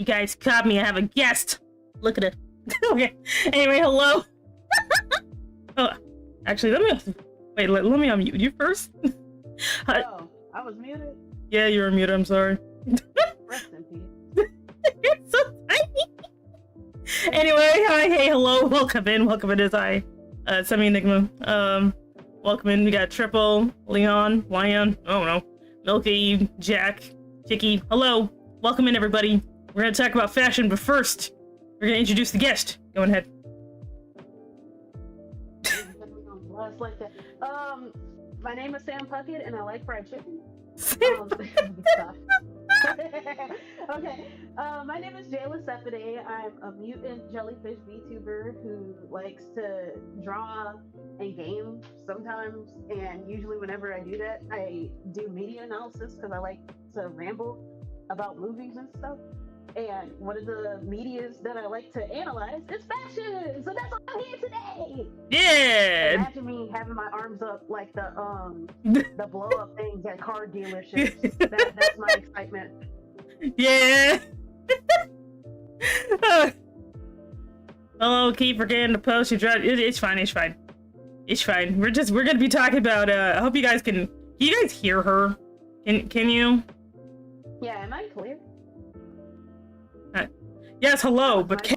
You guys caught me. I have a guest. Look at it. Okay. Anyway, hello. Oh, actually, let me unmute you first. Oh, I was muted. Yeah, you were muted. I'm sorry. Rest in peace. You're so tiny. Anyway, hi, hey, hello, welcome in is I, Semi Enigma. Welcome in. We got Triple, Leon, Lion, oh no, Milky, Jack, Chicky. Hello, welcome in everybody. We're gonna talk about fashion, but first, we're gonna introduce the guest. Go ahead. Like that. My name is Sam Puckett, and I like fried chicken. Okay. My name is Jayla Sepide. I'm a mutant jellyfish VTuber who likes to draw and game sometimes, and usually whenever I do that, I do media analysis because I like to ramble about movies and stuff. And one of the medias that I like to analyze is fashion. So that's why I'm here today. Yeah. Imagine me having my arms up like the blow up things at car dealerships. That's my excitement. Yeah. Hello, keep forgetting to post your drive. It's fine. It's fine. It's fine. We're gonna be talking about. I hope you guys can. You guys hear her? Can you? Yeah. Am I clear? Yes, hello, but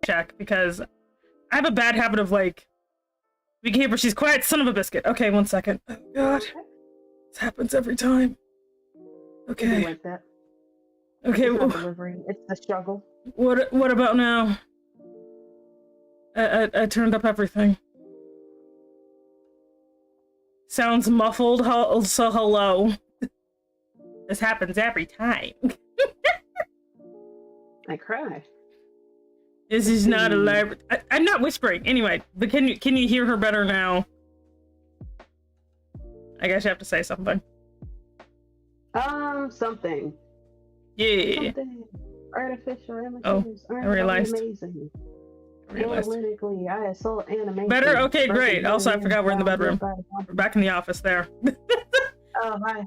check because I have a bad habit of like we gave her she's quiet son of a biscuit. Okay, 1 second. Oh god. This happens every time. Okay. Like that. Okay. It's not delivering. It's the struggle. What about now? I turned up everything. Sounds muffled, so hello. This happens every time. I cry. This is not a live. I'm not whispering anyway. But can you hear her better now? I guess you have to say something. Something. Yeah. Something. Artificial images. Oh, I realized. Amazing. Analytically, I saw animation. Better? Okay, great. Also, I forgot we're in the bedroom. We're back in the office there. Oh, hi.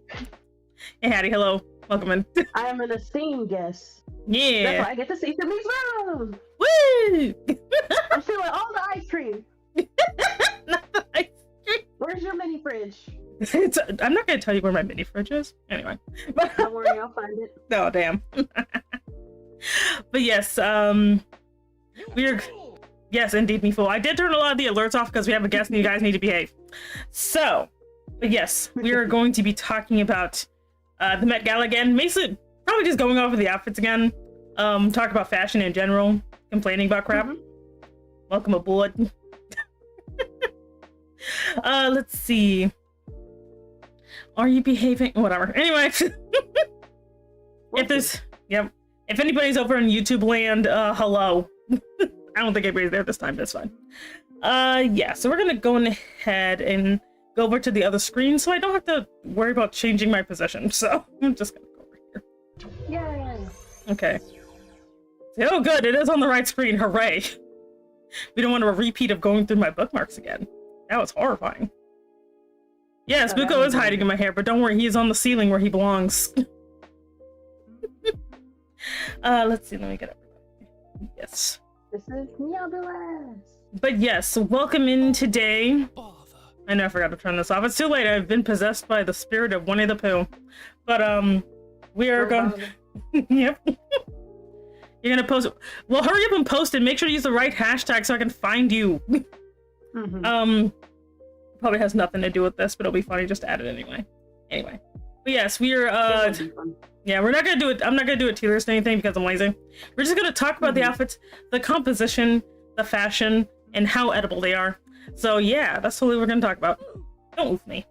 Hey, Hattie. Hello. Welcome in. I am an esteemed guest. Yeah. That's why I get to see Timmy's room. Woo! I'm feeling all the ice cream. Not the ice cream. Where's your mini fridge? I'm not going to tell you where my mini fridge is. Anyway. Don't worry, I'll find it. Oh, damn. But yes, we're... Yes, indeed, me fool. I did turn a lot of the alerts off because we have a guest and you guys need to behave. So, but yes, we are going to be talking about the Met Gala again. Basically, probably just going over the outfits again. Talk about fashion in general. Complaining about crap. Welcome aboard. Let's see. Are you behaving? Whatever. Anyway. If there's... Yep. If anybody's over in YouTube land, hello. I don't think anybody's there this time. That's fine. Yeah, so we're gonna go ahead and go over to the other screen so I don't have to worry about changing my position. So I'm just gonna go over here. Yay! Okay. Oh, good. It is on the right screen. Hooray. We don't want a repeat of going through my bookmarks again. That was horrifying. Yes, Buko is hiding in my hair, but don't worry. He's on the ceiling where he belongs. Let's see. Let me get everybody. Yes. This is Neobulus. But yes, welcome in today. I know I forgot to turn this off. It's too late. I've been possessed by the spirit of Winnie the Pooh. But we are going. Yep. You're gonna post it. Well, hurry up and post it. Make sure to use the right hashtag so I can find you. Probably has nothing to do with this, but it'll be funny just to add it anyway. Anyway. But yes, we are yeah, we're not gonna do it. I'm not gonna do a tier list or anything because I'm lazy. We're just gonna talk about the outfits, the composition, the fashion, and how edible they are. So yeah, that's what we're gonna talk about. Don't move me.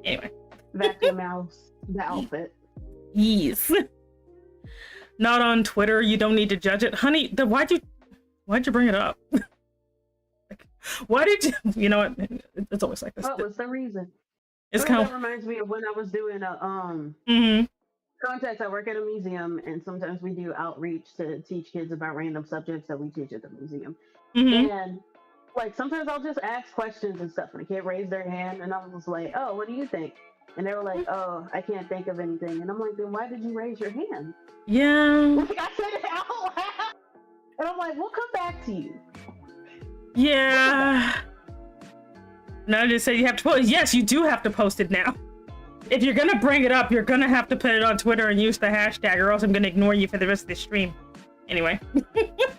Anyway. Vacuum mouse, the outfit. Yes. Not on Twitter. You don't need to judge it, honey. Why'd you bring it up? Like, why did you? You know what? It's always like this. What was the reason? It's kind of. That reminds me of when I was doing a contacts. I work at a museum, and sometimes we do outreach to teach kids about random subjects that we teach at the museum. And like sometimes I'll just ask questions and stuff, and a kid raise their hand, and I was like, "Oh, what do you think?" And they were like, "Oh, I can't think of anything." And I'm like, "Then why did you raise your hand?" Yeah. Like I said it out loud. And I'm like, "We'll come back to you." Yeah. No, just say you have to post. Yes, you do have to post it now. If you're gonna bring it up, you're gonna have to put it on Twitter and use the hashtag, or else I'm gonna ignore you for the rest of the stream. Anyway, it's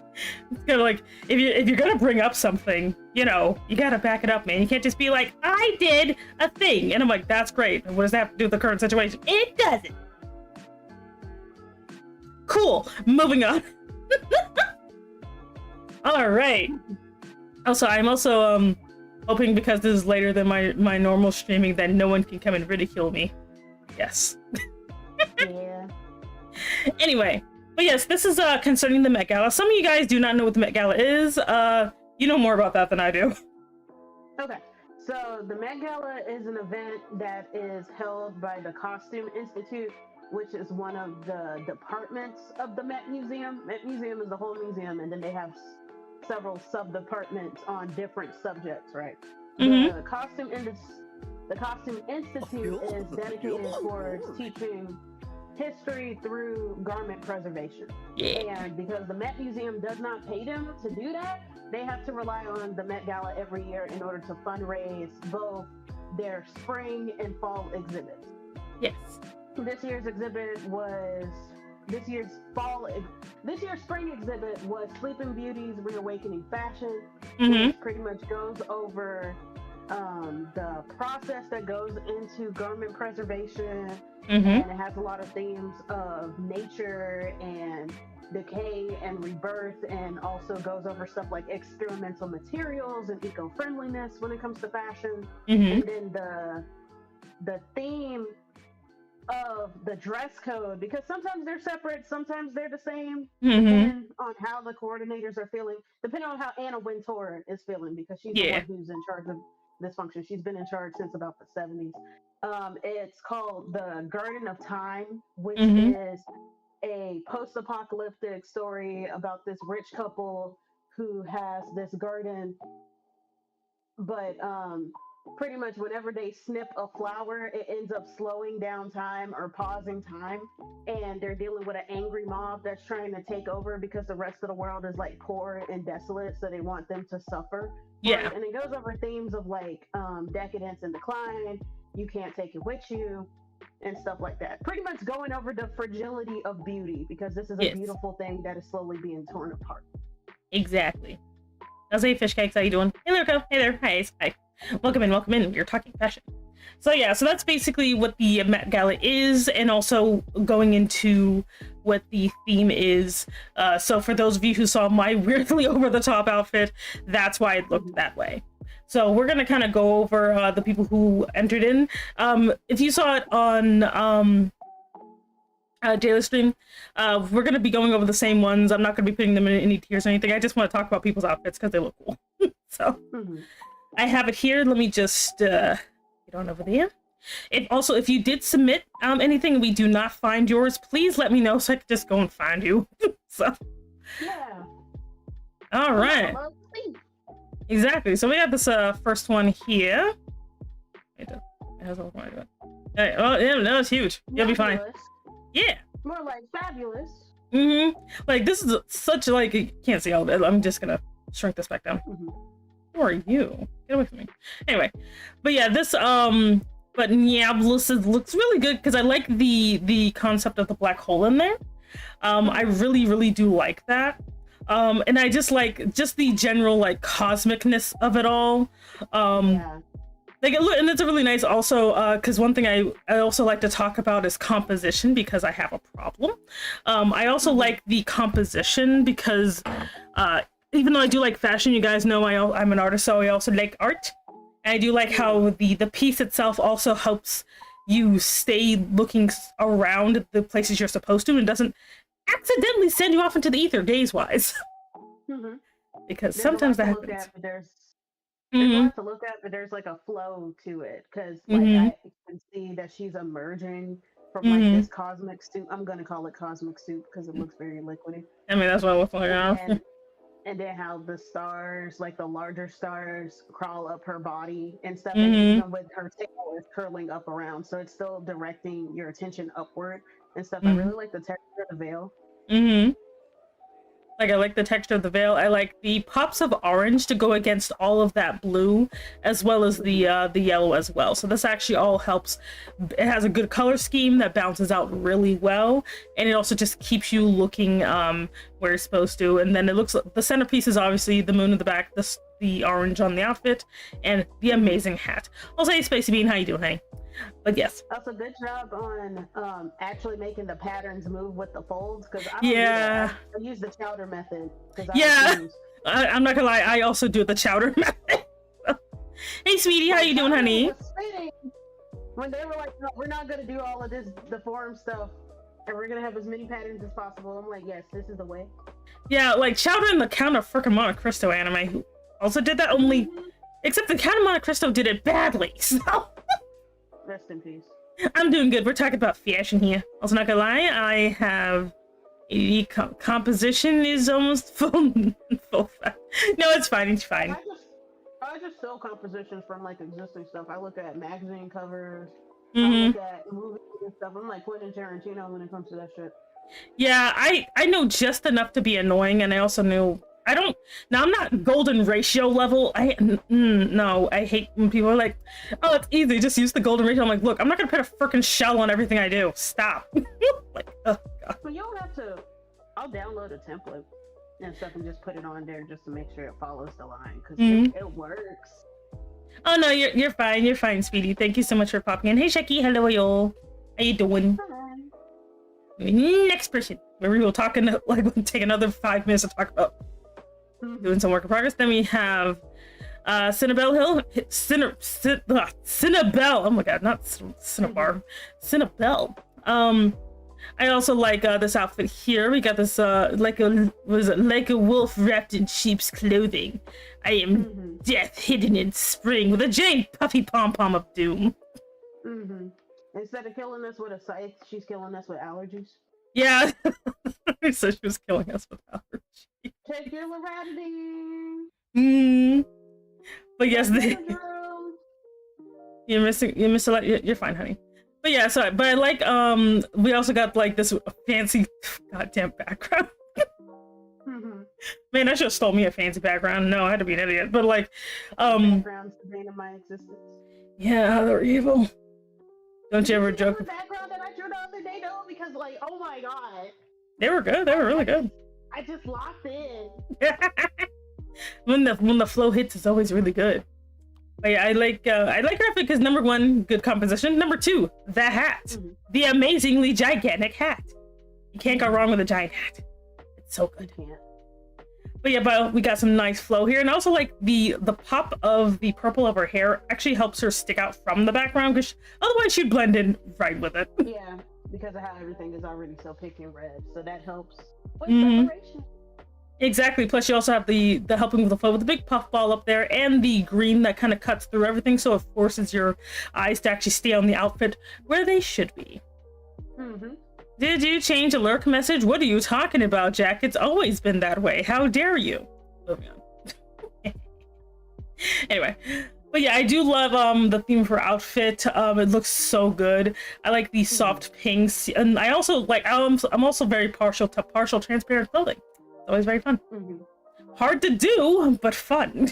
kind of like if you're gonna bring up something, you know, you gotta back it up, man. You can't just be like, "I did a thing," and I'm like, "That's great. What does that have to do with the current situation?" It doesn't. Cool. Moving on. All right. Also, I'm also hoping, because this is later than my normal streaming, that no one can come and ridicule me. Yes. Yeah. Anyway, but yes, this is concerning the Met Gala. Some of you guys do not know what the Met Gala is. You know more about that than I do. Okay. So the Met Gala is an event that is held by the Costume Institute, which is one of the departments of the Met Museum. Met Museum is the whole museum, and then they have several sub-departments on different subjects, right? The Costume Institute is dedicated towards teaching history through garment preservation. Yeah. And because the Met Museum does not pay them to do that, they have to rely on the Met Gala every year in order to fundraise both their spring and fall exhibits. Yes. This year's spring exhibit was Sleeping Beauty's Reawakening Fashion, which pretty much goes over the process that goes into garment preservation, and it has a lot of themes of nature and decay and rebirth, and also goes over stuff like experimental materials and eco-friendliness when it comes to fashion. And then the theme of the dress code, because sometimes they're separate, sometimes they're the same, depending on how the coordinators are feeling, depending on how Anna Wintour is feeling, because she's the one who's in charge of this function. She's been in charge since about the 70s. It's called the Garden of Time, which is a post-apocalyptic story about this rich couple who has this garden, but pretty much whenever they snip a flower, it ends up slowing down time or pausing time, and they're dealing with an angry mob that's trying to take over because the rest of the world is like poor and desolate, so they want them to suffer. Yeah. And it goes over themes of like decadence and decline, you can't take it with you, and stuff like that. Pretty much going over the fragility of beauty, because this is a beautiful thing that is slowly being torn apart. Exactly. Jose Fish Cakes, how you doing? Hey there, Co. Hey there. Hi. Hi. Welcome in. We're talking fashion. So yeah, so that's basically what the Met Gala is, and also going into what the theme is. So for those of you who saw my weirdly over-the-top outfit, that's why it looked that way. So we're gonna kind of go over the people who entered in. If you saw it on Jayla's stream, we're gonna be going over the same ones. I'm not gonna be putting them in any tiers or anything. I just want to talk about people's outfits because they look cool. So I have it here. Let me just get on over there. If you did submit anything, we do not find yours, please let me know so I can just go and find you. So yeah. All right. Exactly. So we have this first one here. Oh yeah, no, it's huge. You'll be fine. Yeah. More like fabulous. Like this is such like, you can't see all of it. I'm just gonna shrink this back down. Who are you? Get away from me. Anyway, but yeah, this but Niablis looks really good because I like the concept of the black hole in there. I really do like that. And I just like the general like cosmicness of it all. Like, and it's a really nice also, because one thing I also like to talk about is composition, because I have a problem. I also like the composition because even though I do like fashion, you guys know I'm an artist, so I also like art. And I do like how the piece itself also helps you stay looking around the places you're supposed to, and doesn't accidentally send you off into the ether gaze-wise. Because sometimes that happens. There's a lot to look at, but there's like a flow to it, because like I can see that she's emerging from like this cosmic soup. I'm gonna call it cosmic soup because it looks very liquidy. I mean, that's what I was looking at. and then how the stars, like the larger stars, crawl up her body and stuff, and Mm-hmm. even with her tail is curling up around, so it's still directing your attention upward and stuff. I Mm-hmm. really like the texture of the veil. Mm-hmm. Like, I like the texture of the veil. I like the pops of orange to go against all of that blue, as well as the yellow as well. So this actually all helps. It has a good color scheme that balances out really well, and it also just keeps you looking where it's supposed to. And then it looks, the centerpiece is obviously the moon in the back, the orange on the outfit, and the amazing hat. I'll say, Spacey Bean, how you doing, honey? But yes. Also, good job on actually making the patterns move with the folds, because I don't do Yeah. that. I use the chowder method. Yeah. I'm not gonna lie, I also do the chowder method. Hey, sweetie, how you doing, honey? When they were like, no, we're not gonna do all of this deformed stuff, and we're gonna have as many patterns as possible, I'm like, yes, this is the way. Yeah, like Chowder and the Count of frickin' Monte Cristo anime, who also did that, only except the Count of Monte Cristo did it badly. So Rest in peace. I'm doing good. We're talking about fashion here. Also, not gonna lie, I have a composition is almost full. No, it's fine. It's fine. I just sell compositions from like existing stuff. I look at magazine covers. Mm-hmm. I look at movies and stuff. I'm like Quentin Tarantino when it comes to that shit. Yeah, I know just enough to be annoying, and I also know I don't. Now I'm not golden ratio level. No, I hate when people are like, "Oh, it's easy, just use the golden ratio." I'm like, look, I'm not gonna put a freaking shell on everything I do. Stop. Like, oh god. Well, you don't have to. I'll download a template and stuff and just put it on there just to make sure it follows the line, because it works. Oh no, you're fine. You're fine, sweetie. Thank you so much for popping in. Hey, Shecky. Hello, y'all. How you doing? Hi. Next person. Maybe we'll talk in like we'll take another 5 minutes to talk about doing some work in progress. Then we have Cinnabelle Hill. Cinnabelle. Oh my god, not Cinnabar. Cinnabelle. I also like this outfit here. We got this like a wolf wrapped in sheep's clothing. I am death hidden in spring with a giant puffy pom-pom of doom. Instead of killing us with a scythe, she's killing us with allergies. Yeah. So she was killing us with allergies. Take your Loratadine. But yes, you're missing a lot. You're fine, honey. But yeah, so but I like we also got like this fancy goddamn background. Man, I should have stole me a fancy background. No, I had to be an idiot. But like backgrounds the bane of my existence. Yeah, they're evil. Don't you ever joke? The background that I drew the other day though, because like, oh my god. They were good. They were really good. I just locked in. When the flow hits, it's always really good. But yeah, I like her outfit because number one, good composition. Number two, the hat, the amazingly gigantic hat. You can't go wrong with a giant hat. It's so good. You can't. But yeah, but we got some nice flow here, and also like the pop of the purple of her hair actually helps her stick out from the background, because otherwise she'd blend in right with it. Yeah, because of how everything is already so pink and red, so that helps with separation. Exactly. Plus, you also have the helping with the flow with the big puff ball up there, and the green that kind of cuts through everything, so it forces your eyes to actually stay on the outfit where they should be. Did you change a lurk message? What are you talking about, Jack? It's always been that way. How dare you? Moving on. Anyway, but yeah, I do love the theme of her outfit. It looks so good. I like the soft pinks, and I also like. I'm also very partial to partial transparent clothing. It's always very fun. Hard to do, but fun.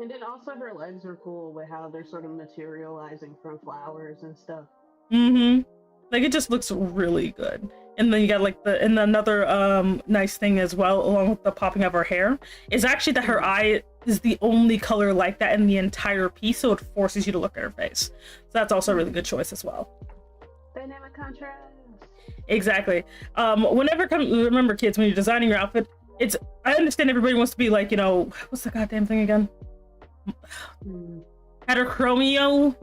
And then also her legs are cool with how they're sort of materializing from flowers and stuff. Like, it just looks really good. And then you got like another nice thing as well, along with the popping of her hair, is actually that her eye is the only color like that in the entire piece, so it forces you to look at her face. So that's also a really good choice as well. Dynamic contrast. Exactly. Remember, kids, when you're designing your outfit, I understand everybody wants to be like, you know, what's the goddamn thing again? Heterochromio.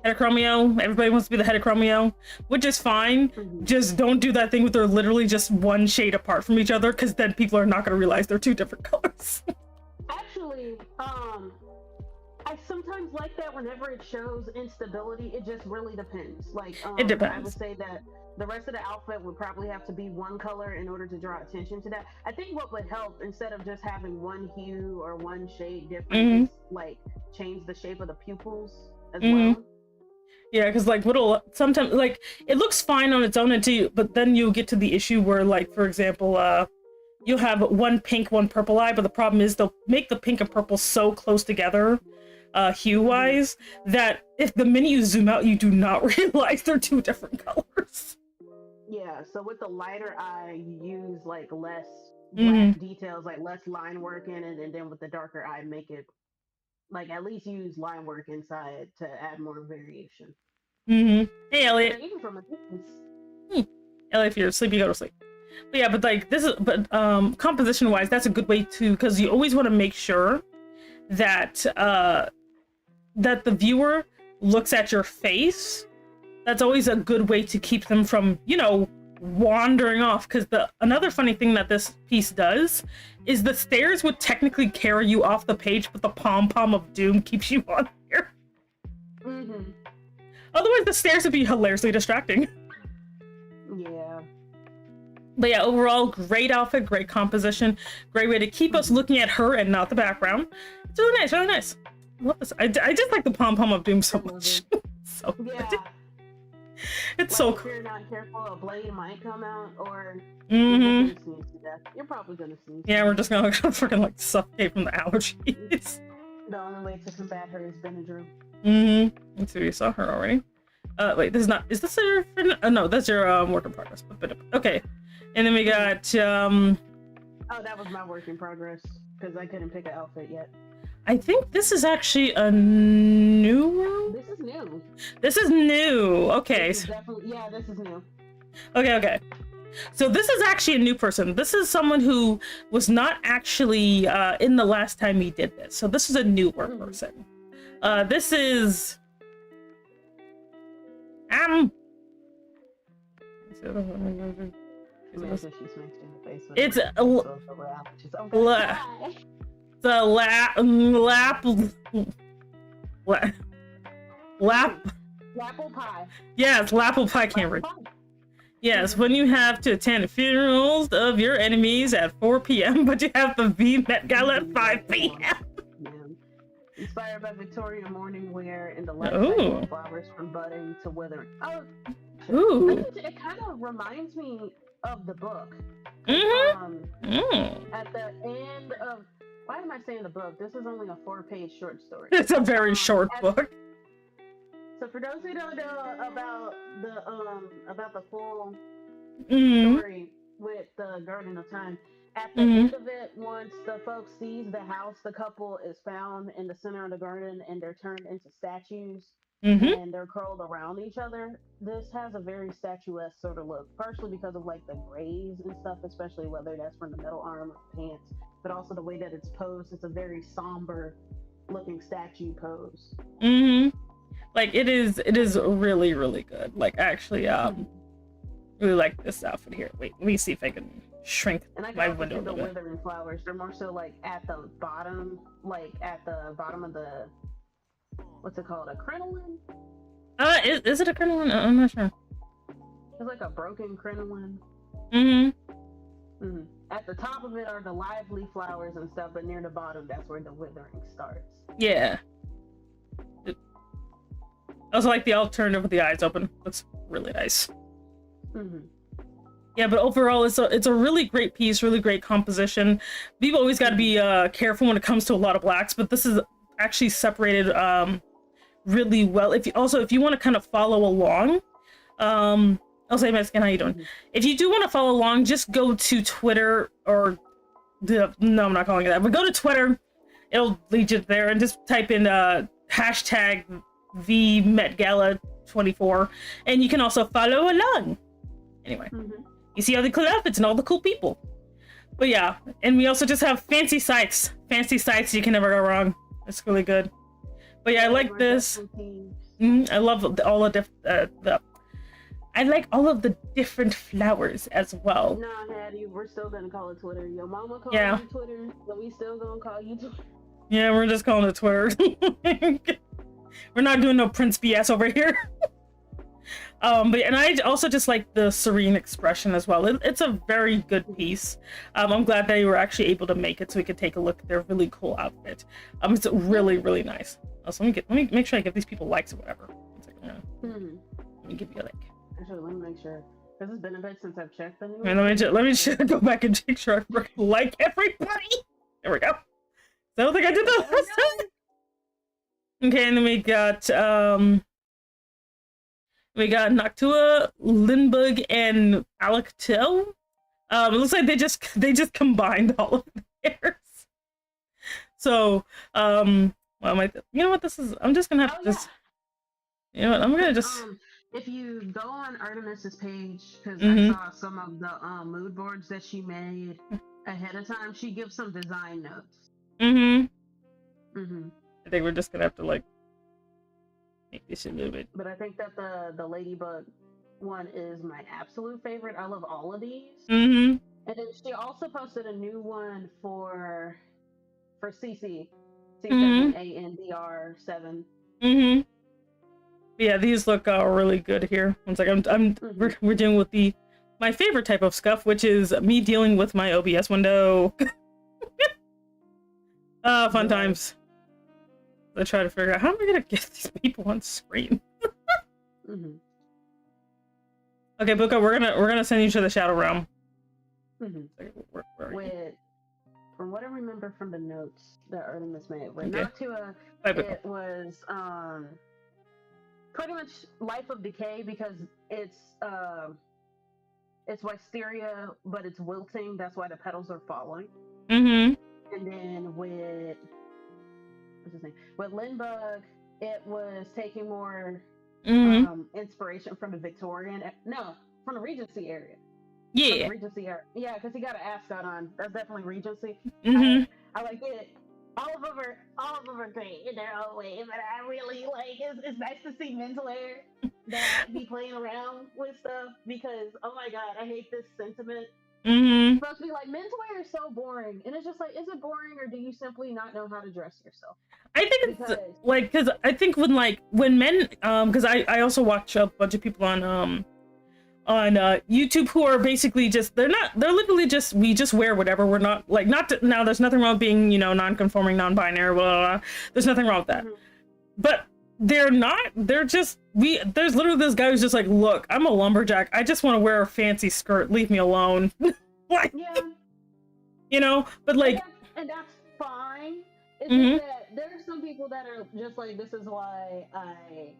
Everybody wants to be the heterochromio, which is fine. Just don't do that thing where they're literally just one shade apart from each other, because then people are not going to realize they're two different colors. Actually, I sometimes like that whenever it shows instability. It just really depends. Like, It I would depends. say that the rest of the outfit would probably have to be one color in order to draw attention to that. I think what would help, instead of just having one hue or one shade different, Mm-hmm. is like change the shape of the pupils as Mm-hmm. well. Yeah, because like what'll sometimes like it looks fine on its own until you, but then you get to the issue where, like, for example, you'll have one pink, one purple eye, but the problem is they'll make the pink and purple so close together, hue wise, that if the minute you zoom out, you do not realize they're two different colors. Yeah, so with the lighter eye, you use like less Mm-hmm. black details, like less line work in it, and then with the darker eye, make it like at least use line work inside to add more variation. Mm-hmm. Hey, Elliot. Even from a distance. Elliot, if you're asleep, you go to sleep. But yeah, but like this is, but composition wise, that's a good way to, because you always want to make sure that that the viewer looks at your face. That's always a good way to keep them from, you know, wandering off. Because the another funny thing that this piece does is the stairs would technically carry you off the page, but the pom-pom of doom keeps you on here. Mm-hmm. Otherwise, the stairs would be hilariously distracting. Yeah. But yeah, overall, great outfit, great composition, great way to keep us looking at her and not the background. It's really nice, really nice. I love this. I just like the pom-pom of doom so much. So Yeah. it's Like, so if cool. you're not careful, a blade might come out, or Mm-hmm. you're gonna sneeze to death. You're probably gonna sneeze. Yeah, we're just gonna freaking like suffocate from the allergies. The only way to combat her is Benadryl. Mm-hmm. Let's see, we saw her already. Wait, this is not. Is this your? No, that's your work in progress. Okay, and then we got Oh, that was my work in progress because I couldn't pick an outfit yet. I think this is actually a new one. This is new. This is new. Okay. This is definitely, yeah, this is new. Okay. So this is actually a new person. This is someone who was not actually in the last time he did this. So this is a newer person. This is It's a Lapple pie. Yes, Lapple pie camera. Yes, when you have to attend funerals of your enemies at 4 p.m., but you have the VMetgala at 5 p.m. Yeah. Inspired by Victorian morning wear and the life cycle of flowers from budding to withering. Oh, ooh. It kind of reminds me of the book. Mm-hmm. At the end of, why am I saying the book? This is only a 4-page short story. It's a very short book. So for those who don't know about the full story with the Garden of Time, at the end of it, once the folks sees the house, the couple is found in the center of the garden and they're turned into statues and they're curled around each other. This has a very statuesque sort of look, partially because of like the grays and stuff, especially whether that's from the middle arm or the pants, but also the way that it's posed. It's a very somber looking statue pose. Like it is really, really good. Like actually, really like this outfit here. Wait, let me see if I can shrink my window a little bit. Withering flowers, they're more so like at the bottom, of the, what's it called, a crinoline? Is it a crinoline? I'm not sure. It's like a broken crinoline. At the top of it are the lively flowers and stuff, but near the bottom, that's where the withering starts. Yeah. I also like the alternative with the eyes open. Looks really nice. Yeah, but overall, it's a really great piece, really great composition. We've always got to be careful when it comes to a lot of blacks, but this is actually separated really well. If you want to kind of follow along, I'll say, Mexican, how you doing? If you do want to follow along, just go to Twitter or no, I'm not calling it that, but go to Twitter. It'll lead you there and just type in hashtag VMetgala24, and you can also follow along. Anyway, you see all the cool outfits and all the cool people. But yeah, and we also just have fancy sites. Fancy sites, you can never go wrong. It's really good. But yeah, I like this. I love all the I like all of the different flowers as well. Nah, Hattie, we're still gonna call it Twitter. Your mama called you Twitter, but we still gonna call you Twitter. Yeah, we're just calling it Twitter. We're not doing no Prince BS over here. And I also just like the serene expression as well. It's a very good piece. I'm glad they were actually able to make it so we could take a look at their really cool outfit. It's really, really nice. So let me make sure I give these people likes or whatever. Let me give you a like. Actually, let me make sure. Because it's been a bit since I've checked them. And let me just go back and make sure I like everybody. There we go. I don't think I did that last time. Okay, and then we got Noctua, Lindbug, and Alecto. It looks like they just combined all of theirs. So, well, you know what this is? I'm just gonna have to just. You know what? I'm gonna just. If you go on Artemis's page, because I saw some of the mood boards that she made ahead of time, she gives some design notes. I think we're just gonna have to like make this a little bit. But I think that the Ladybug one is my absolute favorite. I love all of these. And then she also posted a new one for CC, C7ANDR7. Yeah, these look really good here. It's like we're dealing with my favorite type of scuff, which is me dealing with my OBS window. Fun times. I try to figure out how am I gonna get these people on screen. Okay, Buka, we're gonna send you to the Shadow Realm. From what I remember from the notes that Artemis made, with Noctua, it was pretty much Life of Decay because it's wisteria, but it's wilting. That's why the petals are falling. And then with Lindbug, it was taking more inspiration from the from the Regency area. Yeah. Regency area. Yeah, because he got an ascot on. That's definitely Regency. I like it. All of them are great in their own way, but I really like it's nice to see menswear that be playing around with stuff because oh my god, I hate this sentiment. It's supposed to be like menswear is so boring, and it's just like, is it boring or do you simply not know how to dress yourself? I think it's like because I think when men because I also watch a bunch of people on YouTube who are basically they're literally just we just wear whatever. We're not like now there's nothing wrong with being non-conforming, non-binary, blah, blah, blah. There's nothing wrong with that. But they're just there's literally this guy who's just like, look, I'm a lumberjack, I just want to wear a fancy skirt, leave me alone. Like, but like, and that's fine. It's just that there are some people that are just like, this is why I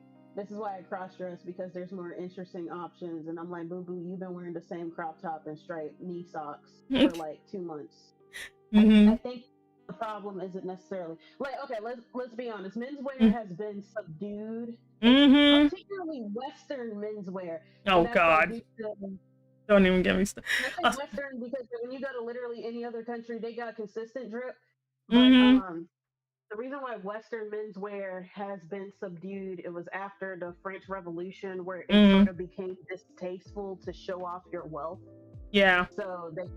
cross-dress because there's more interesting options, and I'm like, boo boo, you've been wearing the same crop top and striped knee socks for like 2 months. I think the problem isn't necessarily like, okay, let's be honest, menswear has been subdued, particularly Western menswear. Oh god, don't even get me started. Western because when you go to literally any other country, they got consistent drip. But the reason why Western menswear has been subdued, it was after the French Revolution, where it sort of became distasteful to show off your wealth. Yeah. So they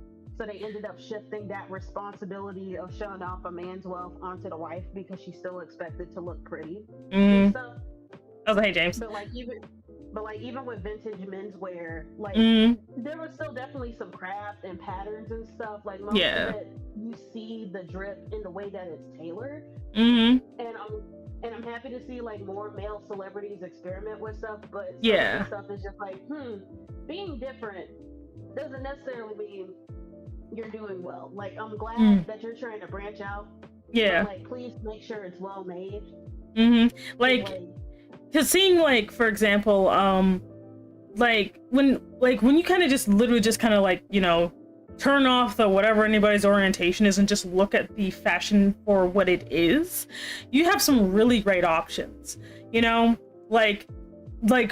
ended up shifting that responsibility of showing off a man's wealth onto the wife because she's still expected to look pretty. So, hey James. But even with vintage menswear, like there was still definitely some craft and patterns and stuff. Like most of it, you see the drip in the way that it's tailored. And I'm happy to see like more male celebrities experiment with stuff. But some of the stuff is just like, being different doesn't necessarily mean you're doing well. Like I'm glad that you're trying to branch out. Yeah. But, like please make sure it's well made. Because seeing, like, for example, like when you kind of just literally just kind of like, turn off the whatever anybody's orientation is and just look at the fashion for what it is, you have some really great options, like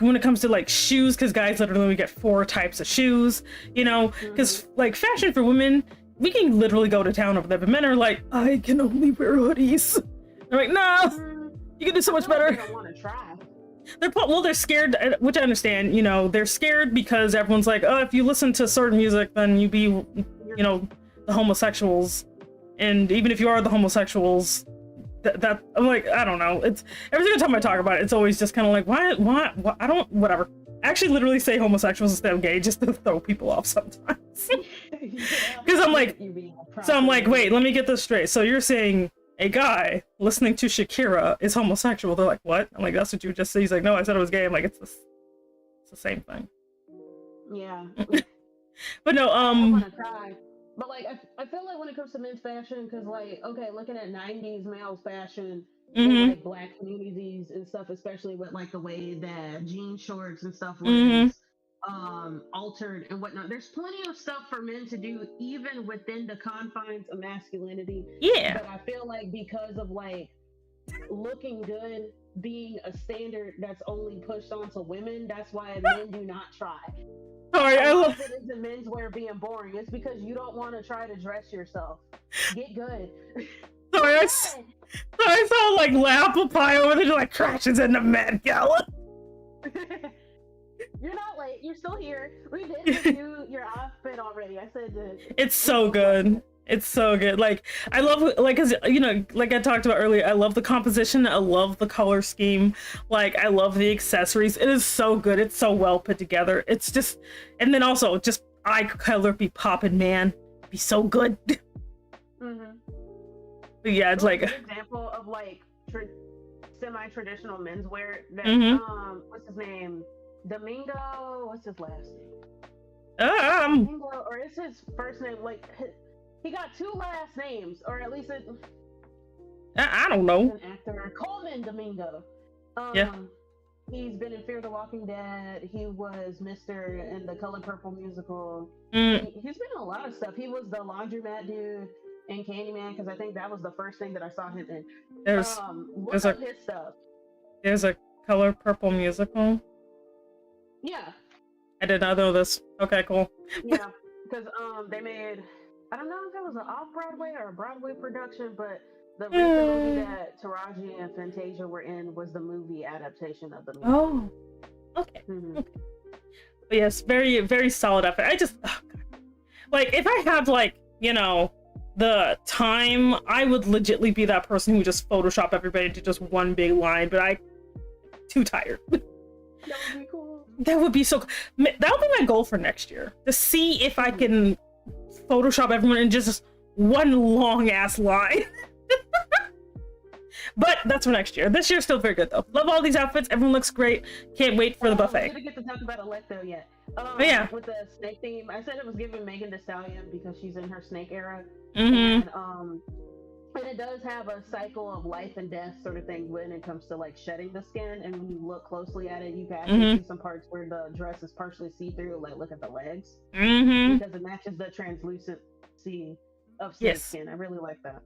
when it comes to like shoes, because guys literally get 4 types of shoes, because like fashion for women, we can literally go to town over there, but men are like, I can only wear hoodies. They're like, no, you can do so much better. I want to try. They're scared, which I understand, they're scared because everyone's like, oh, if you listen to certain music, then you be, the homosexuals. And even if you are the homosexuals, that I'm like, I don't know. It's every single time I talk about it, it's always just kind of like, why? I don't, whatever. I actually literally say homosexuals instead of gay just to throw people off sometimes. Because I'm like, wait, let me get this straight. So you're saying a guy listening to Shakira is homosexual? They're like, what? I'm like, that's what you just said. He's like, no, I said it was gay. I'm like, it's the same thing. Yeah. But no, I wanna cry. But like, I feel like when it comes to men's fashion, because like, okay, looking at 90s male fashion in like black communities and stuff, especially with like the way that jean shorts and stuff was altered and whatnot. There's plenty of stuff for men to do, even within the confines of masculinity. Yeah. But I feel like because of like looking good being a standard that's only pushed onto women, that's why men do not try. Sorry, I love it isn't menswear being boring. It's because you don't want to try to dress yourself. Get good. Sorry, I saw like apple pie over there like crashes into Met Gala. You're not late. You're still here. We did review your outfit already. I said that. It's so good. It's so good. Like, I love, like, cause, you know, like I talked about earlier, I love the composition. I love the color scheme. Like, I love the accessories. It is so good. It's so well put together. It's just, and then also just eye color be popping, man. Be so good. But yeah, it's like an example of like semi-traditional menswear that what's his name? Domingo. What's his last name? Domingo, or is his first name like? He got two last names, or at least I don't know. An actor, Coleman Domingo. Yeah. He's been in Fear the Walking Dead. He was Mr. in the Color Purple musical. He's been in a lot of stuff. He was the laundromat dude in Candyman, because I think that was the first thing that I saw him in. Look up his stuff. There's a Color Purple musical. Yeah. I did not know this. Okay, cool. Yeah, because they made, I don't know if it was an off-Broadway or a Broadway production, but the recent movie that Taraji and Fantasia were in was the movie adaptation of the movie. Oh, okay. Okay. But yes, very, very solid effort. I just, oh God. Like, if I had, like, you know, the time, I would legitly be that person who would just Photoshop everybody into just one big line, but I'm too tired. That would be cool. That would be so cool. That would be my goal for next year, to see if I can Photoshop everyone in just one long ass line. But that's for next year. This year's still very good though. Love all these outfits. Everyone looks great. Can't wait for the buffet. We didn't get to talk about Electo yet. Yeah. With the snake theme, I said it was giving Megan Thee Stallion because she's in her snake era. And it does have a cycle of life and death sort of thing when it comes to like shedding the skin. And when you look closely at it, you can actually see some parts where the dress is partially see-through. Like look at the legs, because it matches the translucency of snake skin. I really like that.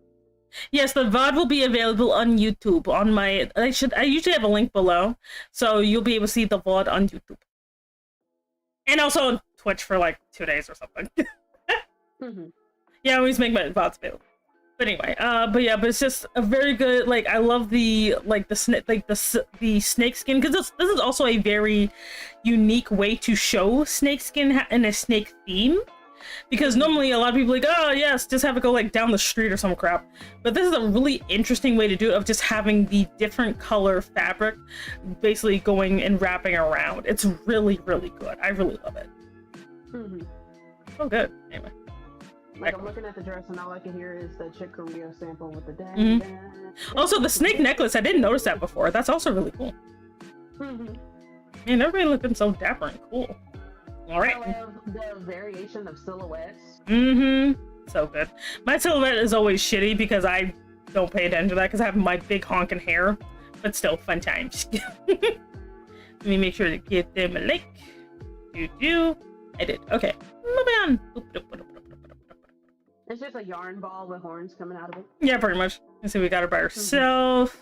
Yes, the VOD will be available on YouTube. On my, I usually have a link below, so you'll be able to see the VOD on YouTube, and also on Twitch for like 2 days or something. Yeah, I always make my VODs available. But anyway, but it's just a very good, like, I love the, like, the snake skin, because this is also a very unique way to show snake skin in a snake theme, because normally a lot of people are like, oh yes, just have it go like down the street or some crap, but this is a really interesting way to do it, of just having the different color fabric basically going and wrapping around. It's really, really good. I really love it. So good. Anyway. Like, I'm looking at the dress and all I can hear is the Chick Corea sample with the dang. Also, the snake necklace, I didn't notice that before. That's also really cool. Man, everybody looking so dapper and cool. All right. I love the variation of silhouettes. So good. My silhouette is always shitty because I don't pay attention to that because I have my big honking hair. But still, fun times. Let me make sure to give them a like. I did. Okay. Moving on. It's just a yarn ball with horns coming out of it. Yeah, pretty much. Let's see, we got her by herself.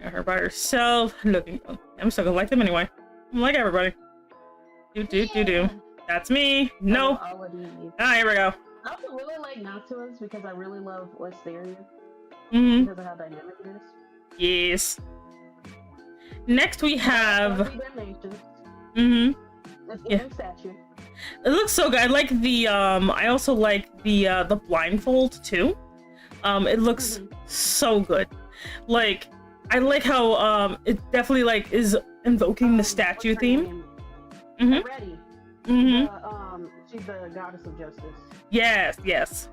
Got her by herself. Looking. I'm still gonna like them anyway. I'm like everybody. Do. That's me. No. Here we go. I also really like Noctuas because I really love Wisteria. Because of how dynamic it is. Yes. Next we have. It's statue. It looks so good. I like the I also like the blindfold too. It looks so good. Like, I like how it definitely like is invoking the statue theme. Ready. She's the goddess of justice. Yes, yes.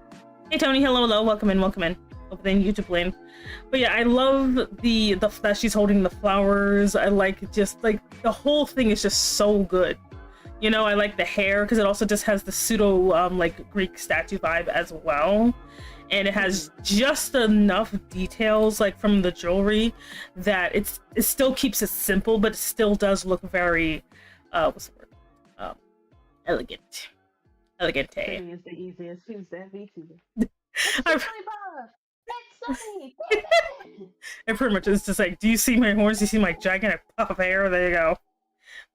Hey Tony, hello, hello, welcome in, welcome in. Over there in YouTube land. But yeah, I love the that she's holding the flowers. I like just like the whole thing is just so good. You know, I like the hair because it also just has the pseudo like Greek statue vibe as well. And it has just enough details like from the jewelry that it still keeps it simple, but it still does look very what's the word? Elegant. Elegante. Is the easiest. Who's that VTuber? It pretty much is just like, do you see my horns? Do you see my gigantic puff of hair? There you go.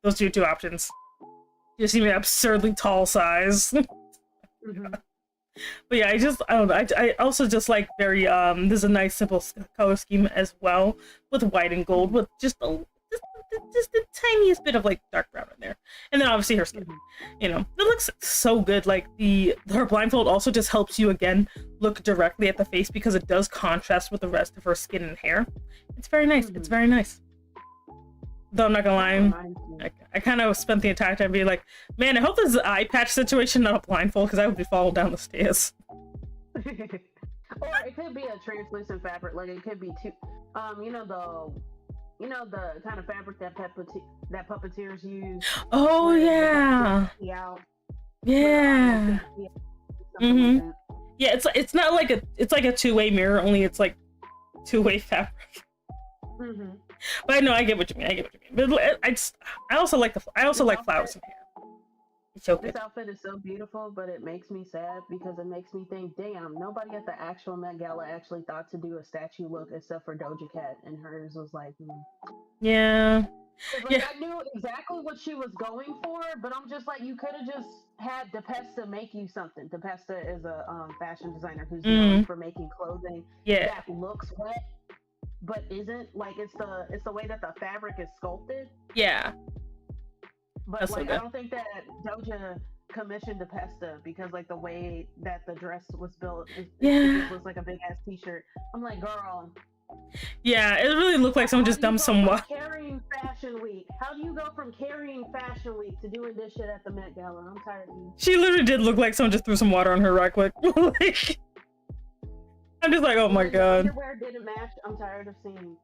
Those are your two options. You see my absurdly tall size. But yeah, I don't know. I also just like very there's a nice simple color scheme as well with white and gold with just the tiniest bit of like dark brown in there, and then obviously her skin. You know, it looks so good. Like her blindfold also just helps you again look directly at the face because it does contrast with the rest of her skin and hair. It's very nice. It's very nice. Though I'm not gonna lie, I kind of spent the entire time being like, man, I hope this is an eye patch situation, not a blindfold, because I would be falling down the stairs. Or it could be a translucent fabric, like it could be too, you know the kind of fabric that puppeteers use. Oh yeah. Yeah. Yeah, it's not like it's like a two-way mirror, only it's like two-way fabric. But I know I get what you mean. But I also like flowers in here. It's so good. This outfit is so beautiful, but it makes me sad because it makes me think, damn, nobody at the actual Met Gala actually thought to do a statue look except for Doja Cat, and hers was like, yeah. Like, yeah. I knew exactly what she was going for, but I'm just like, you could have just had DexPixel make you something. DexPixel is a fashion designer who's known for making clothing that looks wet but isn't. Like it's the way that the fabric is sculpted. Yeah. But that's like I don't think that Doja commissioned DexPixel because like the way that the dress was built, it just looks like a big ass t-shirt. I'm like, girl. Yeah, it really looked like someone just dumped some water. Carrying Fashion Week. How do you go from carrying Fashion Week to doing this shit at the Met Gala? I'm tired of you. She literally did look like someone just threw some water on her right quick. Like, I'm just like, oh my god. Underwear didn't match. I'm tired of seeing.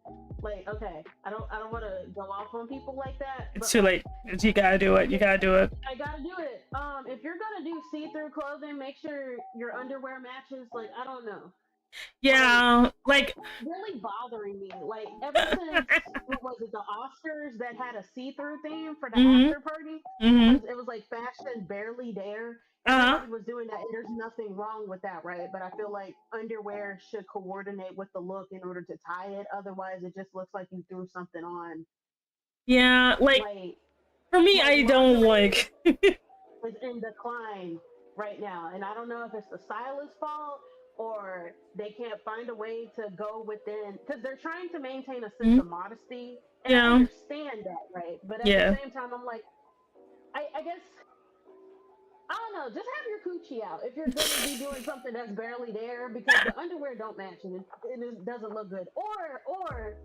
Like, okay, I don't want to go off on people like that. It's too late. You gotta do it. You gotta do it. I gotta do it. If you're gonna do see-through clothing, make sure your underwear matches. Like, I don't know. Yeah, like really bothering me. Like ever since what was it, the Oscars that had a see-through theme for the after party? It was like fashion barely there. Everybody was doing that, and there's nothing wrong with that, right? But I feel like underwear should coordinate with the look in order to tie it. Otherwise, it just looks like you threw something on. Yeah, like for me, I don't like. It's in decline right now, and I don't know if it's the stylist's fault or they can't find a way to go within, because they're trying to maintain a sense of modesty, and I understand that, right? But at the same time, I'm like, I guess, I don't know, just have your coochie out if you're going to be doing something that's barely there, because the underwear don't match and it doesn't look good, or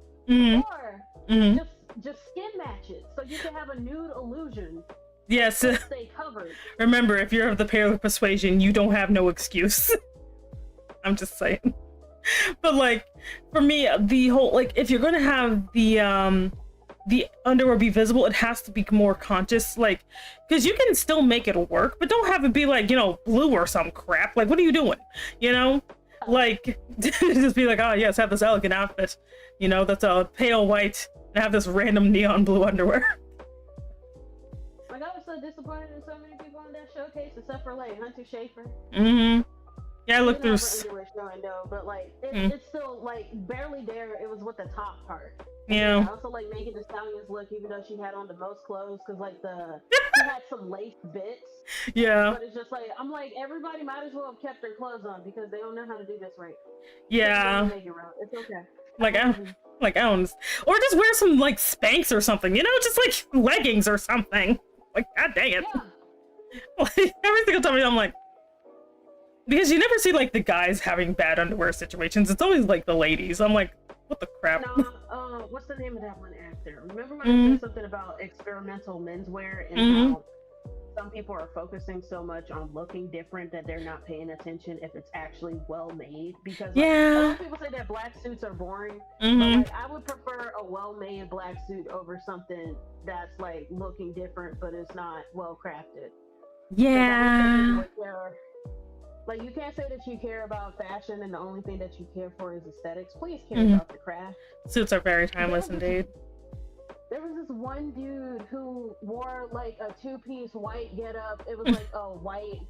just skin match it so you can have a nude illusion. Yes. Stay covered. Remember, if you're of the pale persuasion, you don't have no excuse. I'm just saying. But like for me, the whole, like, if you're gonna have the underwear be visible, it has to be more conscious, like, because you can still make it work, but don't have it be like, you know, blue or some crap. Like, what are you doing? You know, like just be like, oh yes, have this elegant outfit, you know, that's a pale white, and have this random neon blue underwear. Like, I was so disappointed in so many people on that showcase, except for like Hunter Schafer. Yeah, I looked through. Underwear showing though, but like it's still like barely there. It was with the top part. Yeah. I also like Megan Thee Stallion's look, even though she had on the most clothes, because like she had some lace bits. Yeah. But it's just like, I'm like, everybody might as well have kept their clothes on because they don't know how to do this right. Yeah. It's okay. Like I don't, or just wear some like Spanx or something, you know, just like leggings or something. Like, god dang it. Yeah. Like, every single time I'm like, because you never see like the guys having bad underwear situations. It's always like the ladies. I'm like, What the crap? No, what's the name of that one actor? Remember when I said something about experimental menswear and how some people are focusing so much on looking different that they're not paying attention if it's actually well made? Because like, a lot of people say that black suits are boring, but like I would prefer a well made black suit over something that's like looking different but it's not well crafted. Yeah. Like, you can't say that you care about fashion and the only thing that you care for is aesthetics. Please care about the craft. Suits are very timeless indeed. There was this one dude who wore like a two-piece white getup. It was like a white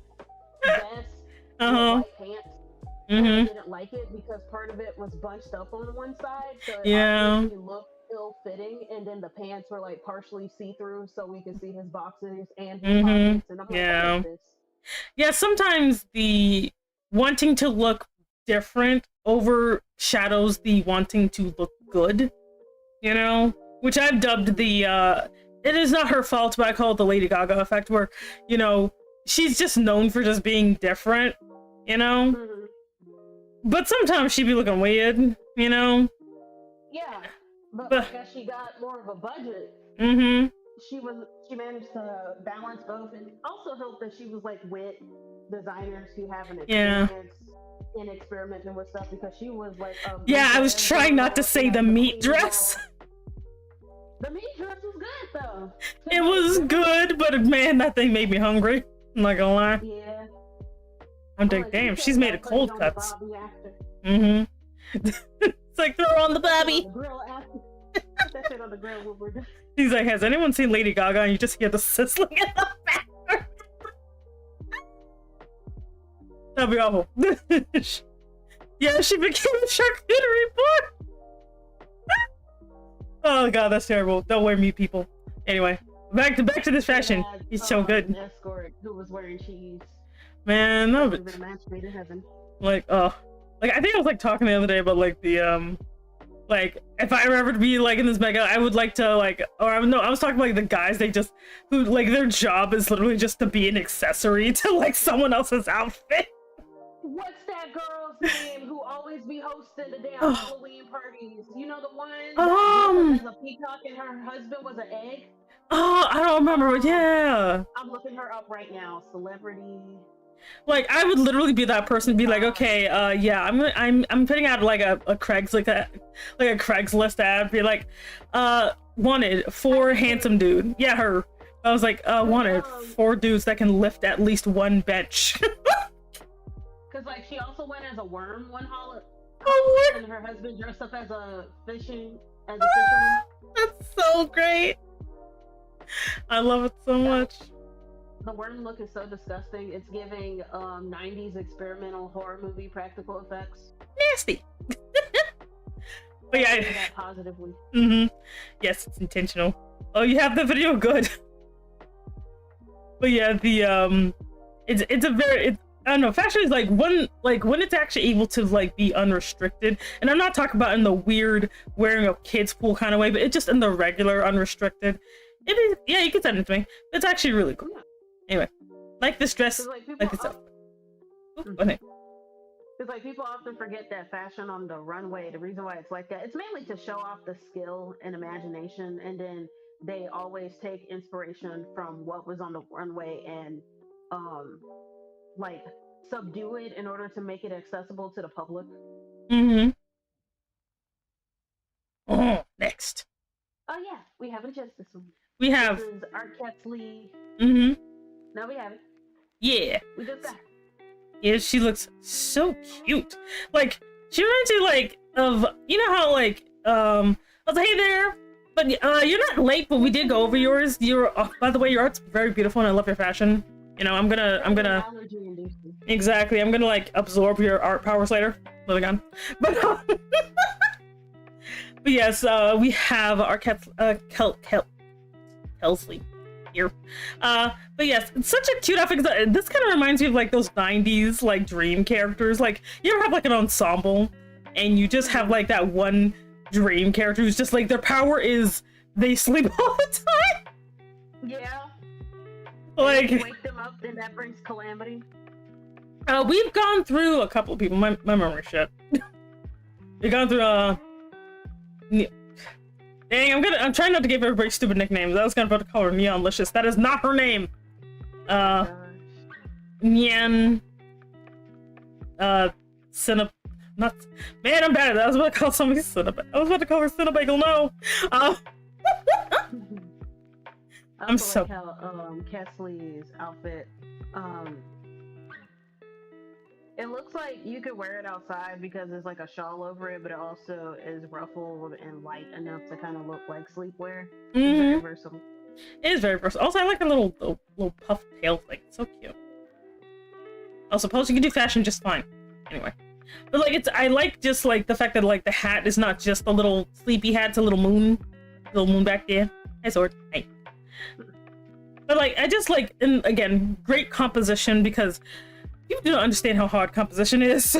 vest with white pants. And I didn't like it because part of it was bunched up on one side, so it obviously looked ill-fitting, and then the pants were like partially see-through, so we could see his boxers and his pockets. And I'm like, what is this? Yeah, sometimes the wanting to look different overshadows the wanting to look good, you know? Which I've dubbed the, it is not her fault, but I call it the Lady Gaga effect, where, you know, she's just known for just being different, you know? But sometimes she'd be looking weird, you know? Yeah, but as she got more of a budget, she managed to balance both, and also helped that she was like with designers who have an experience in experimenting with stuff, because she was like I was trying not to say the meat dress. The meat dress was good though. It was good, but man, that thing made me hungry. I'm not gonna lie. Yeah. I'm like, damn, she's made of cold cuts. It's like, throw on the Bobby. Put that shit on the grill when we're done. He's like, has anyone seen Lady Gaga? And you just hear the sizzling in the background. That'd be awful. Yeah, she became a charcuterie board. Oh god, that's terrible. Don't wear meat, people. Anyway, back to this fashion. He's so good. An escort who was wearing cheese. Man, no, but like, like I think I was like talking the other day about like the like if I were ever to be like in this mega, I would like to like, or I was talking about like the guys who like their job is literally just to be an accessory to like someone else's outfit. What's that girl's name who always be hosting the damn Halloween parties? You know, the one that was a peacock and her husband was an egg? Oh, I don't remember, but yeah. I'm looking her up right now. Celebrity. Like, I would literally be that person, be like, okay, yeah, I'm putting out like a Craigslist ad, be like, wanted 4 handsome dude. Yeah, her. I was like, wanted 4 dudes that can lift at least 1 bench. Cause like she also went as a worm one Halloween, and her husband dressed up as a fisherman. That's so great. I love it so much. The worm look is so disgusting. It's giving 90s experimental horror movie practical effects. Nasty. But yeah, that positively. Yes, it's intentional. Oh, you have the video, good. But yeah, the it's a very I don't know, fashion is like when it's actually able to like be unrestricted, and I'm not talking about in the weird wearing a kid's pool kind of way, but it's just in the regular unrestricted. It is, yeah, you can send it to me. It's actually really cool. Anyway, like this dress, like this outfit. Because like people often forget that fashion on the runway, the reason why it's like that, it's mainly to show off the skill and imagination, and then they always take inspiration from what was on the runway and like subdue it in order to make it accessible to the public. Oh, next. Oh yeah, we haven't just this one. We have. This is Arquette's Lee. No, we haven't. Yeah. We just got. Yeah, she looks so cute. Like, she reminds me like of, you know how like I was like, hey there, but you're not late, but we did go over yours. You're by the way, your art's very beautiful and I love your fashion. You know, I'm gonna exactly. I'm gonna like absorb your art powers later. Moving on, but but yes, we have Arquette Kelsley here. But yes, it's such a cute outfit. This kind of reminds me of like those 90s like dream characters. Like, you ever have like an ensemble and you just have like that one dream character who's just like their power is they sleep all the time. Yeah. Like, wake them up and that brings calamity. We've gone through a couple of people. My memory shit. We've gone through Dang, I'm trying not to give everybody stupid nicknames. I was gonna about to call her Neonlicious. That is not her name. Nyan. Not. Man, I'm bad at that. I was about to call somebody Cinnabagel. I was about to call her Cinnabagel. No. I'm so. Like how Kesley's outfit. It looks like you could wear it outside because there's like a shawl over it, but it also is ruffled and light enough to kind of look like sleepwear. It's very versatile. It is very versatile. Also, I like the little puff tail thing. It's so cute. I suppose you can do fashion just fine. Anyway. But like I like just like the fact that like the hat is not just a little sleepy hat, it's a little moon back there. Hi, sword. Hey. But like I just like, and again, great composition because people do not understand how hard composition is.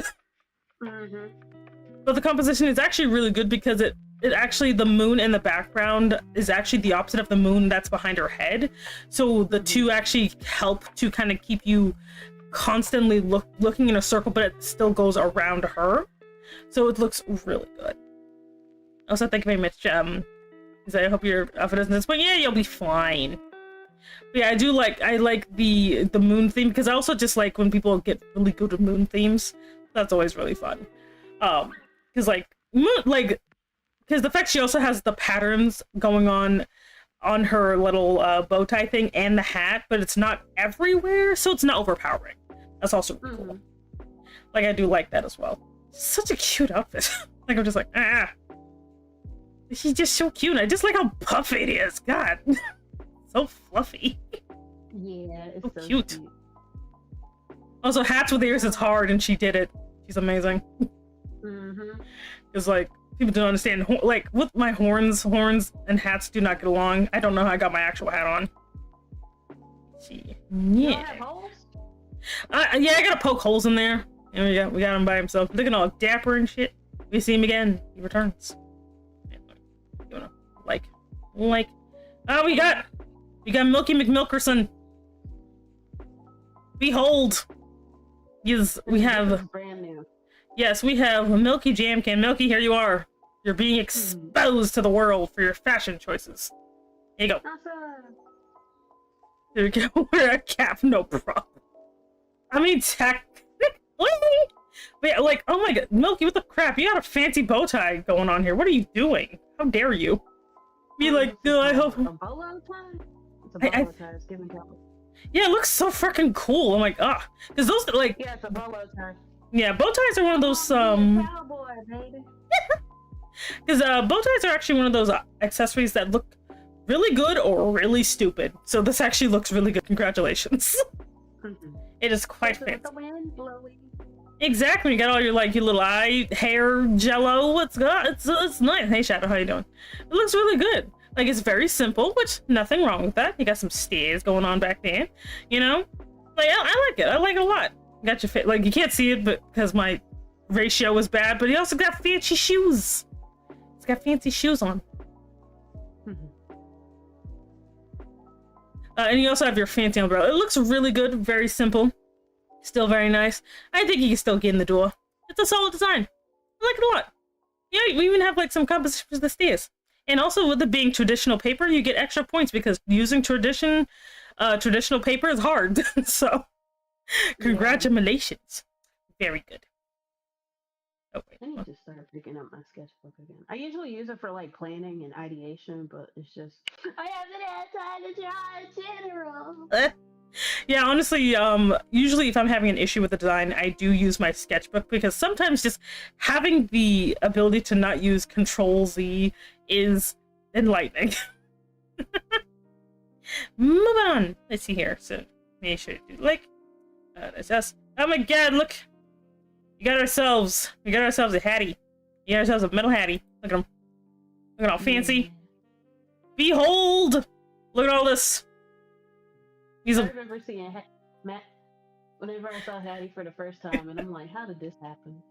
But the composition is actually really good because it actually, the moon in the background is actually the opposite of the moon that's behind her head. So the two actually help to kind of keep you constantly looking in a circle, but it still goes around her. So it looks really good. Also, thank you very much. I hope your outfit isn't this, but yeah, you'll be fine. But yeah, I like the moon theme because I also just like when people get really good at moon themes. That's always really fun. Because like because the fact she also has the patterns going on her little bow tie thing and the hat, but it's not everywhere, so it's not overpowering. That's also really cool. Like I do like that as well. Such a cute outfit. Like I'm just like, she's just so cute. I just like how puffy it is. God. So fluffy. Yeah, it's so cute. Also, hats with ears is hard, and she did it. She's amazing. Because like people don't understand. Like with my horns and hats do not get along. I don't know how I got my actual hat on. Yeah. Yeah, I gotta poke holes in there. And we got him by himself, looking all dapper and shit. We see him again. He returns. You know, like. Oh, we got Milky McMilkerson. Behold. Yes, we have. Brand new. Yes, we have a Milky Jam Can. Milky, here you are. You're being exposed to the world for your fashion choices. Here you go. Awesome. There you go. Wear a cap, no problem. I mean, technically. But yeah, like, oh my god, Milky, what the crap? You got a fancy bow tie going on here. What are you doing? How dare you? Be like, I hope. A bolo tie? It's a bolo tie. It's giving color. Yeah, it looks so freaking cool. I'm like, because those like. Yeah, it's a bolo tie. Yeah, bow ties are one of those Cowboy, baby. Because bow ties are actually one of those accessories that look really good or really stupid. So this actually looks really good. Congratulations. It is quite fancy. The wind blowing. Exactly. You got all your your little eye hair jello. It's nice. Hey Shadow, how you doing? It looks really good. Like it's very simple, which nothing wrong with that. You got some stairs going on back there. You know, like I like it. I like it a lot. Got your like you can't see it, but because my ratio was bad. But he also got fancy shoes. He's got fancy shoes on. And you also have your fancy umbrella. It looks really good, very simple, still very nice. I think you can still get in the door. It's a solid design. I like it a lot. Yeah, we even have like some composition for the stairs. And also with it being traditional paper, you get extra points because using traditional paper is hard. So, congratulations. Very good. Oh, wait. I need to start picking up my sketchbook again. I usually use it for like planning and ideation, but it's just I haven't had time to draw in general. Yeah, honestly, usually if I'm having an issue with the design, I do use my sketchbook because sometimes just having the ability to not use Control-Z is enlightening. Moving on. Let's see here. So, make sure to do like, that's us. Oh my god, look. We got ourselves a hattie. We got ourselves a metal hattie. Look at him. Look at all fancy. Behold! Look at all this. I remember seeing Matt whenever I saw Hattie for the first time, and I'm like, how did this happen?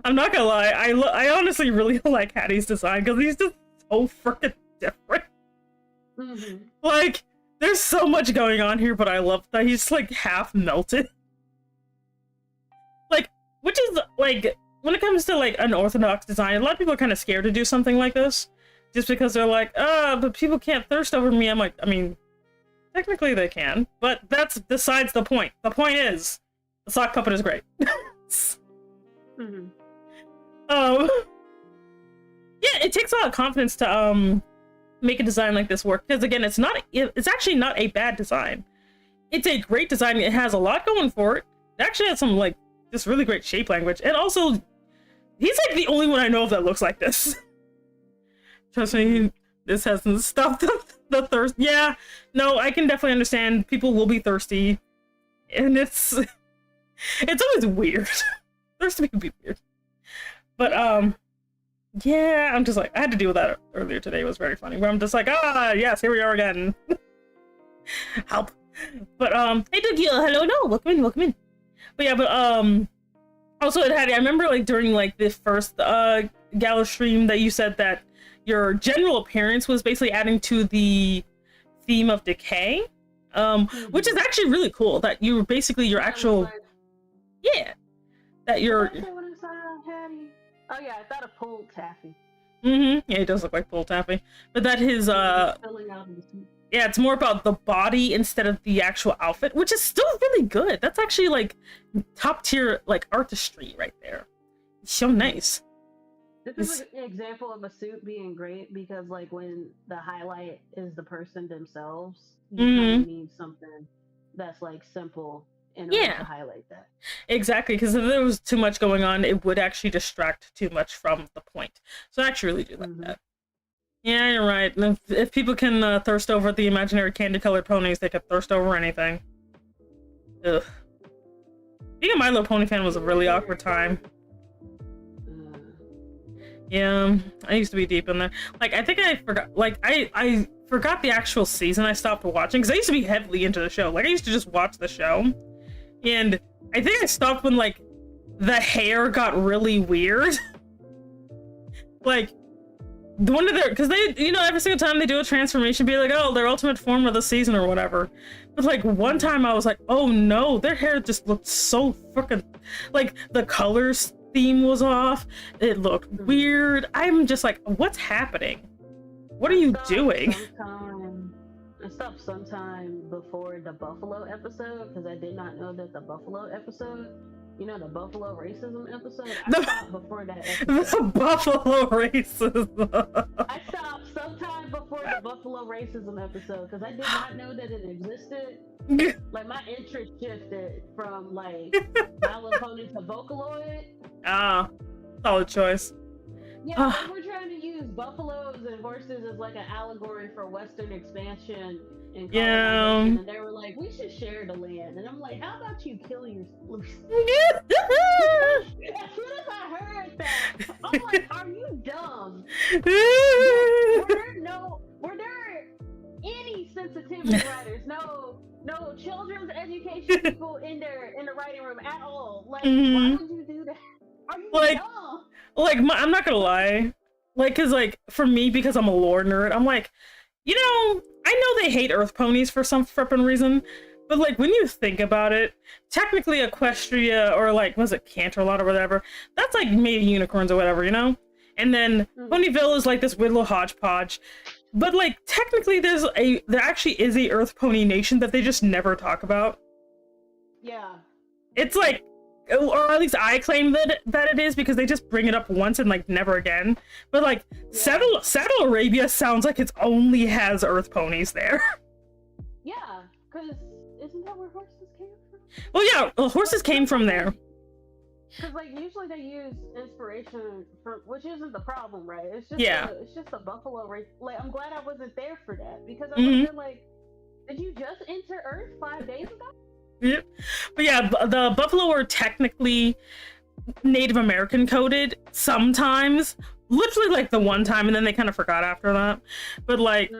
I'm not gonna lie, I honestly really like Hattie's design because he's just so freaking different. Like, there's so much going on here, but I love that he's like half melted. Like, which is like when it comes to like unorthodox design, a lot of people are kind of scared to do something like this, just because they're like, but people can't thirst over me. I'm like, I mean, technically they can, but that's besides the point. The point is, the sock puppet is great. Mm-hmm. Yeah, it takes a lot of confidence to make a design like this work, because again, it's actually not a bad design. It's a great design. It has a lot going for it. It actually has some like just really great shape language, and also he's like the only one I know of that looks like this. Trust me, this hasn't stopped the thirst. Yeah, no, I can definitely understand people will be thirsty, and it's always weird. Thirsty can be weird, but yeah, I'm just like, I had to deal with that earlier today. It was very funny, where I'm just like, yes, here we are again. Help. But hey Dugil, hello, no, welcome in. But yeah, but also it had, I remember like during like the first gala stream that you said that your general appearance was basically adding to the theme of decay, which is actually really cool, that you were basically your actual, yeah, that you're, oh yeah, I thought of pulled taffy. Yeah, it does look like pulled taffy, but that his yeah, it's more about the body instead of the actual outfit, which is still really good. That's actually like top tier like artistry right there. It's so nice. This is an example of a suit being great, because like when the highlight is the person themselves, you kind of need something that's like simple in order to highlight that. Exactly, because if there was too much going on, it would actually distract too much from the point. So I actually really do like that. Yeah, you're right. If people can thirst over the imaginary candy-colored ponies, they could thirst over anything. Ugh. Being a My Little Pony fan was a really awkward time. Yeah, I used to be deep in there. Like, I think I forgot, like, I forgot the actual season I stopped watching, because I used to be heavily into the show. Like, I used to just watch the show. And I think I stopped when, like, the hair got really weird. Like, one of their, because they, you know, every single time they do a transformation, be like, oh, their ultimate form of the season or whatever. But like one time I was like, oh no, their hair just looked so freaking, like the colors theme was off. It looked weird. I'm just like, what's happening? What are you doing? I stopped sometime before the Buffalo episode, because I did not know that the Buffalo episode, you know, the Buffalo racism episode, I stopped before that episode. The Buffalo racism. I stopped sometime before the Buffalo racism episode, because I did not know that it existed. Like, my interest shifted from, like, My Little Pony to Vocaloid. Ah, solid choice. Yeah, we're trying to use buffaloes and horses as like an allegory for Western expansion and colonization, and they were like, we should share the land. And I'm like, how about you kill your As soon as I heard that, I'm like, are you dumb? Were there any sensitivity writers? No children's education people in the writing room at all. Like, why would you do that? Are you dumb? Like, I'm not gonna lie, like, cause like for me, because I'm a lore nerd, I'm like, you know, I know they hate Earth ponies for some frippin' reason, but like when you think about it, technically Equestria or like, was it Canterlot or whatever, that's like maybe unicorns or whatever, you know? And then Ponyville is like this weird little hodgepodge, but like technically there actually is a Earth pony nation that they just never talk about. Yeah. It's like, or at least I claim that it is, because they just bring it up once and like never again. But like Saddle Arabia sounds like it only has Earth ponies there. Yeah, because isn't that where horses came from? Well, yeah, horses came from there. Because like usually they use inspiration for, which isn't the problem, right? It's just it's just a buffalo race. Like, I'm glad I wasn't there for that, because I was like, did you just enter Earth 5 days ago? Yep. But yeah, the buffalo are technically Native American coded sometimes, literally like the one time, and then they kind of forgot after that. But like,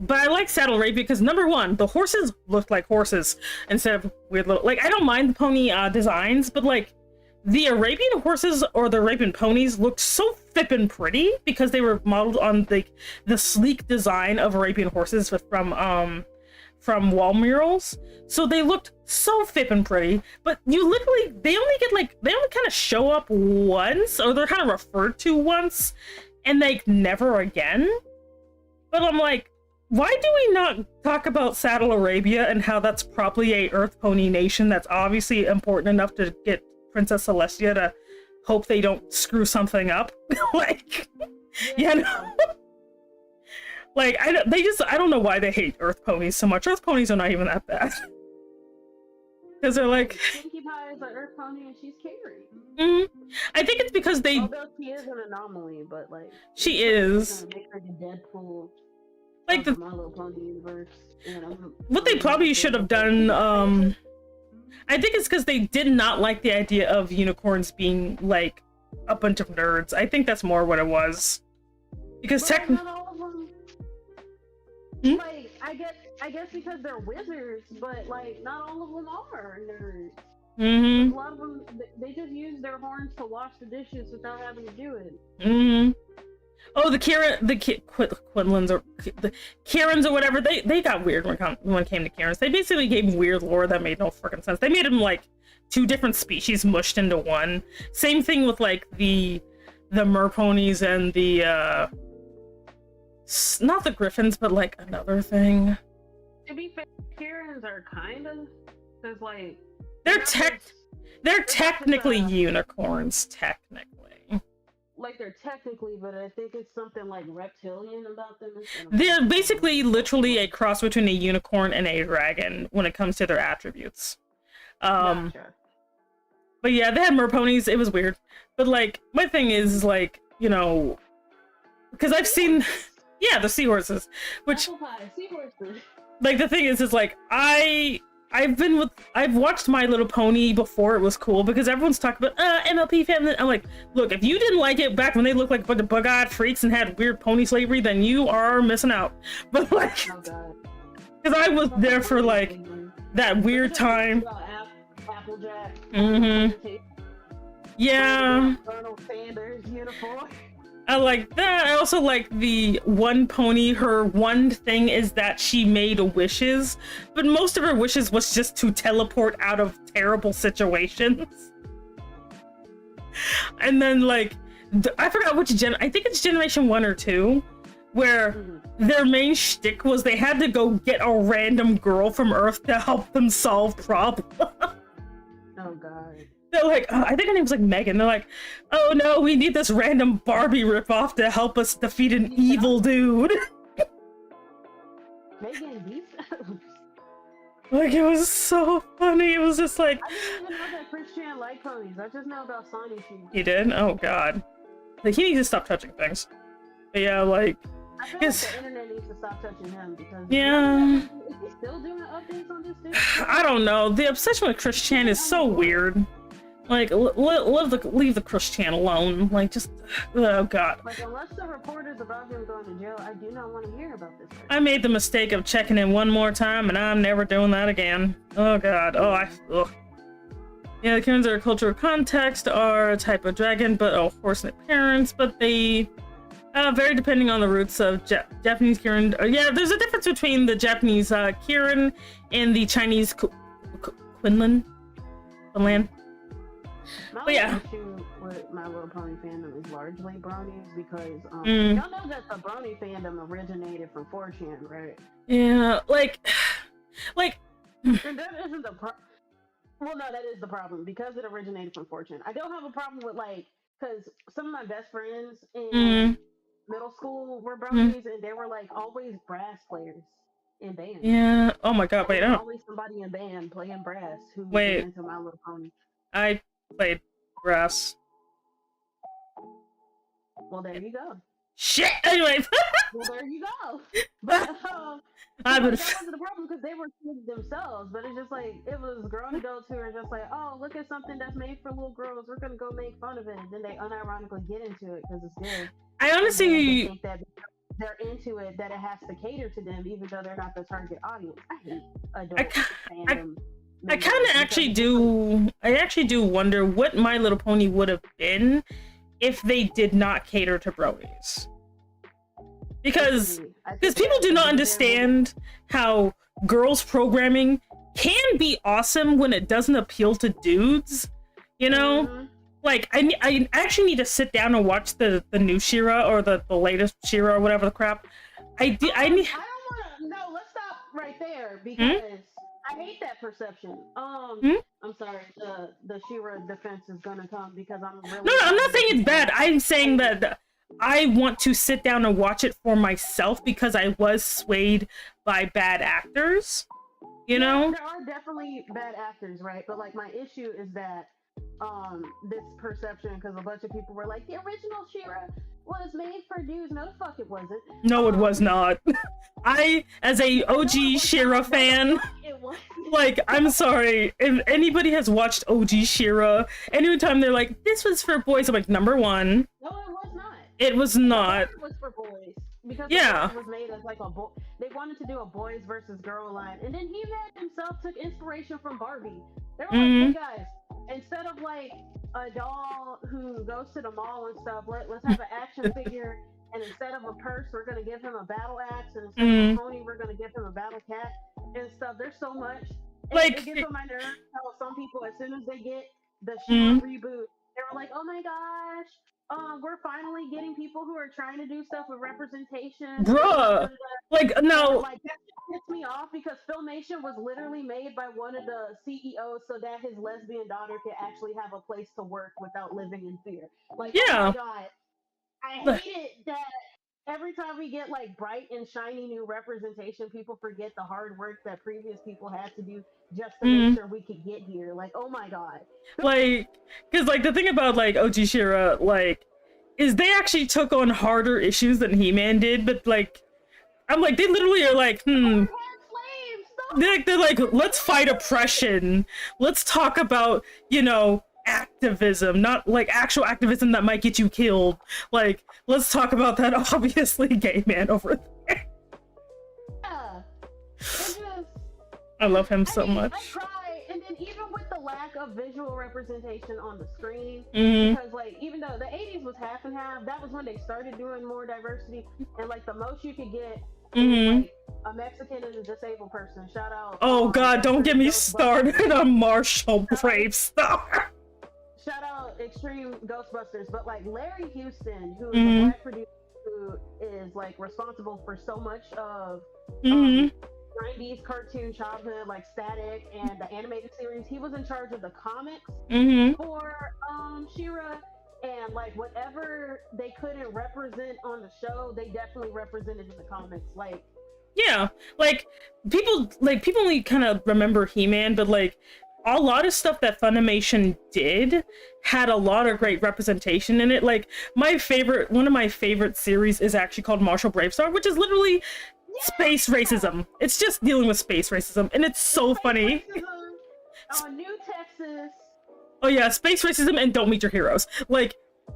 but I like Saddle Arabia because number one, the horses looked like horses instead of weird little, like, I don't mind the pony designs, but like the Arabian horses or the Arabian ponies looked so flippin' pretty because they were modeled on the sleek design of Arabian horses from wall murals, so they looked so flippin' pretty. But you literally, they only kind of show up once, or they're kind of referred to once, and like never again. But I'm like, why do we not talk about Saddle Arabia and how that's probably a Earth Pony nation that's obviously important enough to get Princess Celestia to hope they don't screw something up? Like, you know? Like, I don't know why they hate Earth Ponies so much. Earth Ponies are not even that bad. Because they're like... Pinkie Pie is an Earth Pony and she's Carrie. I think it's because they... Although she is an anomaly, but like... She is. Make her the Deadpool. Like the... My Little Pony universe. What they probably should have done, I think it's because they did not like the idea of unicorns being, like, a bunch of nerds. I think that's more what it was. Because technically... Like, I guess because they're wizards, but like not all of them are nerds. A lot of them, they just use their horns to wash the dishes without having to do it. Oh, the Quinlans or the Karens or whatever, they got weird when it came to Karens. They basically gave weird lore that made no freaking sense. They made them like two different species mushed into one. Same thing with like the merponies and the not the griffins, but like another thing. To be fair, Karens are kind of, cause like they're technically unicorns, technically. Like they're technically, but I think it's something like reptilian about them. They're basically literally a cross between a unicorn and a dragon when it comes to their attributes. Gotcha. But yeah, they had merponies. It was weird. But like, my thing is like, you know, because I've seen. Yeah, the seahorses, which seahorses. Like the thing is like I've watched My Little Pony before it was cool because everyone's talking about MLP family. I'm like, look, if you didn't like it back when they looked like a bunch of bug-eyed freaks and had weird pony slavery, then you are missing out. But like, because I was there for like that weird time. Applejack. Yeah. Colonel Sanders uniform. I like that. I also like the one pony. Her one thing is that she made wishes, but most of her wishes was just to teleport out of terrible situations. And then like, I forgot which I think it's generation 1 or 2, where their main shtick was they had to go get a random girl from Earth to help them solve problems. Oh god. They're like, oh, I think her name's like Megan. They're like, oh no, we need this random Barbie ripoff to help us defeat an evil dude. Megan, these. Like, it was so funny. It was just like. I didn't even know that Chris Chan liked ponies. I just know about Sonny Shoes. He did? Oh god. Like, he needs to stop touching things. But yeah, like. I feel like the internet needs to stop touching him because. Yeah. Is he still doing updates on this thing? I don't know. The obsession with Chris Chan is so weird. Like, leave the Chris Chan alone. Like, just, oh god. Like, unless the reporters about him going to jail, I do not want to hear about this person. I made the mistake of checking in one more time, and I'm never doing that again. Oh god. Oh, ugh. Yeah, the Karens are a cultural context, are a type of dragon, but horse and parents, but they vary depending on the roots of Japanese Karen. Yeah, there's a difference between the Japanese Karen and the Chinese Quinlan. My issue with My Little Pony fandom is largely bronies because y'all know that the brony fandom originated from 4chan, right? Yeah, like and that isn't the well, no, that is the problem because it originated from 4chan. I don't have a problem with like because some of my best friends in middle school were bronies and they were like always brass players in bands. Yeah. Oh my god. Wait. Always somebody in band playing brass who was into My Little Pony. I played brass. Well, there you go. Shit. Anyway. Well, there you go. But that wasn't a problem because they were kids themselves. But it's just like it was grown adults who are just like, oh, look at something that's made for little girls. We're gonna go make fun of it. And then they unironically get into it because it's good. I honestly think that they're into it, that it has to cater to them, even though they're not the target audience. I hate adult fandom. I kind of actually do. I actually do wonder what My Little Pony would have been if they did not cater to bronies. because I think people that do not is very understand how girls programming can be awesome when it doesn't appeal to dudes, you know? Mhm. Like, I actually need to sit down and watch the new She-Ra, or the latest She-Ra, or whatever the crap. I need... I don't want to. No, let's stop right there because I hate that perception. I'm sorry. The She-Ra defense is gonna come because I'm really. No, I'm not saying it's bad. I'm saying that I want to sit down and watch it for myself because I was swayed by bad actors. You know? There are definitely bad actors, right? But like, my issue is that this perception, because a bunch of people were like, the original She-Ra was made for dudes. No, the fuck it wasn't. No, it was not. I, as a OG She-Ra fan, like, I'm sorry, if anybody has watched OG She-Ra, anytime they're like, this was for boys, I'm like, number one. No, it was not. It was not. It was for boys. Because yeah. it was made as like a boy. They wanted to do a boys versus girl line. And then He-Man himself took inspiration from Barbie. They were like, hey guys, instead of like a doll who goes to the mall and stuff, let's have an action figure. And instead of a purse, we're going to give him a battle axe. And instead of a pony, we're going to give him a battle cat and stuff. There's so much. And like, it gets on my nerves how some people, as soon as they get the She-Ra reboot, they were like, oh my gosh, we're finally getting people who are trying to do stuff with representation. Bruh. Like, no. Like, that pissed me off because Filmation was literally made by one of the CEOs so that his lesbian daughter could actually have a place to work without living in fear. Like, oh my god. I hate it that every time we get like bright and shiny new representation, people forget the hard work that previous people had to do just to make sure we could get here. Like, oh my god. Like, because like the thing about like OG She-Ra, like, is they actually took on harder issues than He-Man did, but like, I'm like, they literally are like, they're like, let's fight oppression. Let's talk about, you know, activism, not like actual activism that might get you killed. Like, let's talk about that obviously gay man over there. Yeah. I love him so much. I cry, and then even with the lack of visual representation on the screen, because like, even though the 80s was half and half, that was when they started doing more diversity, and like the most you could get like a Mexican and a disabled person. Shout out. Oh god, don't get me started on Marshall Bravestar. Shout out Extreme Ghostbusters, but like Larry Houston, who is a black producer who is like responsible for so much of 90s cartoon childhood, like Static and the animated series. He was in charge of the comics for She-Ra, and like whatever they couldn't represent on the show, they definitely represented in the comics. Like, yeah, like people only kind of remember He-Man, but like a lot of stuff that Funimation did had a lot of great representation in it. Like, one of my favorite series is actually called Marshall Bravestar, which is literally space racism. It's just dealing with space racism, and it's so funny. New Texas. Oh yeah, space racism and don't meet your heroes. Like,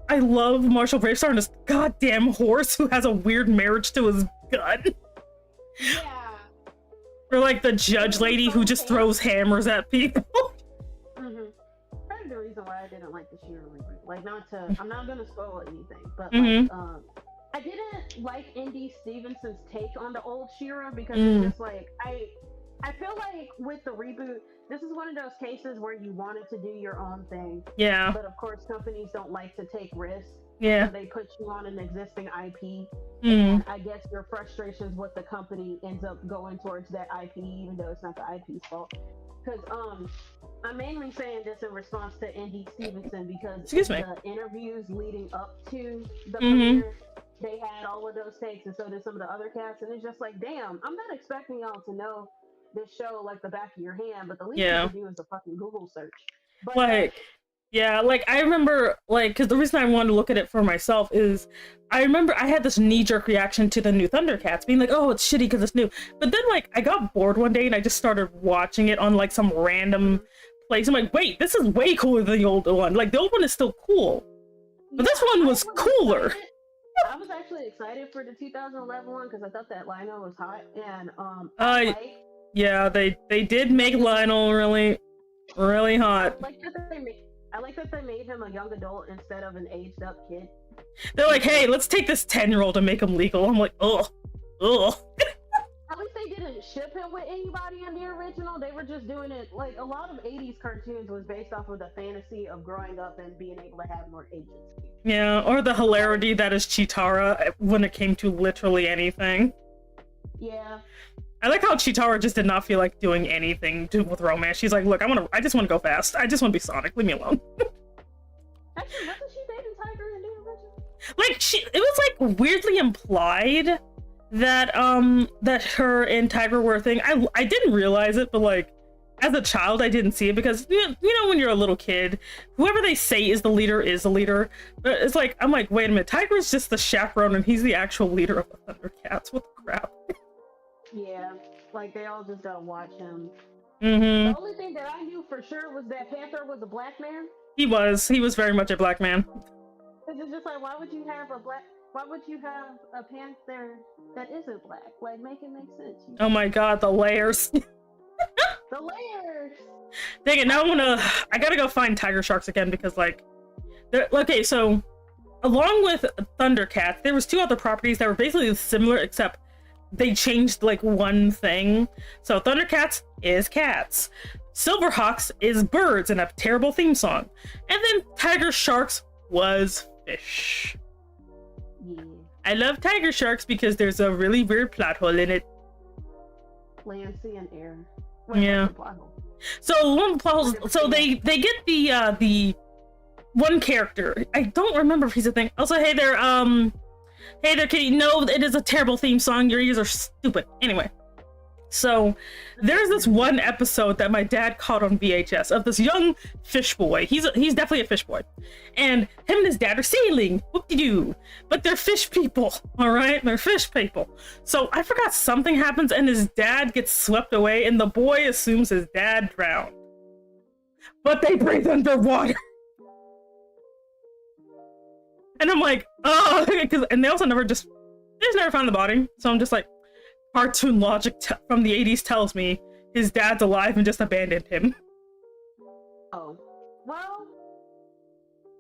I love Marshall Bravestar and this goddamn horse who has a weird marriage to his gun. Yeah. Or like the judge lady who just throws hammers at people. Part of the reason why I didn't like the She-Ra reboot, like, I'm not gonna spoil anything, but like, I didn't like Indy Stevenson's take on the old She-Ra because it's just like, I feel like with the reboot, this is one of those cases where you wanted to do your own thing. Yeah. But of course, companies don't like to take risks. Yeah. So they put you on an existing IP. And I guess your frustrations with the company ends up going towards that IP, even though it's not the IP's fault. Because I'm mainly saying this in response to Indy Stevenson because the interviews leading up to the premiere, they had all of those takes, and so did some of the other cast, and it's just like, damn, I'm not expecting y'all to know this show like the back of your hand, but the least you can do is a fucking Google search. But like, yeah, like I remember, like, because the reason I wanted to look at it for myself is I remember I had this knee-jerk reaction to the new Thundercats, being like, oh, it's shitty because it's new. But then, like, I got bored one day and I just started watching it on like some random place. I'm like, wait, this is way cooler than the old one. Like, the old one is still cool, but this one was cooler. I was actually excited for the 2011 one because I thought that Lionel was hot, and yeah, they did make Lionel really hot. I I like that they made him a young adult instead of an aged up kid. They're like, hey, let's take this 10-year-old and make him legal. I'm like, ugh. At least they didn't ship him with anybody in the original. They were just doing it like a lot of 80s cartoons was based off of the fantasy of growing up and being able to have more agency. Yeah, or the hilarity that is Chitara when it came to literally anything. Yeah. I like how Chitara just did not feel like doing anything with romance. She's like, look, I just want to go fast. I just want to be Sonic. Leave me alone. Actually, wasn't she dating Tiger in the original? Like, it was like weirdly implied that that her and Tiger were a thing. I didn't realize it, but like as a child I didn't see it because you know when you're a little kid, whoever they say is the leader. But it's like, I'm like, wait a minute, Tiger is just the chaperone and he's the actual leader of the Thundercats. What the crap? Yeah, like they all just don't watch him. Mm-hmm. The only thing that I knew for sure was that Panther was a black man. He was very much a black man. It's just like, why would you have a panther that isn't black? Like, make it make sense. Oh my god, the layers. The layers. Dang it, now I gotta go find Tiger Sharks again because like, okay, so along with Thundercats, there was two other properties that were basically similar except they changed like one thing. So Thundercats is cats. Silverhawks is birds and a terrible theme song. And then Tiger Sharks was fish. Yeah. I love Tiger Sharks because there's a really weird plot hole in it. Land, sea, and air. Yeah. So one of the plot holes, so they get the one character. I don't remember if he's a thing. Also, hey there, kitty. No, it is a terrible theme song. Your ears are stupid. Anyway. So there's this one episode that my dad caught on VHS of this young fish boy. He's definitely a fish boy. And him and his dad are sailing. Whoop-de-doo. But they're fish people, all right? They're fish people. So I forgot something happens and his dad gets swept away and the boy assumes his dad drowned. But they breathe underwater. And I'm like, oh, and they also they just never found the body. So I'm just like, cartoon logic from the 80s tells me his dad's alive and just abandoned him. Oh. Well,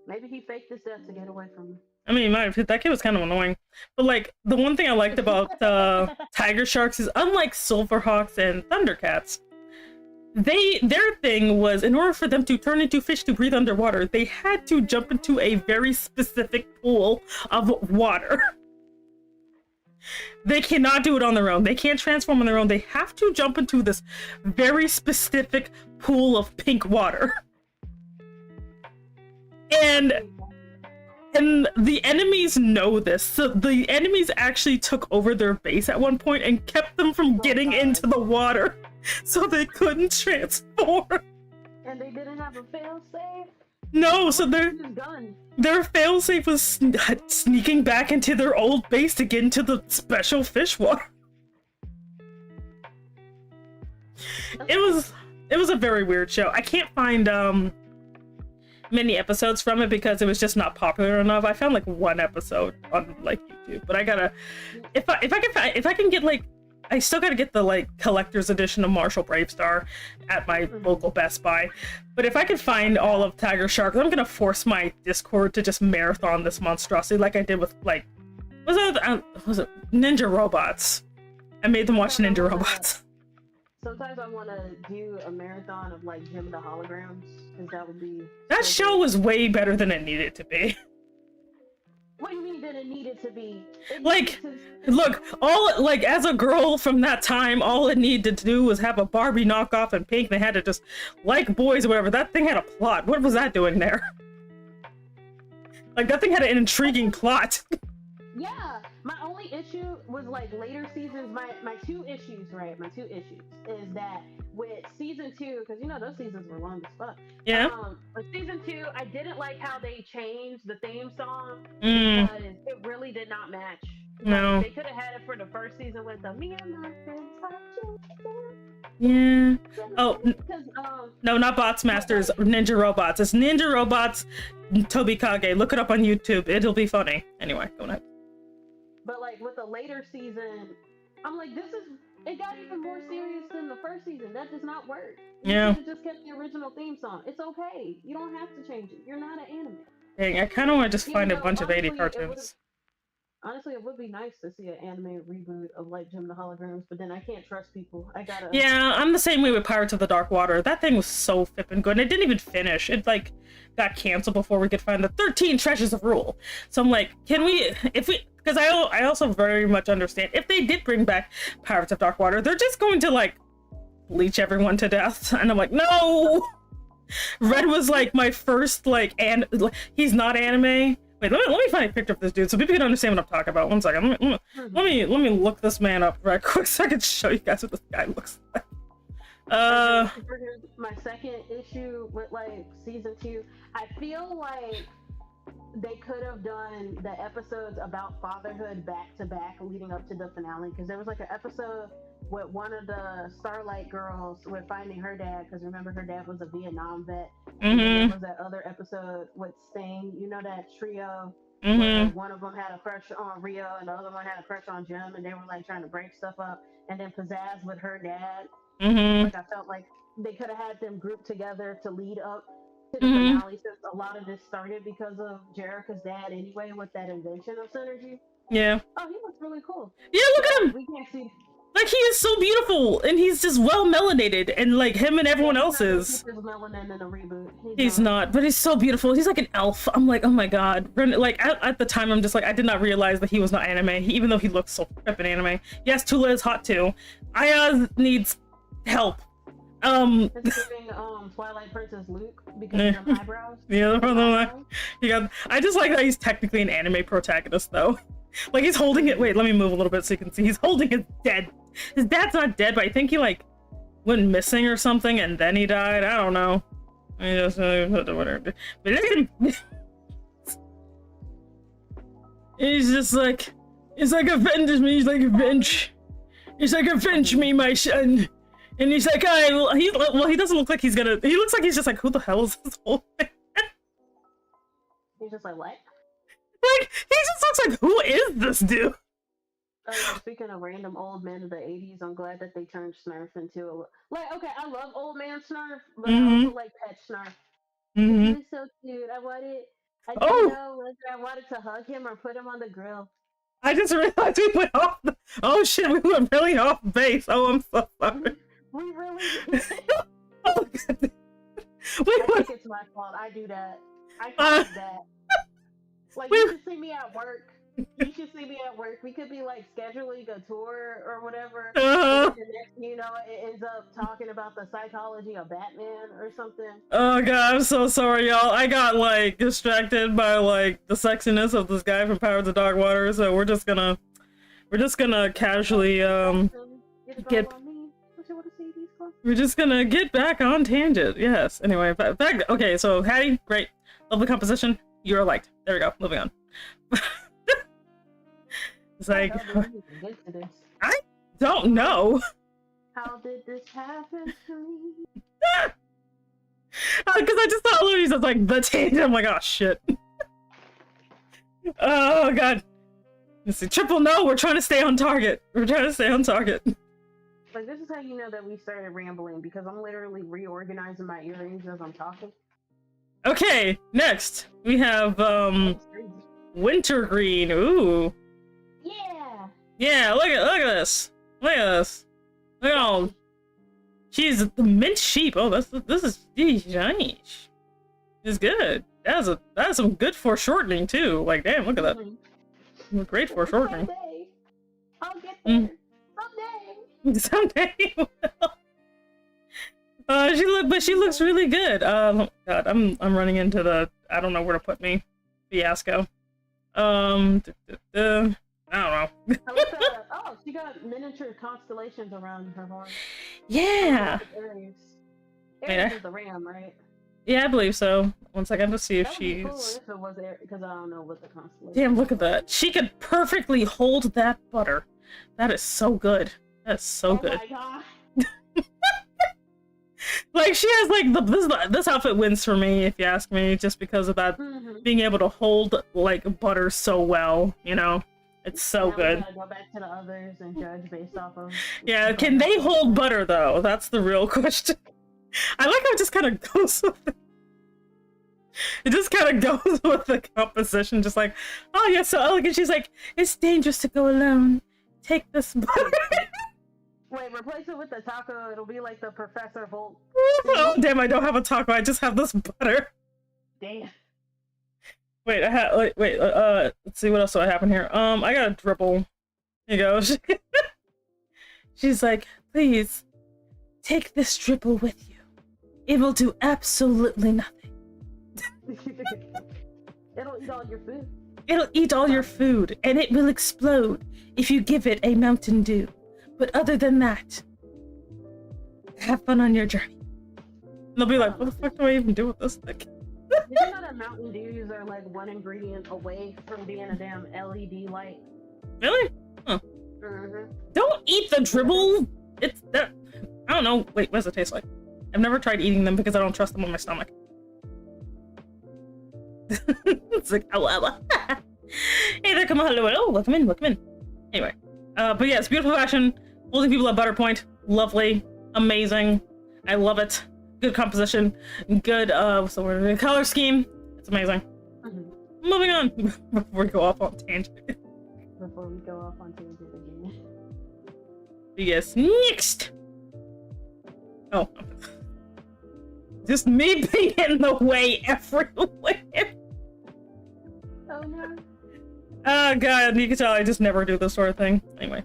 maybe he faked his death to get away from him. I mean, that kid was kind of annoying. But like, the one thing I liked about Tiger Sharks is unlike Silverhawks and Thundercats, their thing was in order for them to turn into fish to breathe underwater, they had to jump into a very specific pool of water. They cannot do it on their own. They can't transform on their own. They have to jump into this very specific pool of pink water. And the enemies know this. So the enemies actually took over their base at one point and kept them from getting into the water. So they couldn't transform. And they didn't have a fail-safe? No, so their failsafe was sneaking back into their old base to get into the special fish water. It was a very weird show. I can't find many episodes from it because it was just not popular enough. I found like one episode on like YouTube, but I gotta if I can get like, I still gotta get the like collector's edition of Marshall Bravestar at my local Best Buy. But if I can find all of Tiger Shark, I'm gonna force my Discord to just marathon this monstrosity like I did with like was it Ninja Robots. I made them watch Ninja Robots. Sometimes I want to do a marathon of like Jim the Holograms, because that would be... That show was way better than it needed to be. What do you mean that it needed to be? Like, look, as a girl from that time, all it needed to do was have a Barbie knockoff in pink. They had to just like boys or whatever. That thing had a plot. What was that doing there? Like, that thing had an intriguing plot. Yeah, my only issue was like later seasons. My two issues is that with season 2, because you know those seasons were long as fuck. Yeah. With season 2, I didn't like how they changed the theme song because it really did not match. No. They could have had it for the first season with the "Me and my friends watching." Yeah. Oh, no, not Bots Masters, Ninja Robots. It's Ninja Robots Toby Kage. Look it up on YouTube. It'll be funny. Anyway, go ahead. But like with the later season, I'm like, this is It got even more serious than the first season. That does not work. Yeah. You should have just kept the original theme song. It's okay. You don't have to change it. You're not an anime. Dang, I kind of want to just find a bunch of 80 honestly, cartoons. Honestly, it would be nice to see an anime reboot of like Jim the Holograms, but then I can't trust people. I gotta. Yeah, I'm the same way with Pirates of the Dark Water. That thing was so flippin' good, and it didn't even finish. It like got canceled before we could find the 13 Treasures of Rule. So I'm like, can we, if we, because I also very much understand if they did bring back Pirates of Dark Water, they're just going to like bleach everyone to death, and I'm like, no. Red was like my first like, and he's not anime. Wait, let me find a picture of this dude so people can understand what I'm talking about. One second. Let me look this man up right quick so I can show you guys what this guy looks like. My second issue with like season 2, I feel like they could have done the episodes about fatherhood back to back leading up to the finale, because there was like an episode with one of the Starlight girls with finding her dad, because remember her dad was a Vietnam vet. And then there was that other episode with Sting, you know, that trio where one of them had a crush on Rio and the other one had a crush on Jim, and they were like trying to break stuff up. And then Pizzazz with her dad, like I felt like they could have had them grouped together to lead up to the finale, since a lot of this started because of Jerica's dad anyway, with that invention of synergy. Yeah. Oh, he looks really cool. Yeah, look at him. We can't see. Like, he is so beautiful, and he's just well melanated, and like him and everyone else is. Melanin in a reboot. He's not, but he's so beautiful. He's like an elf. I'm like, oh my god. Like at the time, I'm just like, I did not realize that he was not anime, even though he looks so flippin' anime. Yes, Tula is hot too. Ayaz needs help. It's giving Twilight Princess Luke because of them eyebrows. Yeah, he got. I just like that he's technically an anime protagonist though. Like, he's holding it. Wait, let me move a little bit so you can see. He's holding his dead. His dad's not dead, but I think he like went missing or something, and then he died. I don't know. I just whatever. But he's just like, it's like avenge me. He's like avenge. He's like avenge me, my son. And he's like, he doesn't look like he's gonna. He looks like he's just like, who the hell is this whole thing? He's just like, what? Like, he just looks like, who is this dude? Speaking of random old men of the 80s, I'm glad that they turned Snurf into a... Like, okay, I love old man Snurf, but I also like pet Snurf. He's so cute. I didn't know whether I wanted to hug him or put him on the grill. I just realized we went off oh shit, we went really off base. Oh, I'm so sorry. We really... Oh, God. I think it's my fault. I do that. I caused that. Like, you should see me at work. You should see me at work. We could be like scheduling a tour or whatever. And the next, you know, it ends up talking about the psychology of Batman or something. Oh god, I'm so sorry, y'all. I got like distracted by like the sexiness of this guy from Pirates of Dark Water, so we're just gonna casually we're just gonna get back on tangent. Yes. Anyway, back. Okay, so Hattie, great, lovely composition. You're liked. There we go. Moving on. It's like, I don't know. How did this happen to me? Because I just thought Louis was like the tangent. I'm like, oh shit. Oh god. Let's see. Triple no. We're trying to stay on target. We're trying to stay on target. Like, this is how you know that we started rambling, because I'm literally reorganizing my earrings as I'm talking. Okay, next we have Wintergreen. Ooh. Yeah. Yeah, look at this. Look at this. Look at all. She's the mint sheep. Oh, this is nice. It's good. That's some good foreshortening too. Like, damn, look at that. Great foreshortening. Someday. I'll get there. Someday. She looks really good. God, I'm running into the I don't know where to put me fiasco. I don't know. Oh, she got miniature constellations around her horn. Yeah. Aries is the ram, right? Yeah, I believe so. One second to see if she's. Cool if it was Aries, because I don't know what the constellation. Damn! Look at that. She could perfectly hold that butter. That is so good. That's so good. Oh my god. Like, she has like this outfit wins for me, if you ask me, just because of that being able to hold like butter so well, you know. It's so Now good. we gotta go back to the others and judge based off of. Yeah, can they hold butter though? That's the real question. I like how it just kind of goes with it. It just kind of goes with the composition, just like, oh, you're so elegant. She's like, it's dangerous to go alone. Take this butter. Wait, replace it with the taco. It'll be like the Professor Volt. Oh, damn, I don't have a taco. I just have this butter. Damn. Wait, let's see what else do I have in here. I got a dribble. Here you go. She's like, please, take this dribble with you. It will do absolutely nothing. It'll eat all your food. It'll eat all your food, and it will explode if you give it a Mountain Dew. But other than that, have fun on your journey. And they'll be like, what the fuck do I even do with this thing? Did you know that Mountain Dews are like one ingredient away from being a damn LED light? Really? Huh. Mm-hmm. Don't eat the dribble! It's that. I don't know. Wait, what does it taste like? I've never tried eating them because I don't trust them on my stomach. It's like, oh, hey there, come on, hello, hello, welcome in. Anyway, but yeah, it's beautiful fashion, holding people at butter point, lovely, amazing, I love it. Good composition, good, what's the word, color scheme, it's amazing. Mm-hmm. Moving on, before we go off on tangent. Again. Yes, next! Oh. Just me being in the way everywhere. Oh no. Oh god, you can tell I just never do this sort of thing. Anyway.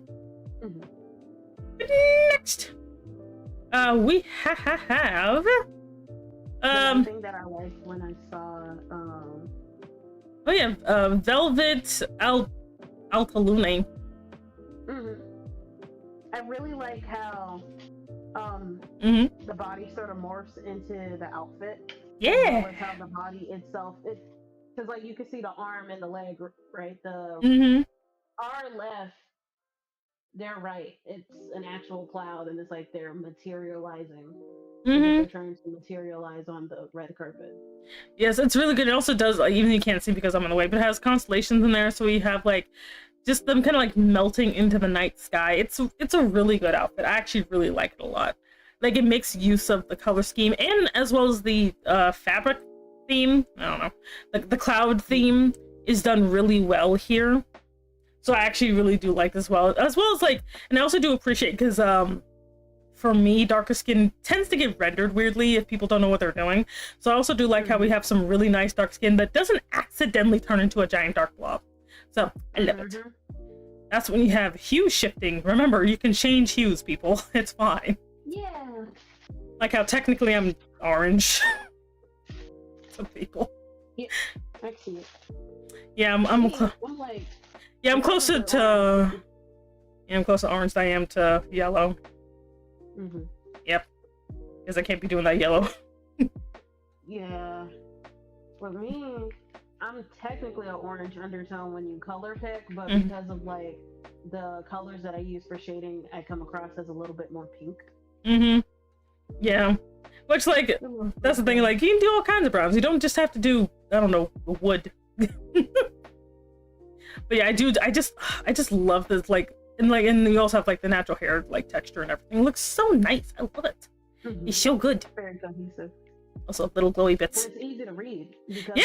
Mm-hmm. Next! We have... The thing that I liked when I saw, Oh yeah, Velvet Altalune. Mm-hmm. I really like how, the body sort of morphs into the outfit. Yeah! With how the body itself, because like you can see the arm and the leg, right? Our left, their right, it's an actual cloud, and it's like they're materializing. They're trying to materialize on the red carpet. Yes, it's really good. It also does, like, even you can't see because I'm in the way, but it has constellations in there, so we have like just them kind of like melting into the night sky. It's a really good outfit. I actually really like it a lot. Like, it makes use of the color scheme and as well as the fabric theme. I don't know, like the cloud theme is done really well here. So I actually really do like this as well as like, and I also do appreciate because for me, darker skin tends to get rendered weirdly if people don't know what they're doing. So I also do like how we have some really nice dark skin that doesn't accidentally turn into a giant dark blob. So I love it. That's when you have hue shifting. Remember, you can change hues, people. It's fine. Yeah. Like how technically I'm orange. Some people. Yeah, I see it. Yeah, I'm like. Yeah, I'm closer to. Yeah, I'm closer to orange than I am to yellow. Yep. Because I can't be doing that yellow. Yeah. For me, I'm technically an orange undertone when you color pick, but because of like the colors that I use for shading, I come across as a little bit more pink. Yeah. Which, like, that's the thing, like, you can do all kinds of browns. You don't just have to do, I don't know, wood. But yeah, I just love this, like, and you also have like the natural hair like texture and everything. It looks so nice. I love it. It's so good. Very cohesive. Also little glowy bits. And it's easy to read because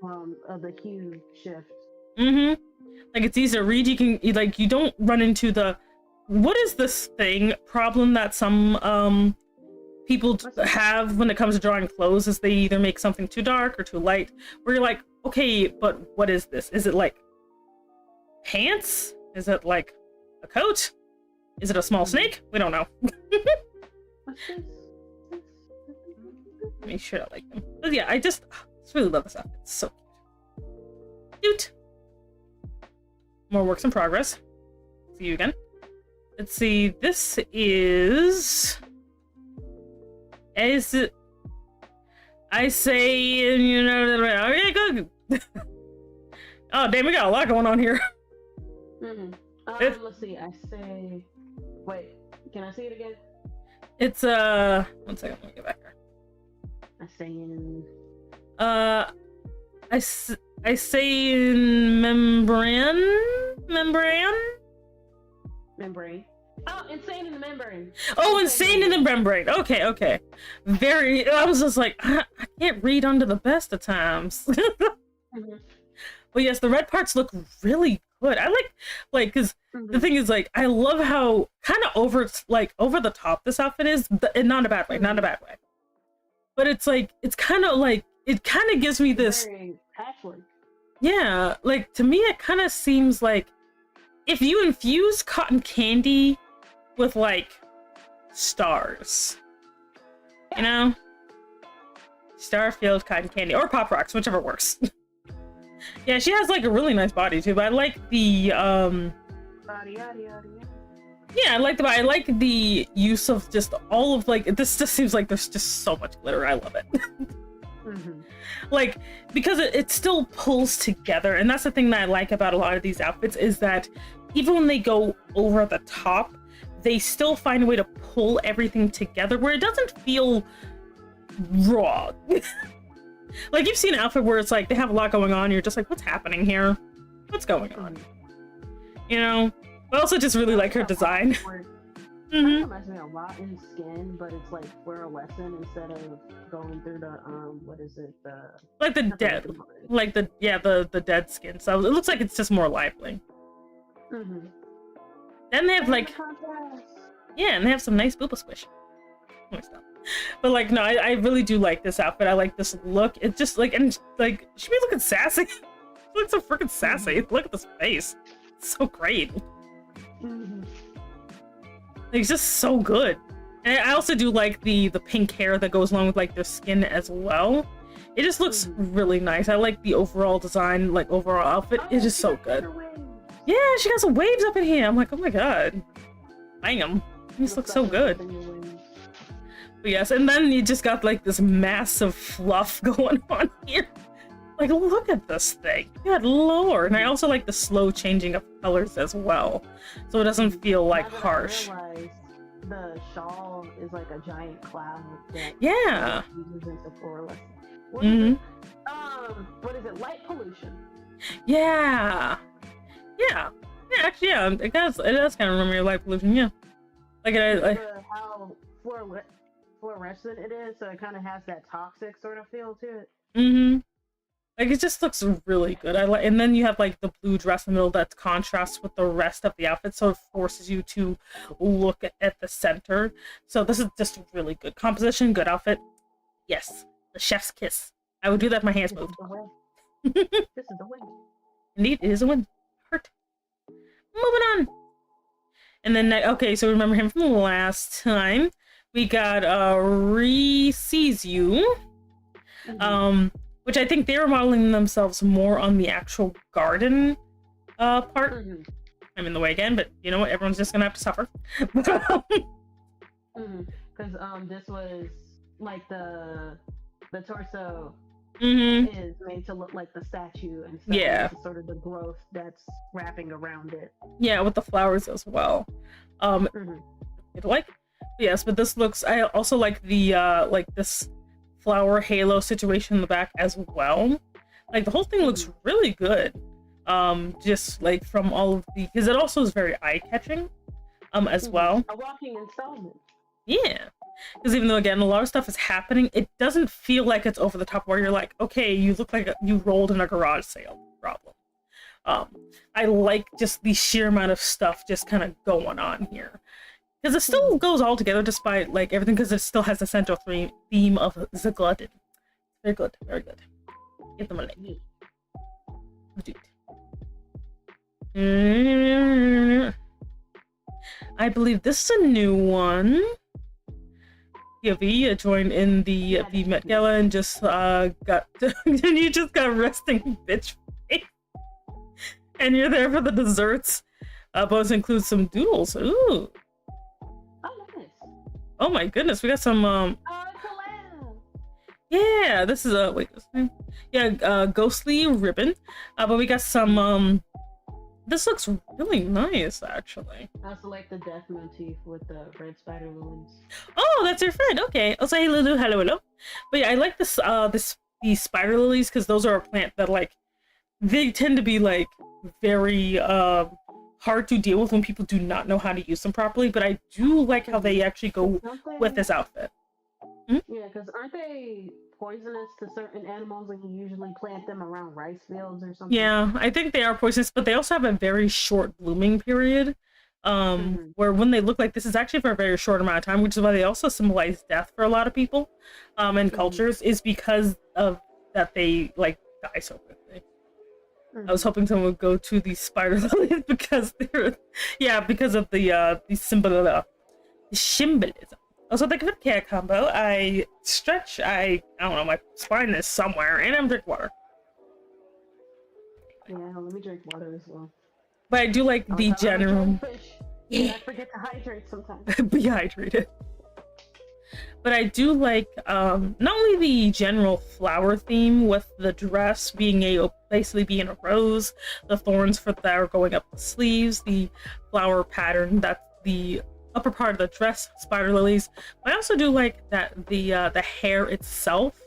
of the hue shift. Like, it's easy to read. You don't run into the what is this thing problem that some people have when it comes to drawing clothes is they either make something too dark or too light, where you're like, okay, but what is this? Is it like pants? Is it like a coat? Is it a small snake? We don't know. Make sure I like them. But yeah, I just really love this outfit. It's so cute. More works in progress. See you again. Let's see. This is it? I say, you know, okay, good. Oh, damn, we got a lot going on here. Let's see. I say, wait, can I see it again? It's 1 second. Let me get back here. I say in membran. Membrane? Membrane. Oh, Insane in the Membrane. Oh, Insane in the Membrane. Okay, okay. Very, I was just like, I can't read under the best of times. Mm-hmm. But yes, the red parts look really good. I like, because the thing is, like, I love how kind of over the top this outfit is, and not in a bad way, not in a bad way. But it's like, it's kind of like, it kind of gives me this. Patchwork. Yeah, like, to me, it kind of seems like if you infuse cotton candy with, like, stars, you know? Star-filled cotton candy, or Pop Rocks, whichever works. Yeah, she has, like, a really nice body, too, but I like the, yeah, I like the use of just all of, like, this just seems like there's just so much glitter. I love it. Like, because it still pulls together, and that's the thing that I like about a lot of these outfits, is that even when they go over the top, they still find a way to pull everything together where it doesn't feel raw. Like, you've seen an outfit where it's like they have a lot going on, you're just like, what's happening here? What's going on? You know? I also just really like her design. It reminds me a lot in Skin, but it's like fluorescent instead of going through the what is it? Like the dead, like the dead skin. So it looks like it's just more lively. Then they have like, yeah, and they have some nice booba squish. But like, no, I really do like this outfit. I like this look. It's just like, and like, she be looking sassy. She looks so freaking sassy. Look at this face. It's so great. Like, it's just so good. And I also do like the pink hair that goes along with like their skin as well. It just looks really nice. I like the overall design, like overall outfit. It's just so good. Yeah, she got some waves up in here. I'm like, oh my god. Bang them. This looks so good. But yes, and then you just got like this massive fluff going on here. Like, look at this thing. Good lord. And I also like the slow changing of colors as well. So it doesn't feel like harsh. The shawl is like a giant cloud that uses into fluorescent. What is it? Light pollution. Yeah. Yeah. Yeah, actually, yeah. It does kind of remind me of light pollution, yeah. Like, how fluorescent it is, so it kind of has that toxic sort of feel to it. Like, it just looks really good. And then you have like the blue dress in the middle that contrasts with the rest of the outfit, so it forces you to look at the center. So this is just really good composition, good outfit. Yes, the chef's kiss. I would do that if my hands moved. This is the win. Indeed, it is a win. Hurt. Moving on. And then, okay, so remember him from the last time. We got Re-Sees You. Which I think they were modeling themselves more on the actual garden part. I'm in the way again, but you know what? Everyone's just gonna have to suffer. Because this was like the torso is made to look like the statue, and so sort of the growth that's wrapping around it. Yeah, with the flowers as well. Yes, but this looks. I also like the like this flower halo situation in the back as well. Like, the whole thing looks really good. Just like from all of the, because it also is very eye-catching as well. A walking installment. Yeah, because even though again a lot of stuff is happening, it doesn't feel like it's over the top where you're like, okay, you look like you rolled in a garage sale problem. I like just the sheer amount of stuff just kind of going on here. Because it still goes all together despite like everything, because it still has the central theme of the glutton. Very good, very good. Give them a leg. I believe this is a new one. POV joined in the VMetgala and just got you just got resting bitch face. And you're there for the desserts. Both include some doodles. Ooh. Oh my goodness, we got some yeah, this is a ghostly ribbon. But we got some this looks really nice actually. I also like the death motif with the red spider lilies. Oh, that's your friend. Okay. I'll say hello, hello. But yeah, I like this these spider lilies because those are a plant that like they tend to be like very hard to deal with when people do not know how to use them properly, but I do like how they actually go with this outfit. Yeah, because aren't they poisonous to certain animals and you usually plant them around rice fields or something? Yeah, I think they are poisonous, but they also have a very short blooming period. Where when they look like this is actually for a very short amount of time, which is why they also symbolize death for a lot of people and cultures, is because of that they like die so quickly. I was hoping someone would go to these spider lilies because they're because of the symbolism. Also, thank you for the care combo. I stretch. I don't know. My spine is somewhere, and I'm drinking water. Yeah, let me drink water as well. But I do like the general. Yeah, I forget to hydrate sometimes. Be hydrated. But I do like not only the general flower theme with the dress being basically being a rose, the thorns that are going up the sleeves, the flower pattern that's the upper part of the dress, spider lilies. But I also do like that the hair itself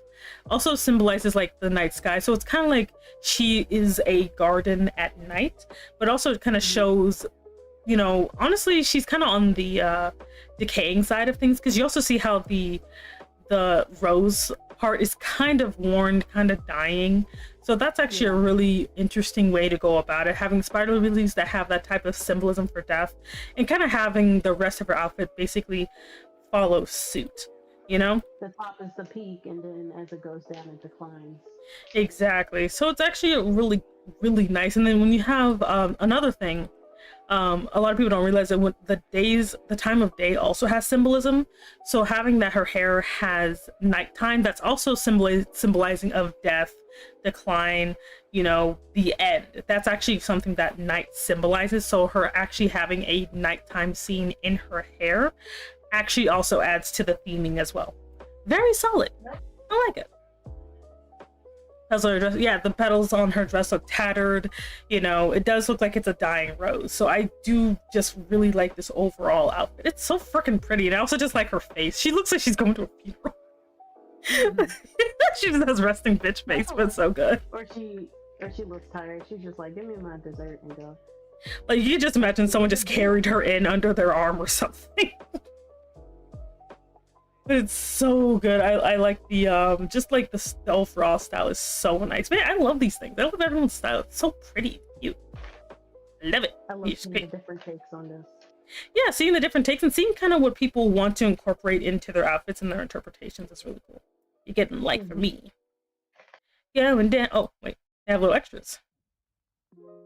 also symbolizes like the night sky. So it's kind of like she is a garden at night, but also it kind of shows, you know, honestly, she's kind of on the decaying side of things, because you also see how the rose part is kind of worn, kind of dying. So that's actually a really interesting way to go about it, having spider lilies that have that type of symbolism for death, and kind of having the rest of her outfit basically follow suit, you know? The top is the peak, and then as it goes down, it declines. Exactly. So it's actually really, really nice. And then when you have another thing, a lot of people don't realize that when the time of day also has symbolism. So having that her hair has nighttime, that's also symbolizing of death, decline, you know, the end. That's actually something that night symbolizes. So her actually having a nighttime scene in her hair actually also adds to the theming as well. Very solid. I like it. Dress, yeah, the petals on her dress look tattered. You know, it does look like it's a dying rose. So I do just really like this overall outfit. It's so freaking pretty. And I also just like her face. She looks like she's going to a funeral. She just has resting bitch face, but it's so good. Or she looks tired. She's just like, give me my dessert and go. Like, you can just imagine someone just carried her in under their arm or something. But it's so good. I like the just like the overall style is so nice. Man, I love these things. I love everyone's style. It's so pretty, cute. I love it. I love seeing the different takes on this. Yeah, seeing the different takes and seeing kind of what people want to incorporate into their outfits and their interpretations is really cool. You're getting like for me. Yeah, and then oh wait, they have little extras.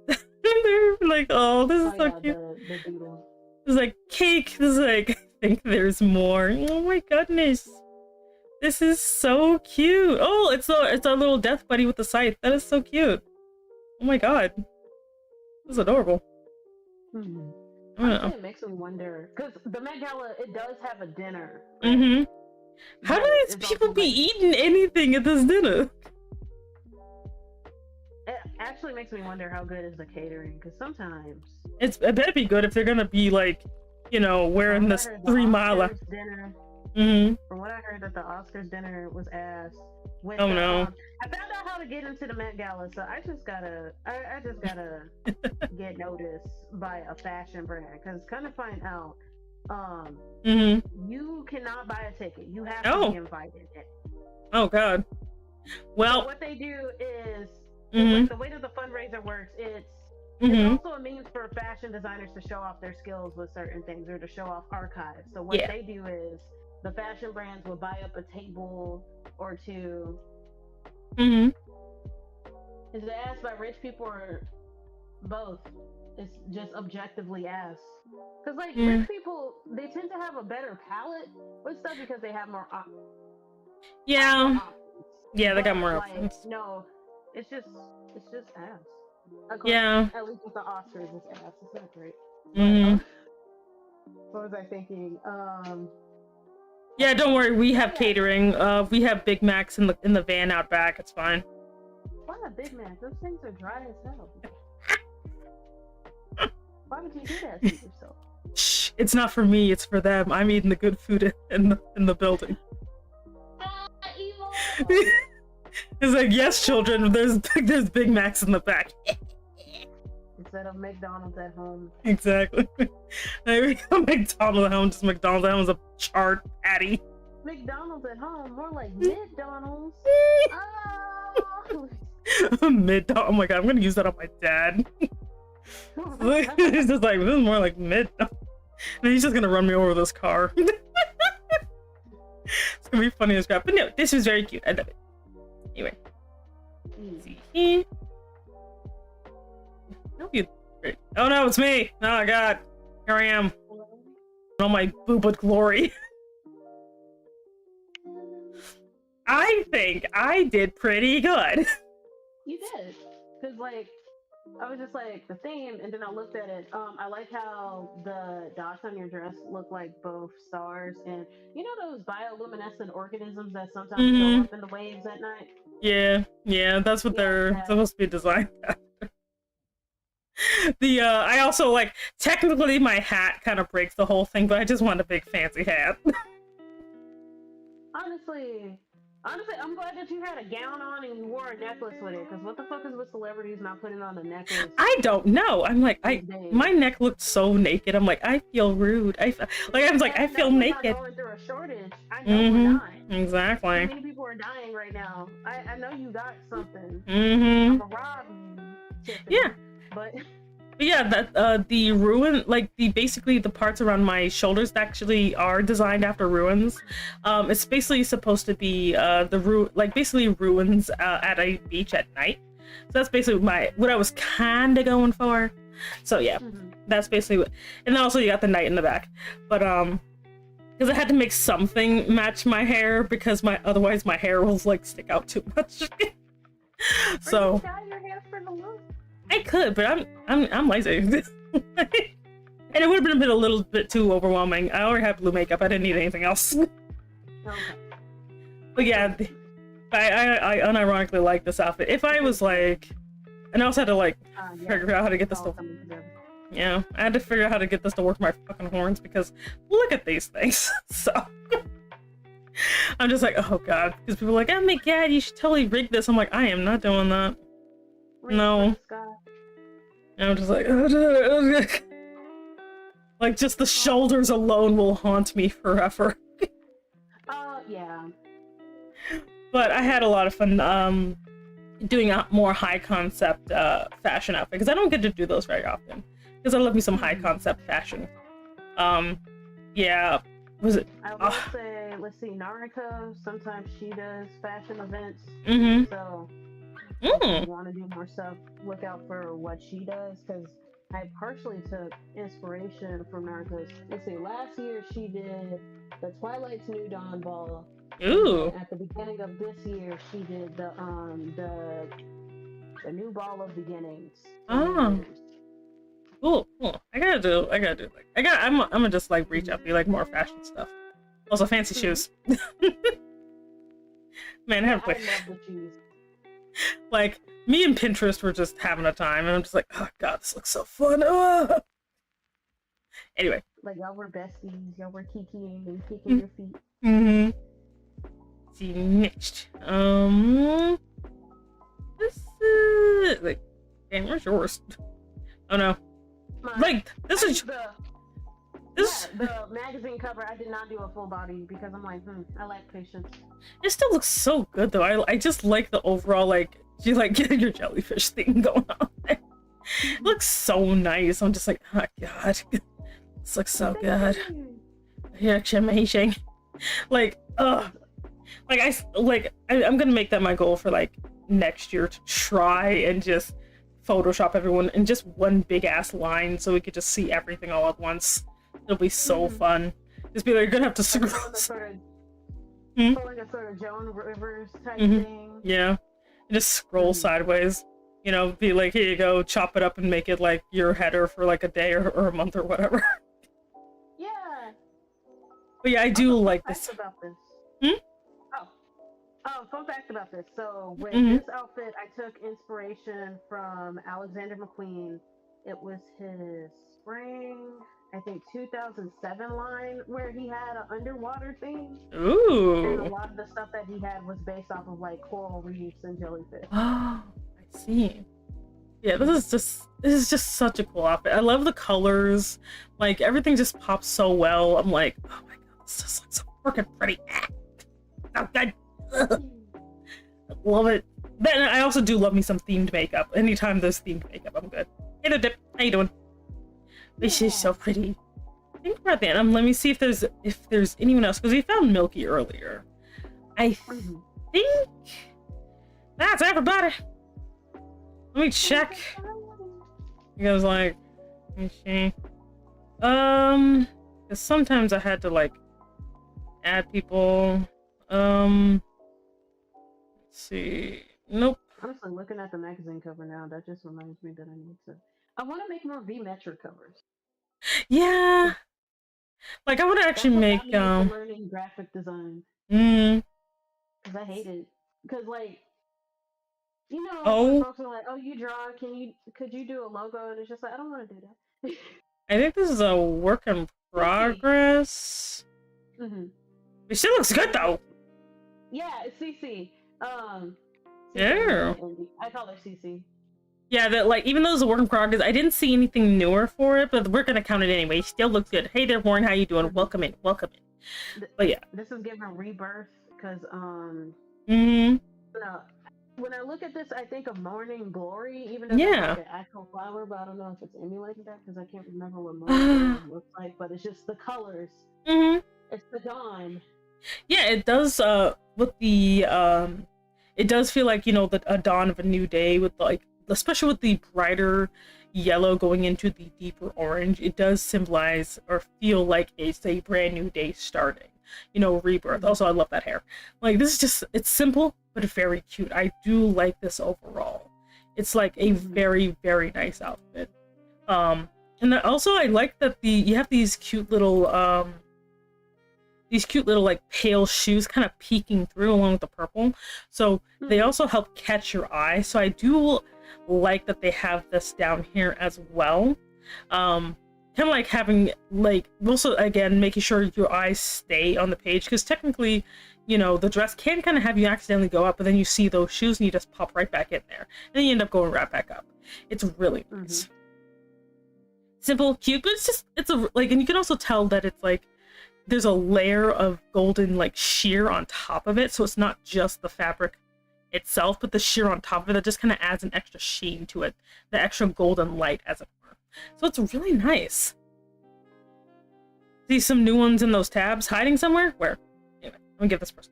They're like, oh, this is so cute. There's like cake. There's like, I think there's more. Oh my goodness, this is so cute. Oh, it's our little death buddy with the scythe. That is so cute. Oh my god, this is adorable. It makes me wonder, because the Met Gala, it does have a dinner. Right? How do these people be eating anything at this dinner? It actually makes me wonder how good is the catering, because sometimes it better be good if they're gonna be like, you know, wearing this 3 mile dinner. From what I heard, that the Oscars dinner was ass. Oh no! I found out how to get into the Met Gala, so I just gotta get noticed by a fashion brand, because kind of find out, you cannot buy a ticket. You have to be invited. Oh god. Well, so what they do is, like, the way that the fundraiser works, it's also a means for fashion designers to show off their skills with certain things, or to show off archives. So what they do is, the fashion brands will buy up a table or two. Is it ass by rich people or both? It's just objectively ass. Because like rich people, they tend to have a better palette with stuff because they have more options. Yeah, they got more options. No, it's just ass. Yeah. At least with the Oscars, it's ass. It's not great. What was I thinking? Yeah, don't worry. We have catering. We have Big Macs in the van out back. It's fine. Why a Big Mac? Those things are dry as hell. Why would you do that to yourself? Shh! It's not for me. It's for them. I'm eating the good food in the building. It's like, yes, children. There's Big Macs in the back. instead of McDonald's at home. Exactly. There we go. McDonald's at home, just McDonald's at home is a charred patty. McDonald's at home, more like McDonald's. Oh. Mid. Oh my god, I'm gonna use that on my dad. He's just like, this is more like mid. And he's just gonna run me over with this car. It's gonna be funny as crap. But no, this was very cute. I love it. Anyway. See here. Oh no, it's me! Oh god. Here I am. All my boobud glory. I think I did pretty good. You did. Because, like, I was just like, the theme, and then I looked at it. I like how the dots on your dress look like both stars, and you know those bioluminescent organisms that sometimes show up in the waves at night? Yeah, that's what they're supposed to be designed after. I also, like, technically my hat kind of breaks the whole thing, but I just want a big fancy hat. Honestly, I'm glad that you had a gown on and you wore a necklace with it, because what the fuck is with celebrities not putting on a necklace? I don't know. I'm like, my neck looked so naked. I'm like, I feel rude. I feel naked. Not going through a shortage. I know we're not. Exactly. So many people are dying right now. I know you got something. I'm a rob you. Yeah. But yeah, that the ruin, like basically the parts around my shoulders actually are designed after ruins. It's basically supposed to be basically ruins at a beach at night. So that's basically what I was kind of going for. So yeah, that's basically what. And then also you got the knight in the back, but because I had to make something match my hair because otherwise my hair will like stick out too much. So. Your hair for the look? I could, but I'm lazy. And it would have been a little bit too overwhelming. I already have blue makeup. I didn't need anything else. Okay. But yeah, I unironically like this outfit. If I was like, and I also had to like figure out how to get this to. Yeah, I had to figure out how to get this to work my fucking horns because look at these things. So I'm just like, oh god, because people are like, oh my god, you should totally rig this. I'm like, I am not doing that. No. I'm just like, like just the shoulders alone will haunt me forever. Yeah. But I had a lot of fun doing a more high concept fashion outfit because I don't get to do those very often because I love me some high concept fashion. Yeah. Was it? I will say, let's see, Nariko, sometimes she does fashion events. So if you want to do more stuff, look out for what she does, because I partially took inspiration from Narcos. Let's see, last year she did the Twilight's New Dawn Ball. Ooh. At the beginning of this year, she did the New Ball of Beginnings. Oh. Cool. I'm gonna just like reach out, be like more fashion stuff. Also fancy shoes. Man, I haven't played. I love the shoes. Like, me and Pinterest were just having a time, and I'm just like, oh god, this looks so fun. Oh. Anyway. Like, y'all were besties, y'all were kikiing and kicking your feet. See, next. This is... Like, damn, where's yours? Oh no. Like, this is... the magazine cover, I did not do a full body because I'm like, I lack patience. It still looks so good though. I just like the overall, like, you like getting your jellyfish thing going on there. It looks so nice. I'm just like, oh god. This looks so good. Yeah, amazing. Like, I'm gonna make that my goal for like next year to try and just Photoshop everyone in just one big ass line so we could just see everything all at once. It'll be so fun. Just be like, you're gonna have to scroll. Like a sort of Joan Rivers type thing. Yeah. And just scroll sideways. You know, be like, here you go, chop it up and make it like your header for like a day or a month or whatever. Yeah. But yeah, I do like this. About this. Fun fact about this. So with this outfit, I took inspiration from Alexander McQueen. It was his spring, I think 2007 line where he had an underwater theme. Ooh. And a lot of the stuff that he had was based off of like coral reefs and jellyfish. Oh, I see. Yeah, this is just such a cool outfit. I love the colors. Like everything just pops so well. I'm like, oh my god, this just looks so freaking pretty. So good. I love it. Then I also do love me some themed makeup. Anytime there's themed makeup, I'm good. Hey there, Dip. How you doing? This is so pretty. I think we're at the end. Let me see if there's anyone else, because we found Milky earlier. I think that's everybody. Let me check. You guys like, let me see. Because sometimes I had to like add people. Let's see. Nope. Honestly, looking at the magazine cover now, that just reminds me that I want to make more VMetric covers. Yeah. Like I want to actually make learning graphic design. Because I hate it. Because like, you know, folks are like, "Oh, you draw? Could you do a logo?" And it's just like, I don't want to do that. I think this is a work in progress. It still looks good though. Yeah, it's CC. Yeah. I call her CC. Yeah, that like even though it's a work in progress, I didn't see anything newer for it, but we're gonna count it anyway. Still looks good. Hey there, Warren, how you doing? Welcome in, welcome in. But yeah, this is giving rebirth because when I look at this, I think of Morning Glory, even though it's like an actual flower, but I don't know if it's emulating that because I can't remember what Morning Glory looks like. But it's just the colors. It's the dawn. Yeah, it does. With the it does feel like, you know, a dawn of a new day with like, especially with the brighter yellow going into the deeper orange. It does symbolize or feel like it's a brand new day starting. You know, rebirth. Also, I love that hair. Like this is just, it's simple but very cute. I do like this overall. It's like a very, very nice outfit. And then also I like that you have these cute little like pale shoes kind of peeking through along with the purple. So they also help catch your eye. So I do like that they have this down here as well. Kind of like having like, also again making sure your eyes stay on the page, because technically, you know, the dress can kind of have you accidentally go up, but then you see those shoes and you just pop right back in there, and then you end up going right back up. It's really nice. Simple, cute, but it's a like, and you can also tell that it's like there's a layer of golden like sheer on top of it, so it's not just the fabric itself, but the sheer on top of it that just kind of adds an extra sheen to it, the extra golden light, as it were. So it's really nice. See some new ones in those tabs hiding somewhere? Where? Anyway, let me give this person.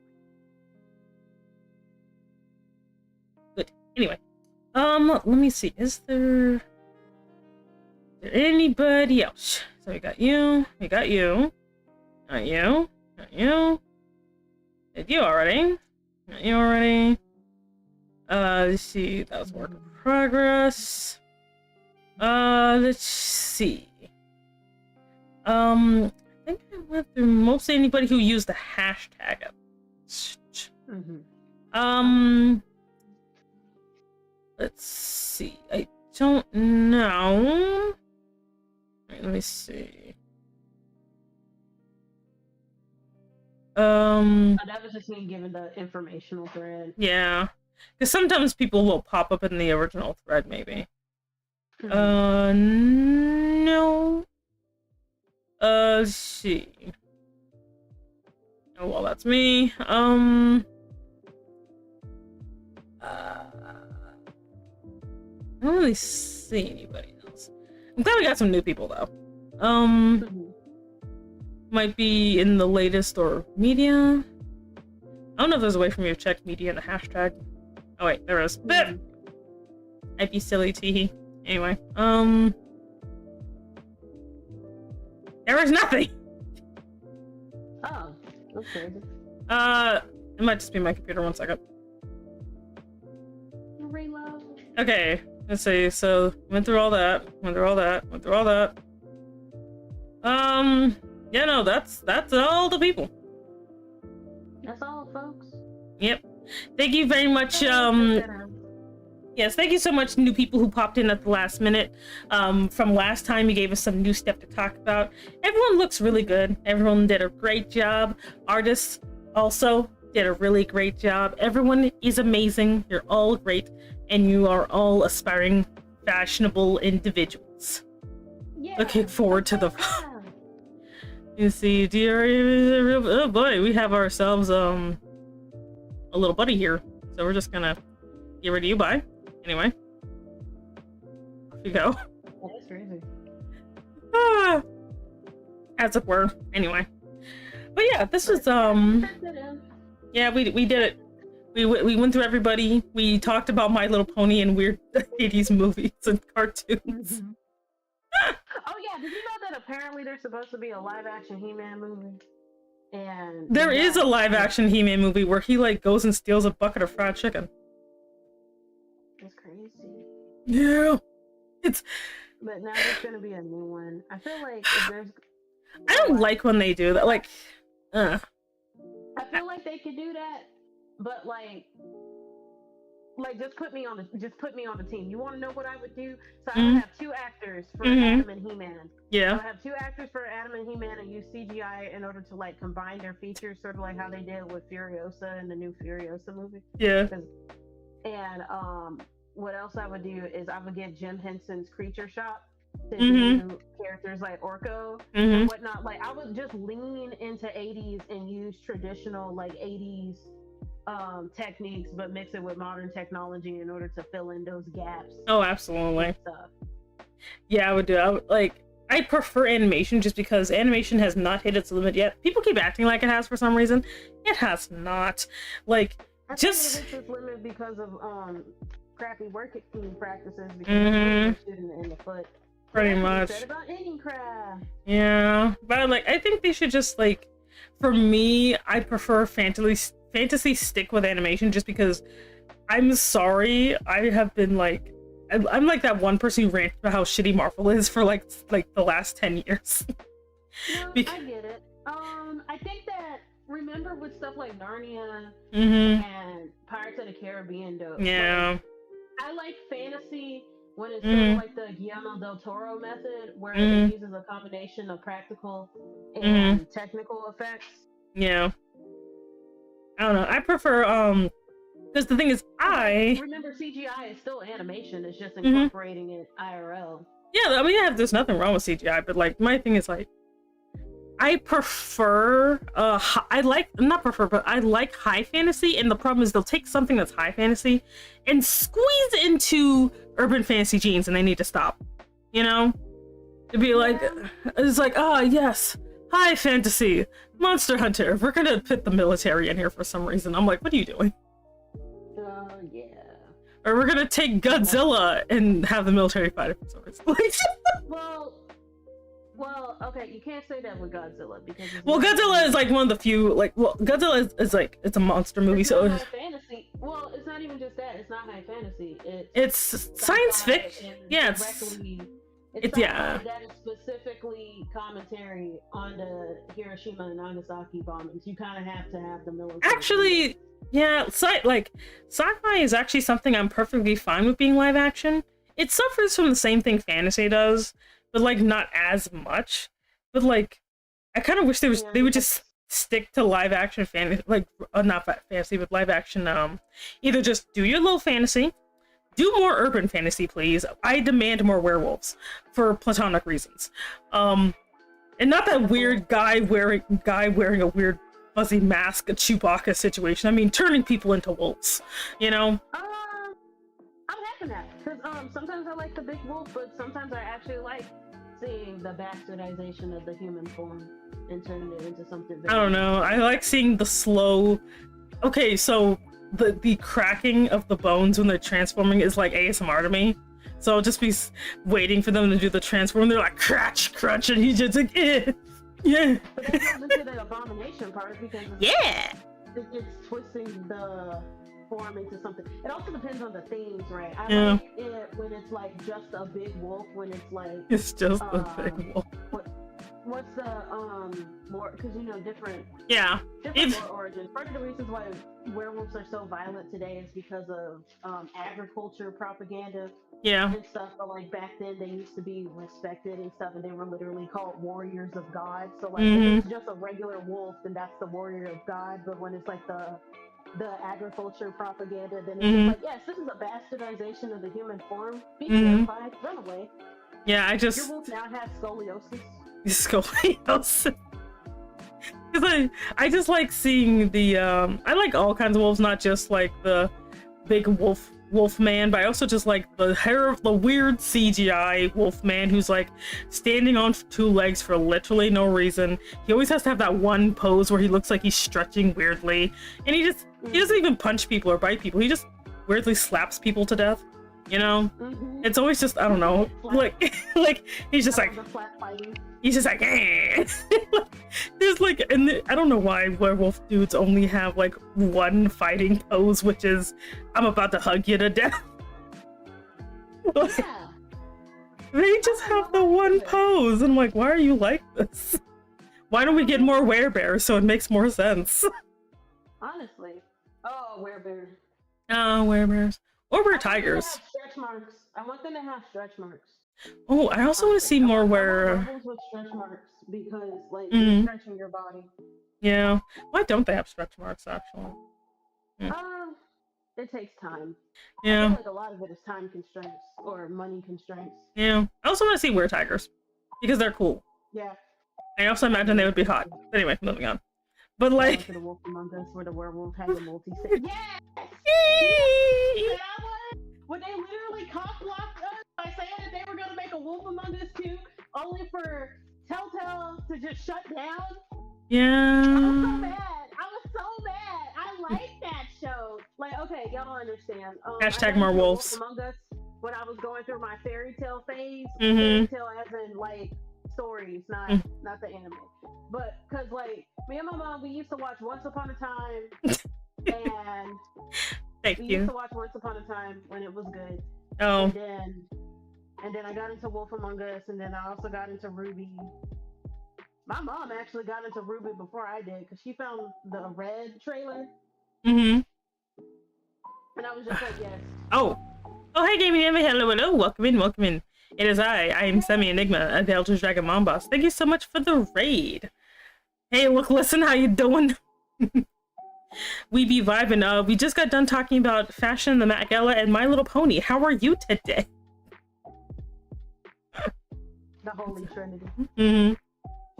Good. Anyway, let me see. Is there anybody else? So we got you. We got you. Not you. Not you. Did you already? Not you already. Let's see. That was work in progress. Let's see. I think I went through mostly anybody who used the hashtag. Let's see. I don't know. Right, let me see. That was just me giving the informational thread. Yeah, because sometimes people will pop up in the original thread, maybe. No. Let's see. Oh, well, that's me. I don't really see anybody else. I'm glad we got some new people, though. Might be in the latest or media. I don't know if there's a way for me to check media in the hashtag. Oh, wait, there is. I'd be silly, teehee. Anyway, there was nothing. Oh, that's crazy. It might just be my computer. 1 second. Reload. Okay, let's see. So went through all that. Yeah, no, that's all the people. That's all, folks. Yep. Thank you very much. Yes, thank you so much, new people who popped in at the last minute. From last time, you gave us some new stuff to talk about. Everyone looks really good. Everyone did a great job. Artists also did a really great job. Everyone is amazing. You're all great, and you are all aspiring fashionable individuals. Yeah. Looking forward to the. Yeah. You see, dear, oh boy, we have ourselves a little buddy here, so we're just gonna get rid of you. Bye. Anyway, off you go. That's crazy. Ah, as it were. Anyway, but yeah, this was yeah, we did it. We went through everybody. We talked about My Little Pony and weird 80s movies and cartoons. Oh yeah, did you know that apparently there's supposed to be a live-action He-Man movie? And There is a live-action He-Man movie where he like goes and steals a bucket of fried chicken. That's crazy. Yeah, But now there's gonna be a new one. I feel like if there's, I don't like when they do that. Like, I feel like they could do that, but like just put me on the team. You want to know what I would do? So I would have 2 actors for Adam and He-Man. Yeah. I would have 2 actors for Adam and He-Man and use CGI in order to like combine their features, sort of like how they did with Furiosa in the new Furiosa movie. Yeah. And what else I would do is I would get Jim Henson's Creature Shop to do characters like Orko and whatnot. Like I would just lean into 80s and use traditional like 80s techniques, but mix it with modern technology in order to fill in those gaps. Oh, absolutely. Yeah, I would do. I prefer animation just because animation has not hit its limit yet. People keep acting like it has for some reason. It has not. Like, I just think it hits its limit because of crappy working practices because shooting in the foot. Pretty much. Said about any craft. Yeah, but like I think they should just like, for me, I prefer fantasy stick with animation just because I'm sorry, I have been like, I'm like that one person who ranted about how shitty Marvel is for like the last 10 years. No, I get it. I think that, remember with stuff like Narnia and Pirates of the Caribbean, though. Yeah. Like, I like fantasy when it's sort of like the Guillermo del Toro method, where it uses a combination of practical and technical effects. Yeah. I don't know. I prefer because the thing is, remember CGI is still animation. It's just incorporating it IRL. Yeah, I mean, there's nothing wrong with CGI, but like my thing is like, I prefer I like high fantasy, and the problem is they'll take something that's high fantasy and squeeze into urban fantasy genes, and they need to stop. You know, it'd be like, it's like, yes, high fantasy, Monster Hunter. We're gonna put the military in here for some reason. I'm like, what are you doing? Yeah. Or we're gonna take Godzilla and have the military fight it for some reason. Well, okay, you can't say that with Godzilla because Godzilla is like one of the few Godzilla is like, it's a monster movie, it's so not high fantasy. Well, it's not even just that. It's not high fantasy. It's science fiction. Yeah, it's that is specifically commentary on the Hiroshima and Nagasaki bombings. You kind of have to have the military. Actually, yeah, sci-fi is actually something I'm perfectly fine with being live action. It suffers from the same thing fantasy does, but like not as much. But like, I kind of wish they would just stick to live action fantasy, like not fantasy, but live action. Either just do your little fantasy, do more urban fantasy, please. I demand more werewolves for platonic reasons. And not that weird guy wearing a weird fuzzy mask, a Chewbacca situation. I mean, turning people into wolves. You know. I'm having that because sometimes I like the big wolf, but sometimes I actually like seeing the bastardization of the human form and turning it into something very... I don't know. I like seeing the slow... Okay, so the cracking of the bones when they're transforming is like ASMR to me. So I'll just be waiting for them to do the transform. They're like, crunch, crunch, and he's just like, yeah. But that goes into the abomination part because it's twisting the form into something. It also depends on the themes, right? I like it when it's like just a big wolf, when it's like it's just a big wolf. What's the more, because different more origins. Part of the reasons why werewolves are so violent today is because of agriculture propaganda and stuff. But like back then they used to be respected and stuff, and they were literally called warriors of God. So like if it's just a regular wolf, then that's the warrior of God. But when it's like the the agriculture propaganda, then it's Mhm. just like, yes, this is a bastardization of the human form. Be Mhm. terrified, run away. Yeah, I Your just wolf now has scoliosis. scoliosis. Because I just like seeing the I like all kinds of wolves, not just like the big wolf man, but I also just like the weird CGI wolf man who's like standing on two legs for literally no reason. He always has to have that one pose where he looks like he's stretching weirdly, and he doesn't even punch people or bite people. He just weirdly slaps people to death. You know, it's always just, I don't know, like he's just like eh. There's like, and I don't know why werewolf dudes only have like one fighting pose, which is I'm about to hug you to death. Like, Yeah. they just have the one pose. I'm like, why are you like this? Why don't we get more werebears so it makes more sense? Honestly. Oh, werebears. Oh, werebears. Or tigers. Stretch marks. I want them to have stretch marks. Oh, I also want to see more where. Werewolves with stretch marks because, like, you're stretching your body. Yeah. Why don't they have stretch marks actually? It takes time. Yeah. I feel like a lot of it is time constraints or money constraints. Yeah. I also want to see were tigers because they're cool. Yeah. I also imagine they would be hot. But anyway, moving on. But like, the Wolf Among Us, where the werewolf has a multi-set. Yes! When they literally cock-blocked us by saying that they were gonna make a Wolf Among Us 2, only for Telltale to just shut down. Yeah. I was so mad. I like that show. Like, okay, y'all don't understand. Hashtag more wolves. Wolf Among Us when I was going through my fairy tale phase. Mm-hmm. Fairy tale as in like stories, not the anime. But because like me and my mom, we used to watch Once Upon a Time, and we used to watch Once Upon a Time when it was good. Oh. And then I got into Wolf Among Us, and then I also got into Ruby. My mom actually got into Ruby before I did because she found the Red trailer. Mm-hmm. And I was just like, yes. Oh, hey, Gaming Envy. Hello. Welcome in. It is I am Semi Enigma, the Eldritch Dragon Mom Boss. Thank you so much for the raid. Hey, look, listen, how you doing? We be vibing. We just got done talking about fashion, the Met Gala, and My Little Pony. How are you today? The Holy Trinity. Mm-hmm.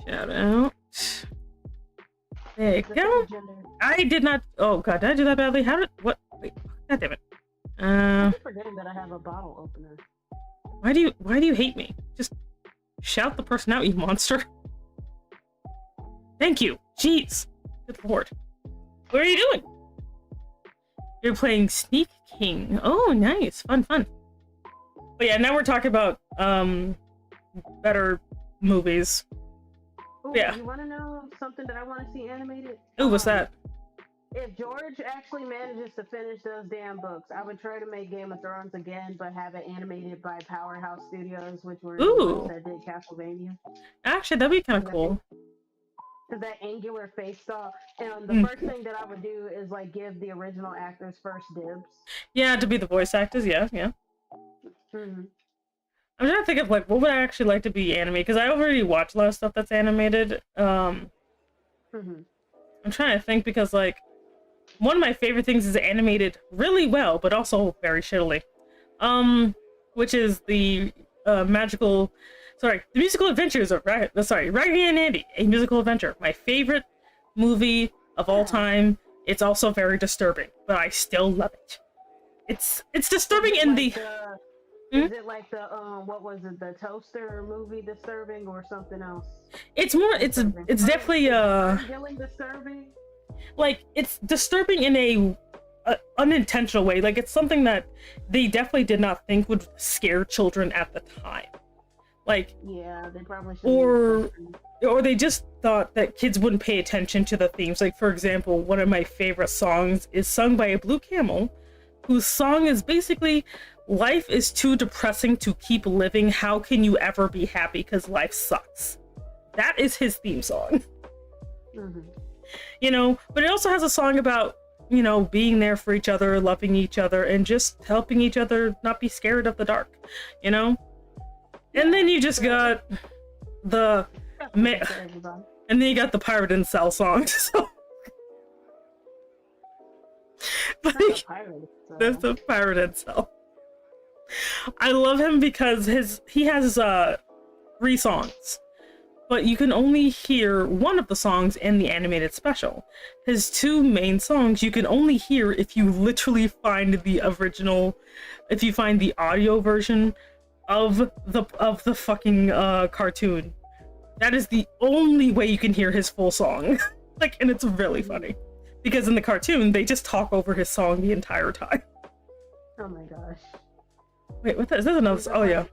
Shout out. There you go. I did not. Oh god, did I do that badly? How did what? Wait, god damn it. I'm forgetting that I have a bottle opener. Why do you hate me? Just shout the person out, you monster. Thank you. Jeez. Good lord. What are you doing? You're playing Sneak King. Oh, nice. Fun. But yeah, now we're talking about better movies. Ooh, yeah. You want to know something that I want to see animated? Ooh, what's that? If George actually manages to finish those damn books, I would try to make Game of Thrones again, but have it animated by Powerhouse Studios, which were the ones that did Castlevania. Actually, that'd be kind of cool. Because that angular face style, and the first thing that I would do is like give the original actors first dibs. Yeah, to be the voice actors. Yeah. I'm trying to think of like what would I actually like to be animated, because I already watch a lot of stuff that's animated. I'm trying to think, because like one of my favorite things is animated really well, but also very shittily. Which is the Musical Adventures of Raggedy and Andy, a musical adventure. My favorite movie of all time. It's also very disturbing, but I still love it. It's disturbing in the. Is it like the what was it, the Toaster movie disturbing or something else? It's more. It's definitely disturbing. Like it's disturbing in a unintentional way. Like it's something that they definitely did not think would scare children at the time. Like yeah, they probably should. Or they just thought that kids wouldn't pay attention to the themes. Like for example, one of my favorite songs is sung by a blue camel, whose song is basically, life is too depressing to keep living. How can you ever be happy? Because life sucks. That is his theme song. You know, but it also has a song about, you know, being there for each other, loving each other, and just helping each other not be scared of the dark, you know? And then you just got the and then you got the pirate and cell song. So Not a pirate, so. That's a pirate itself. I love him because he has 3 songs, but you can only hear one of the songs in the animated special. His 2 main songs you can only hear if you literally find the original, if you find the audio version of the fucking cartoon. That is the only way you can hear his full song. Like, and it's really funny because in the cartoon they just talk over his song the entire time. Oh my gosh. Wait, what? Is this another? Oh yeah.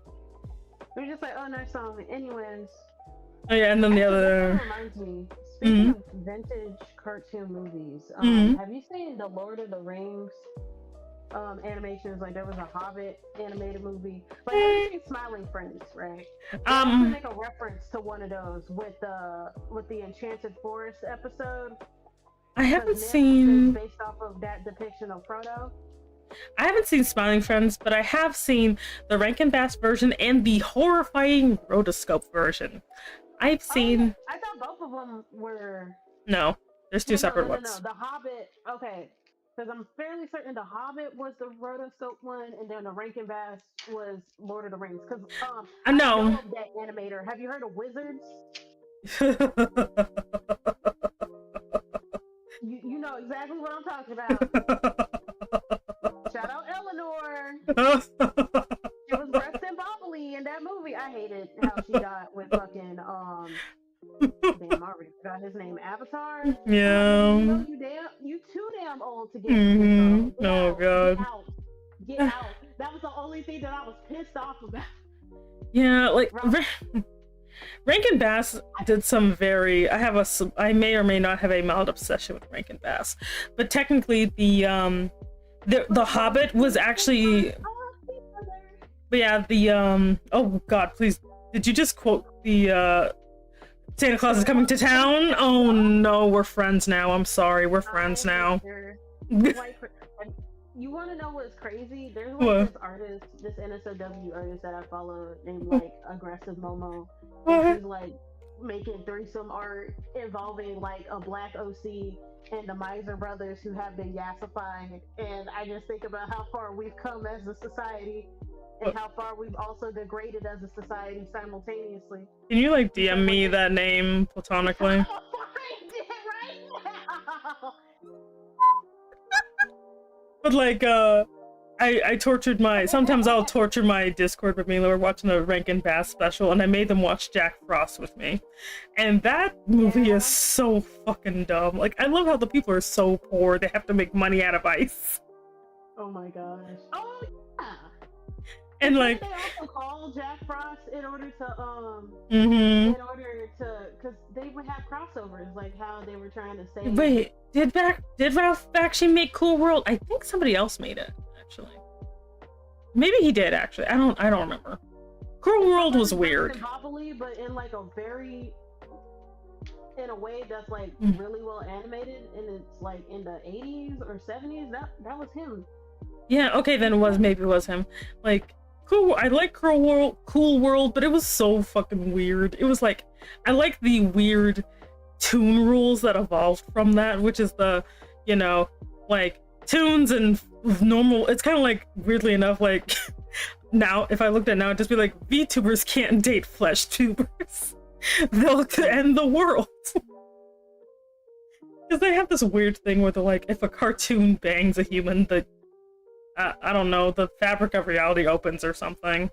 We're just like, oh, nice song. Anyways. Oh yeah, and then the other. That reminds me. Speaking of vintage cartoon movies, have you seen the Lord of the Rings animations? Like there was a Hobbit animated movie. But have you seen Smiling Friends, right? I have to make a reference to one of those with the Enchanted Forest episode. I haven't seen. Based off of that depiction of Frodo. I haven't seen Smiling Friends, but I have seen the Rankin Bass version and the horrifying rotoscope version. I've seen. I thought both of them were. No, there's 2 separate ones. No, the Hobbit. Okay, because I'm fairly certain the Hobbit was the rotoscope one, and then the Rankin Bass was Lord of the Rings. Because I know that animator. Have you heard of Wizards? you know exactly what I'm talking about. Shout out Eleanor. She was breast and bobbly in that movie. I hated how she got with fucking damn, I already forgot his name. Avatar. Yeah. You too damn old to get. Oh god. Get out. That was the only thing that I was pissed off about. Yeah, like Rankin Bass did some very. I may or may not have a mild obsession with Rankin Bass, but technically the Hobbit was actually. But yeah, oh god, please, did you just quote the Santa Claus is coming to town? Oh no, we're friends now. I'm sorry, we're friends now. You want to know what's crazy? There's like this artist, this NSOW artist that I follow named like Aggressive Momo. And she's like making threesome art involving like a black OC and the Miser brothers who have been yassified. And I just think about how far we've come as a society and how far we've also degraded as a society simultaneously. Can you like DM me that name platonically? I'm gonna find it right now. But like, I tortured sometimes I'll torture my Discord with me. We're watching a Rankin Bass special, and I made them watch Jack Frost with me. And that movie is so fucking dumb. Like, I love how the people are so poor, they have to make money out of ice. Oh my gosh. Oh yeah. And like, they also call Jack Frost in order to, because they would have crossovers, like how they were trying to say. Wait, did Ralph actually make Cool World? I think somebody else made it, actually. Maybe he did, actually. I don't remember. Cool World was weird. Probably, but in like in a way that's like really well animated, and it's like in the 80s or 70s. That was him. Yeah, okay, then maybe it was him. Like, cool. I like Cool World, but it was so fucking weird. It was like, I like the weird toon rules that evolved from that, which is the, you know, like toons and normal. It's kind of like, weirdly enough, like now, if I looked at it now, it'd just be like, VTubers can't date flesh tubers. They'll end the world. Because they have this weird thing where they're like, if a cartoon bangs a human, I don't know, the fabric of reality opens or something.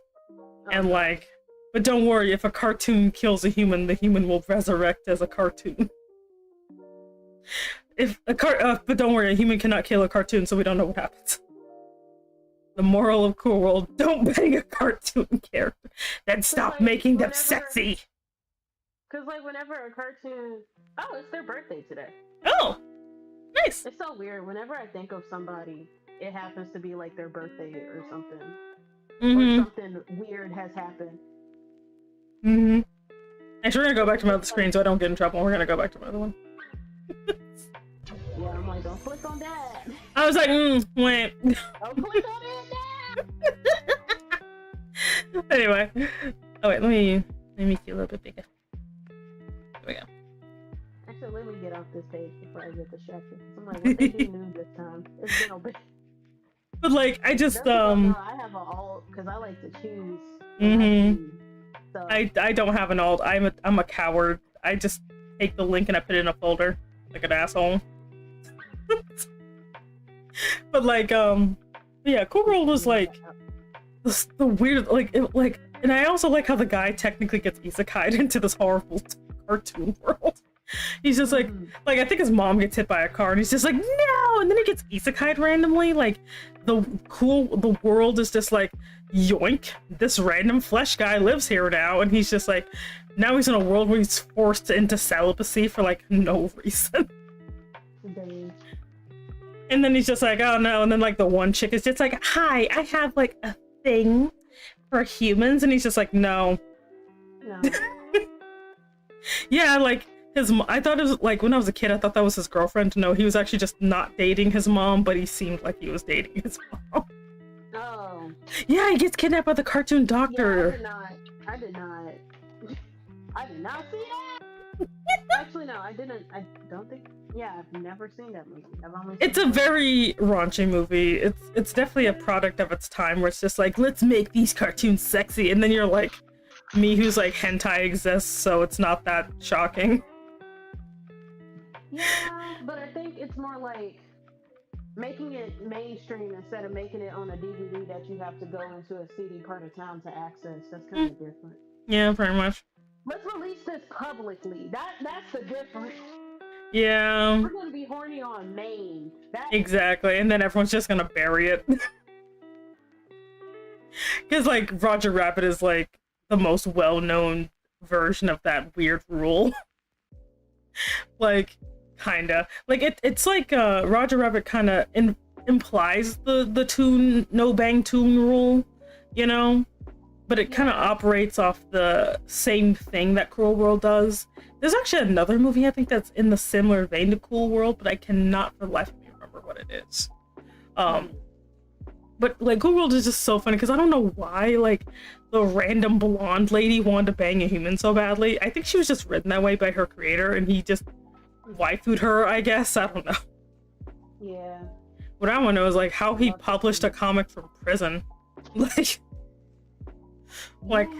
And like, but don't worry, if a cartoon kills a human, the human will resurrect as a cartoon. But don't worry, a human cannot kill a cartoon, so we don't know what happens. The moral of Cool World: don't bang a cartoon character. Then stop like, making them sexy. Cause like whenever a cartoon, oh, it's their birthday today. Oh, nice. It's so weird. Whenever I think of somebody, it happens to be like their birthday or something. Or something weird has happened. Actually, we're gonna go back to my other screen so I don't get in trouble. We're gonna go back to my other one. Yeah, I'm like, don't click on that. I was like, wait. Don't click on it now. Anyway. Oh wait, let me make you a little bit bigger. There we go. Actually, let me get off this page before I get distracted. I'm like, what they do new this time? It's been a bit. But like, I just I have an alt because I like to choose. So. I don't have an alt. I'm a coward. I just take the link and I put it in a folder like an asshole. But like yeah, Cool World was like the weird like and I also like how the guy technically gets isekai'd into this horrible cartoon world. He's just like I think his mom gets hit by a car and he's just like no, and then he gets isekai'd randomly. Like the world is just like yoink, this random flesh guy lives here now, and he's just like now he's in a world where he's forced into celibacy for like no reason. And then he's just like, oh no, and then like the one chick is just like, hi, I have like a thing for humans, and he's just like, no. Yeah, like I thought it was like when I was a kid, I thought that was his girlfriend. No, he was actually just not dating his mom, but he seemed like he was dating his mom. Oh. Yeah, he gets kidnapped by the cartoon doctor. Yeah, I did not see that. Actually, no, I didn't. I don't think. Yeah, I've never seen that movie. It's a very raunchy movie. It's definitely a product of its time where it's just like, let's make these cartoons sexy, and then you're like me who's like hentai exists, so it's not that shocking. Yeah, but I think it's more like making it mainstream instead of making it on a DVD that you have to go into a CD part of town to access. That's kind of different. Yeah, pretty much. Let's release this publicly. That's the difference. Yeah. We're gonna be horny on Maine. Exactly, and then everyone's just gonna bury it. Because like Roger Rabbit is like the most well-known version of that weird rule. Like, kinda. Like it's like Roger Rabbit kinda implies the tune no bang tune rule, you know? But it kind of operates off the same thing that Cruel World does. There's actually another movie I think that's in the similar vein to Cruel World, but I cannot for the life of me remember what it is. But like Cruel World is just so funny because I don't know why like the random blonde lady wanted to bang a human so badly. I think she was just written that way by her creator, and he just waifu'd her, I guess. I don't know. Yeah. What I want to know is like how he published a comic from prison. Like,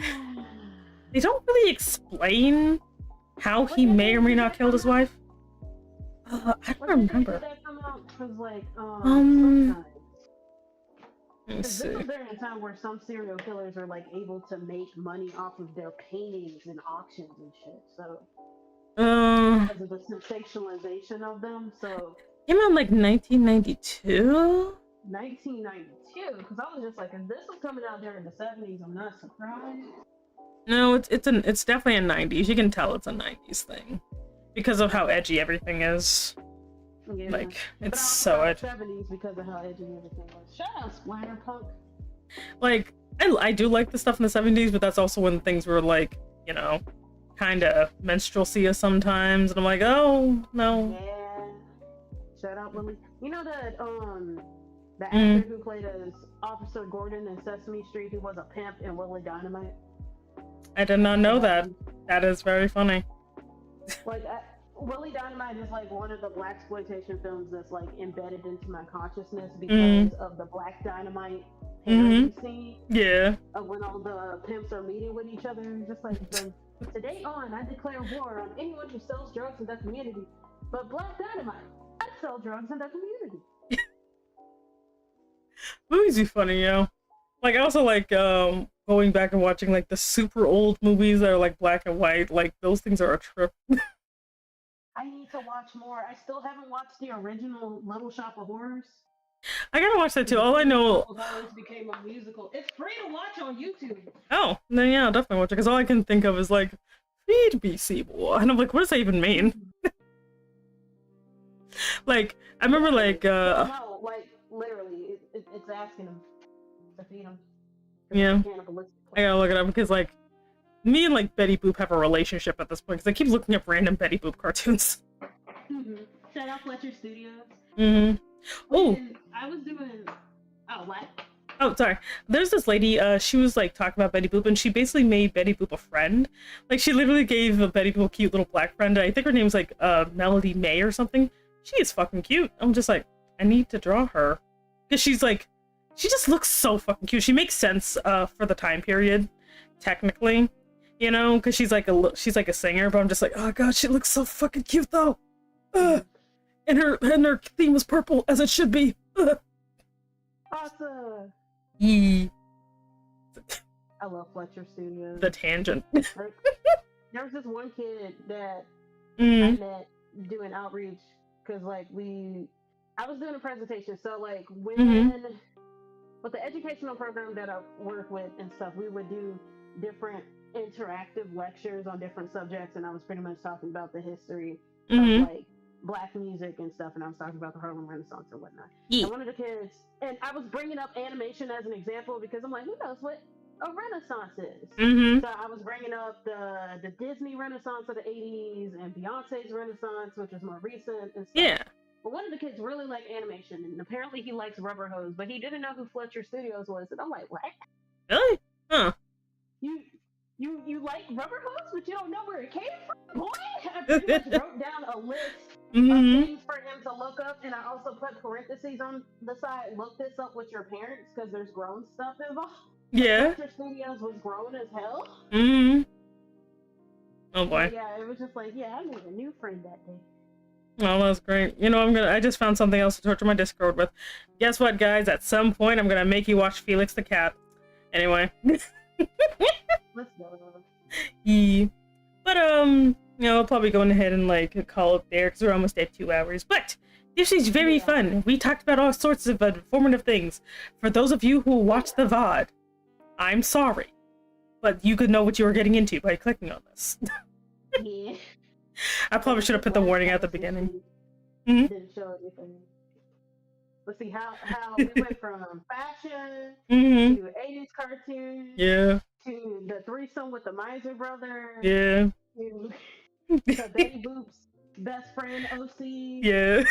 they don't really explain how he may or may not killed his wife. I don't remember. Did that come out? 'Cause, like, let's see. This was during a time where some serial killers are like able to make money off of their paintings and auctions and shit. So because of the sensationalization of them. So came out like 1992. 1992, because I was just like, if this was coming out during the 70s, I'm not surprised. No, it's definitely a 90s. You can tell it's a 90s thing because of how edgy everything is. Yeah. Like it's so edgy. 70s because of how edgy everything was. Shut up, Splatter Punk. Like I do like the stuff in the 70s, but that's also when things were like, you know, kind of minstrelsy sometimes, and I'm like, oh no. Yeah. Shut up, Willie. You know that the actor who played as Officer Gordon in Sesame Street, who was a pimp in Willie Dynamite? I did not know that. That is very funny. Like, Willie Dynamite is like one of the blaxploitation films that's like embedded into my consciousness because of the Black Dynamite parody scene. Yeah. Of when all the pimps are meeting with each other, and just like, from today on, I declare war on anyone who sells drugs in the community. But Black Dynamite, I sell drugs in the community. Movies be funny, yo. Like I also like going back and watching like the super old movies that are like black and white. Like those things are a trip. I need to watch more. I still haven't watched the original Little Shop of Horrors. I gotta watch that too. All I know became a musical. It's free to watch on YouTube. Oh, then yeah, I'll definitely watch it because all I can think of is like feed me Seymour, and I'm like, what does that even mean? Like I remember like no, like literally, it's asking him to feed him. Yeah, I gotta look it up because like me and like Betty Boop have a relationship at this point because I keep looking up random Betty Boop cartoons. Shout out Fletcher Studios. Oh, I was doing what? Oh, sorry. There's this lady, she was like talking about Betty Boop, and she basically made Betty Boop a friend. Like, she literally gave Betty Boop a cute little black friend. I think her name's like Melody May or something. She is fucking cute. I'm just like, I need to draw her. Because she's like, she just looks so fucking cute. She makes sense for the time period, technically. You know, because she's like a singer, but I'm just like, oh god, she looks so fucking cute though. And her theme was purple, as it should be. Awesome. Yeah. I love Fletcher Studios. The tangent. There was this one kid that I met doing outreach because like I was doing a presentation. So like when with the educational program that I work with and stuff, we would do different interactive lectures on different subjects, and I was pretty much talking about the history of like Black music and stuff, and I was talking about the Harlem Renaissance and whatnot. Yeah. And one of the kids, and I was bringing up animation as an example because I'm like, who knows what a Renaissance is? So I was bringing up the Disney Renaissance of the 80s and Beyonce's Renaissance, which is more recent and stuff. Yeah. But one of the kids really liked animation, and apparently he likes Rubber Hose, but he didn't know who Fletcher Studios was, and I'm like, what? Really? Huh. You like Rubber Hose, but you don't know where it came from? Boy, I pretty much wrote down a list of things for him to look up, and I also put parentheses on the side, look this up with your parents, because there's grown stuff involved. Yeah. Fletcher Studios was grown as hell. Oh boy. Yeah, it was just like, yeah, I made a new friend that day. Oh, that's great. You know, I just found something else to torture my Discord with. Guess what, guys? At some point, I'm gonna make you watch Felix the Cat. Anyway. Let's go. Yeah. But, you know, I'll probably go ahead and, like, call it there, because we're almost at 2 hours. But, this is very fun. We talked about all sorts of informative things. For those of you who watch the VOD, I'm sorry. But you could know what you were getting into by clicking on this. Yeah. I probably should have put the warning at the beginning. Didn't show anything. Let's see how we went from fashion to 80s cartoons. Yeah. To the threesome with the Miser brother. Yeah. To the Betty Boop's best friend OC. Yeah.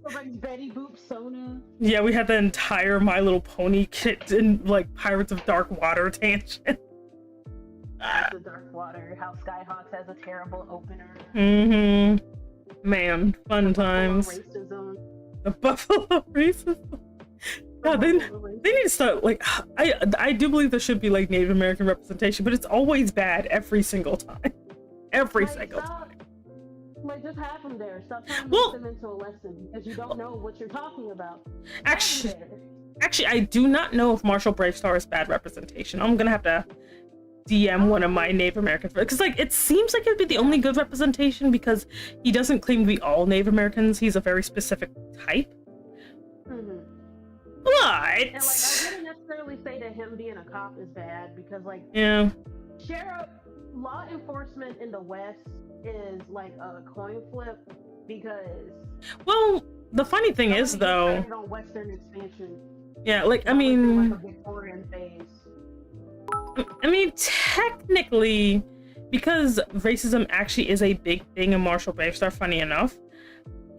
Somebody's Betty Boop Sona. Yeah, we had the entire My Little Pony kit in like Pirates of Dark Water tangent. The Dark Water, how Skyhawks has a terrible opener. Man, fun times. Racism. The Buffalo racism. God, they need to start, like, I do believe there should be, like, Native American representation, but it's always bad every single time. Every single time. Like, just have them there. Stop trying to make them into a lesson, because you don't know what you're talking about. Actually, I do not know if Marshall Bravestar is bad representation. I'm gonna have to DM one of my Native Americans, because, like, it seems like it would be the only good representation, because he doesn't claim to be all Native Americans. He's a very specific type. But and like, I wouldn't necessarily say that him being a cop is bad, because like, sheriff law enforcement in the West is like a coin flip, because the funny thing is though, on Western expansion. Yeah, like I mean, like a Victorian phase. I mean, technically, because racism actually is a big thing in Marshall Bravestar, funny enough,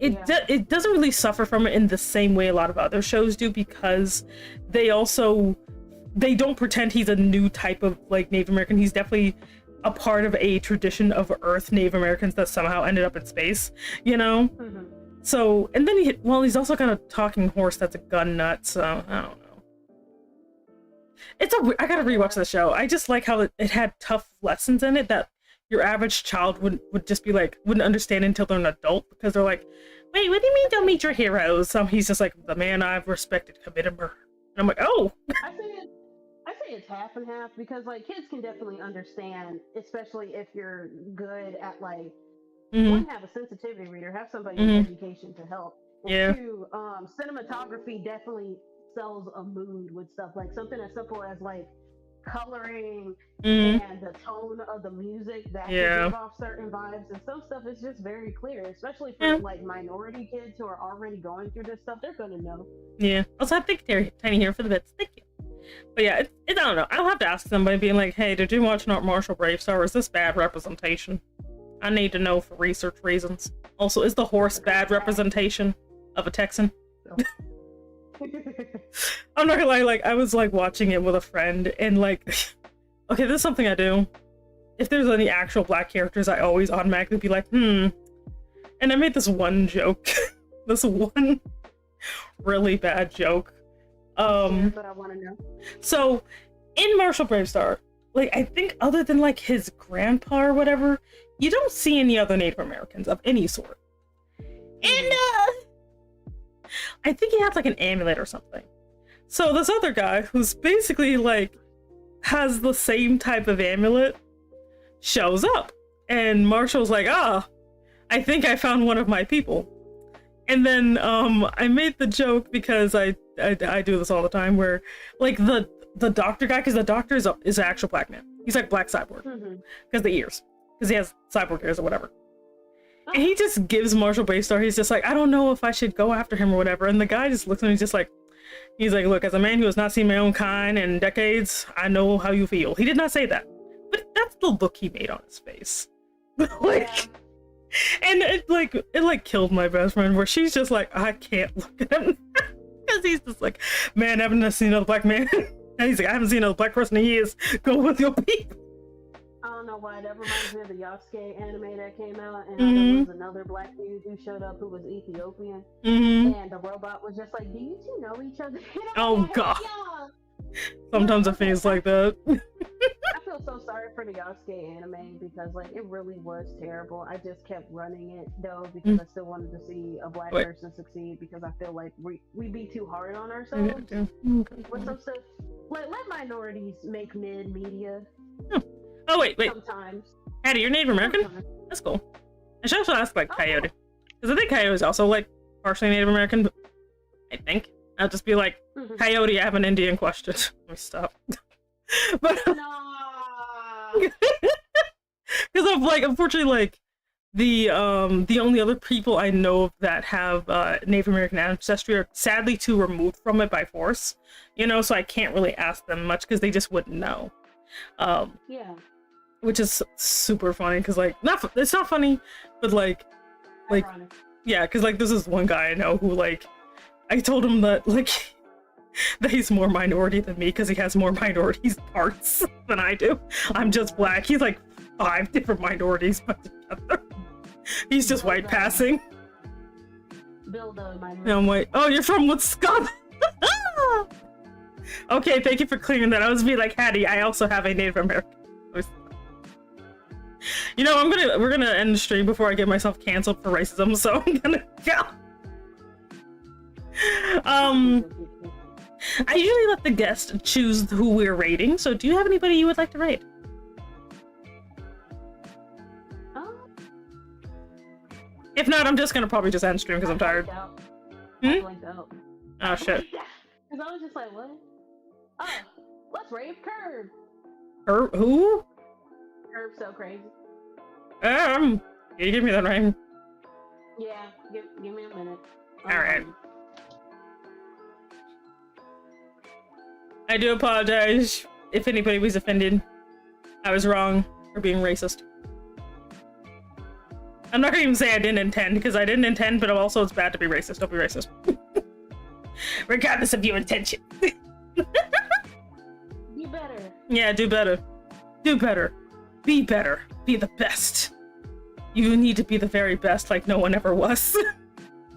it doesn't really suffer from it in the same way a lot of other shows do, because they don't pretend he's a new type of like Native American. He's definitely a part of a tradition of Earth Native Americans that somehow ended up in space, you know? So, and then he's also kind of talking horse that's a gun nut, so I don't know. I gotta rewatch the show. I just like how it had tough lessons in it that your average child would just be like, wouldn't understand until they're an adult, because they're like, wait, what do you mean don't meet your heroes? So he's just like, the man I've respected committed murder. And I'm like, oh. I say it's half and half, because like kids can definitely understand, especially if you're good at like, one, have a sensitivity reader, have somebody in education to help. And two, cinematography definitely sells a mood with stuff, like something as simple as like coloring and the tone of the music that can give off certain vibes, and some stuff is just very clear, especially for like minority kids who are already going through this stuff. They're gonna know. Also, I think Tiny here for the bits. Thank you. But yeah, I don't know. I'll have to ask somebody, being like, hey, did you watch Marshall Bravestar, or is this bad representation? I need to know for research reasons. Also, is the horse bad representation of a Texan? I'm not gonna lie, like, I was like watching it with a friend, and like, okay, this is something I do. If there's any actual black characters, I always automatically be like, And I made this one joke, this one really bad joke. But I want to know. So, in Marshall Bravestar, like, I think other than like his grandpa or whatever, you don't see any other Native Americans of any sort. And I think he had like an amulet or something. So this other guy, who's basically like has the same type of amulet, shows up, and Marshall's like, I think I found one of my people. And then I made the joke because I do this all the time, where like the doctor guy, because the doctor is an actual black man. He's like black cyborg because the ears, because he has cyborg ears or whatever. And he just gives Marshall Bravestar, he's just like, I don't know if I should go after him or whatever. And the guy just looks at me, he's like, look, as a man who has not seen my own kind in decades, I know how you feel. He did not say that, but that's the look he made on his face. Like, and it killed my best friend, where she's just like, I can't look at him. Because he's just like, man, I haven't seen another black man. And he's like, I haven't seen another black person in years. Go with your people. I don't know why, that reminds me of the Yasuke anime that came out, and there was another black dude who showed up who was Ethiopian, and the robot was just like, do you two know each other? Oh god. Sometimes it feels like that. I feel so sorry for the Yasuke anime, because like it really was terrible. I just kept running it though, because I still wanted to see a black person succeed, because I feel like we be too hard on ourselves with some stuff. Like, let minorities make media. Oh wait. Sometimes. Hattie, you're Native American? Sometimes. That's cool. I should also ask like Coyote, because I think Coyote is also like partially Native American. I think I'll just be like, Coyote, I have an Indian question. Let me stop. But because of like, unfortunately, like the only other people I know of that have Native American ancestry are sadly too removed from it by force, so I can't really ask them much because they just wouldn't know. Which is super funny, because like, it's not funny, but like yeah, because like this is one guy I know who, like, I told him that like that he's more minority than me because he has more minorities parts than I do. I'm just black. He's like 5 different minorities put together. He's just white passing. And I'm like, oh, you're from Wisconsin. Okay, thank you for clearing that. I was being like, Hattie, I also have a Native American. We're gonna end the stream before I get myself canceled for racism, so I'm gonna go. I usually let the guest choose who we're rating, so do you have anybody you would like to rate? If not, I'm just gonna probably just end stream because I'm tired. Oh shit. Because I was just like, what? Oh, let's rave Curb. Curb? Who? Curb's so crazy. Can you give me that name? Yeah, give me a minute. Alright. I do apologize if anybody was offended. I was wrong for being racist. I'm not gonna even say I didn't intend, because I didn't intend, but also it's bad to be racist. Don't be racist. Regardless of your intention. Be better. Yeah, do better. Do better. Be better. Be the best. You need to be the very best, like no one ever was.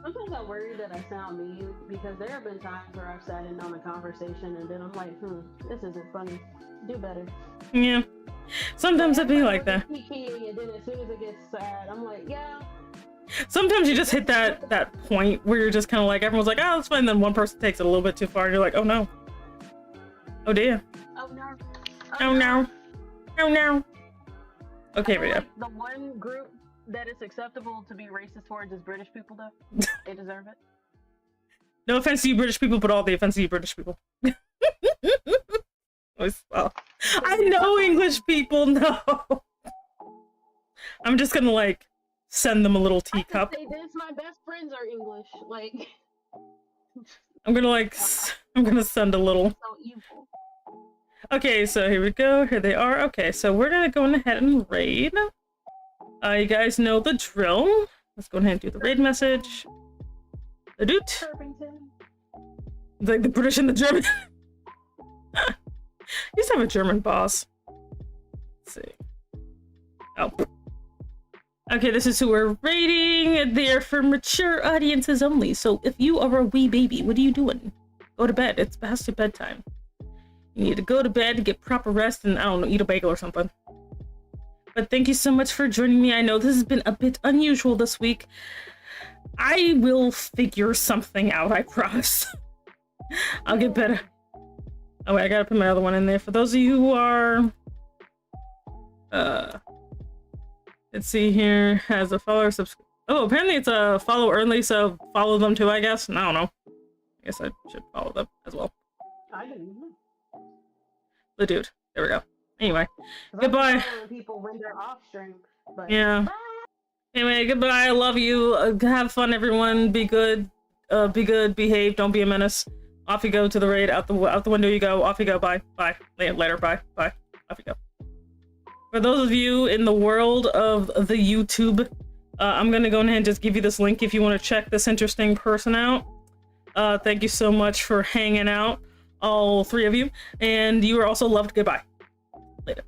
Sometimes I worry that I sound mean, because there have been times where I've sat in on a conversation and then I'm like, this isn't funny. Do better. Yeah. Sometimes it'd be like that. And then as soon as it gets sad, I'm like, yeah. Sometimes you just hit that point where you're just kind of like, everyone's like, oh, it's fine. Then one person takes it a little bit too far and you're like, oh no. Oh dear. Oh no. Oh no. Oh no. Okay, but yeah. Like the one group that is acceptable to be racist towards is British people, though. They deserve it. No offense to you British people, but all the offense to you British people. Well, I know English people, no. I'm just gonna like send them a little teacup. I can say this, my best friends are English, like. I'm gonna send a little. So evil. Okay, so here we go. Here they are. Okay, so we're gonna go ahead and raid. You guys know the drill. Let's go ahead and do the raid message. The doot. Like the British and the German. Used to have a German boss. Let's see. Oh. Okay, this is who we're rating. They're for mature audiences only. So if you are a wee baby, what are you doing? Go to bed. It's past your bedtime. You need to go to bed, get proper rest, and I don't know, eat a bagel or something. But thank you so much for joining me. I know this has been a bit unusual this week. I will figure something out, I promise. I'll get better. Oh wait, I gotta put my other one in there. For those of you who are... let's see here. Has a follower subscribe. Oh, apparently it's a follow early, so follow them too, I guess. I don't know. I guess I should follow them as well. I didn't know. The dude. There we go. Anyway, goodbye. People when they're off stream, but yeah. bye. Anyway, goodbye. I love you. Have fun, everyone. Be good. Be good. Behave. Don't be a menace. Off you go to the raid. Out the window you go. Off you go. Bye. Bye. Later. Bye. Bye. Off you go. For those of you in the world of the YouTube, I'm gonna go ahead and just give you this link if you want to check this interesting person out. Thank you so much for hanging out, all three of you, and you are also loved. Goodbye. Later.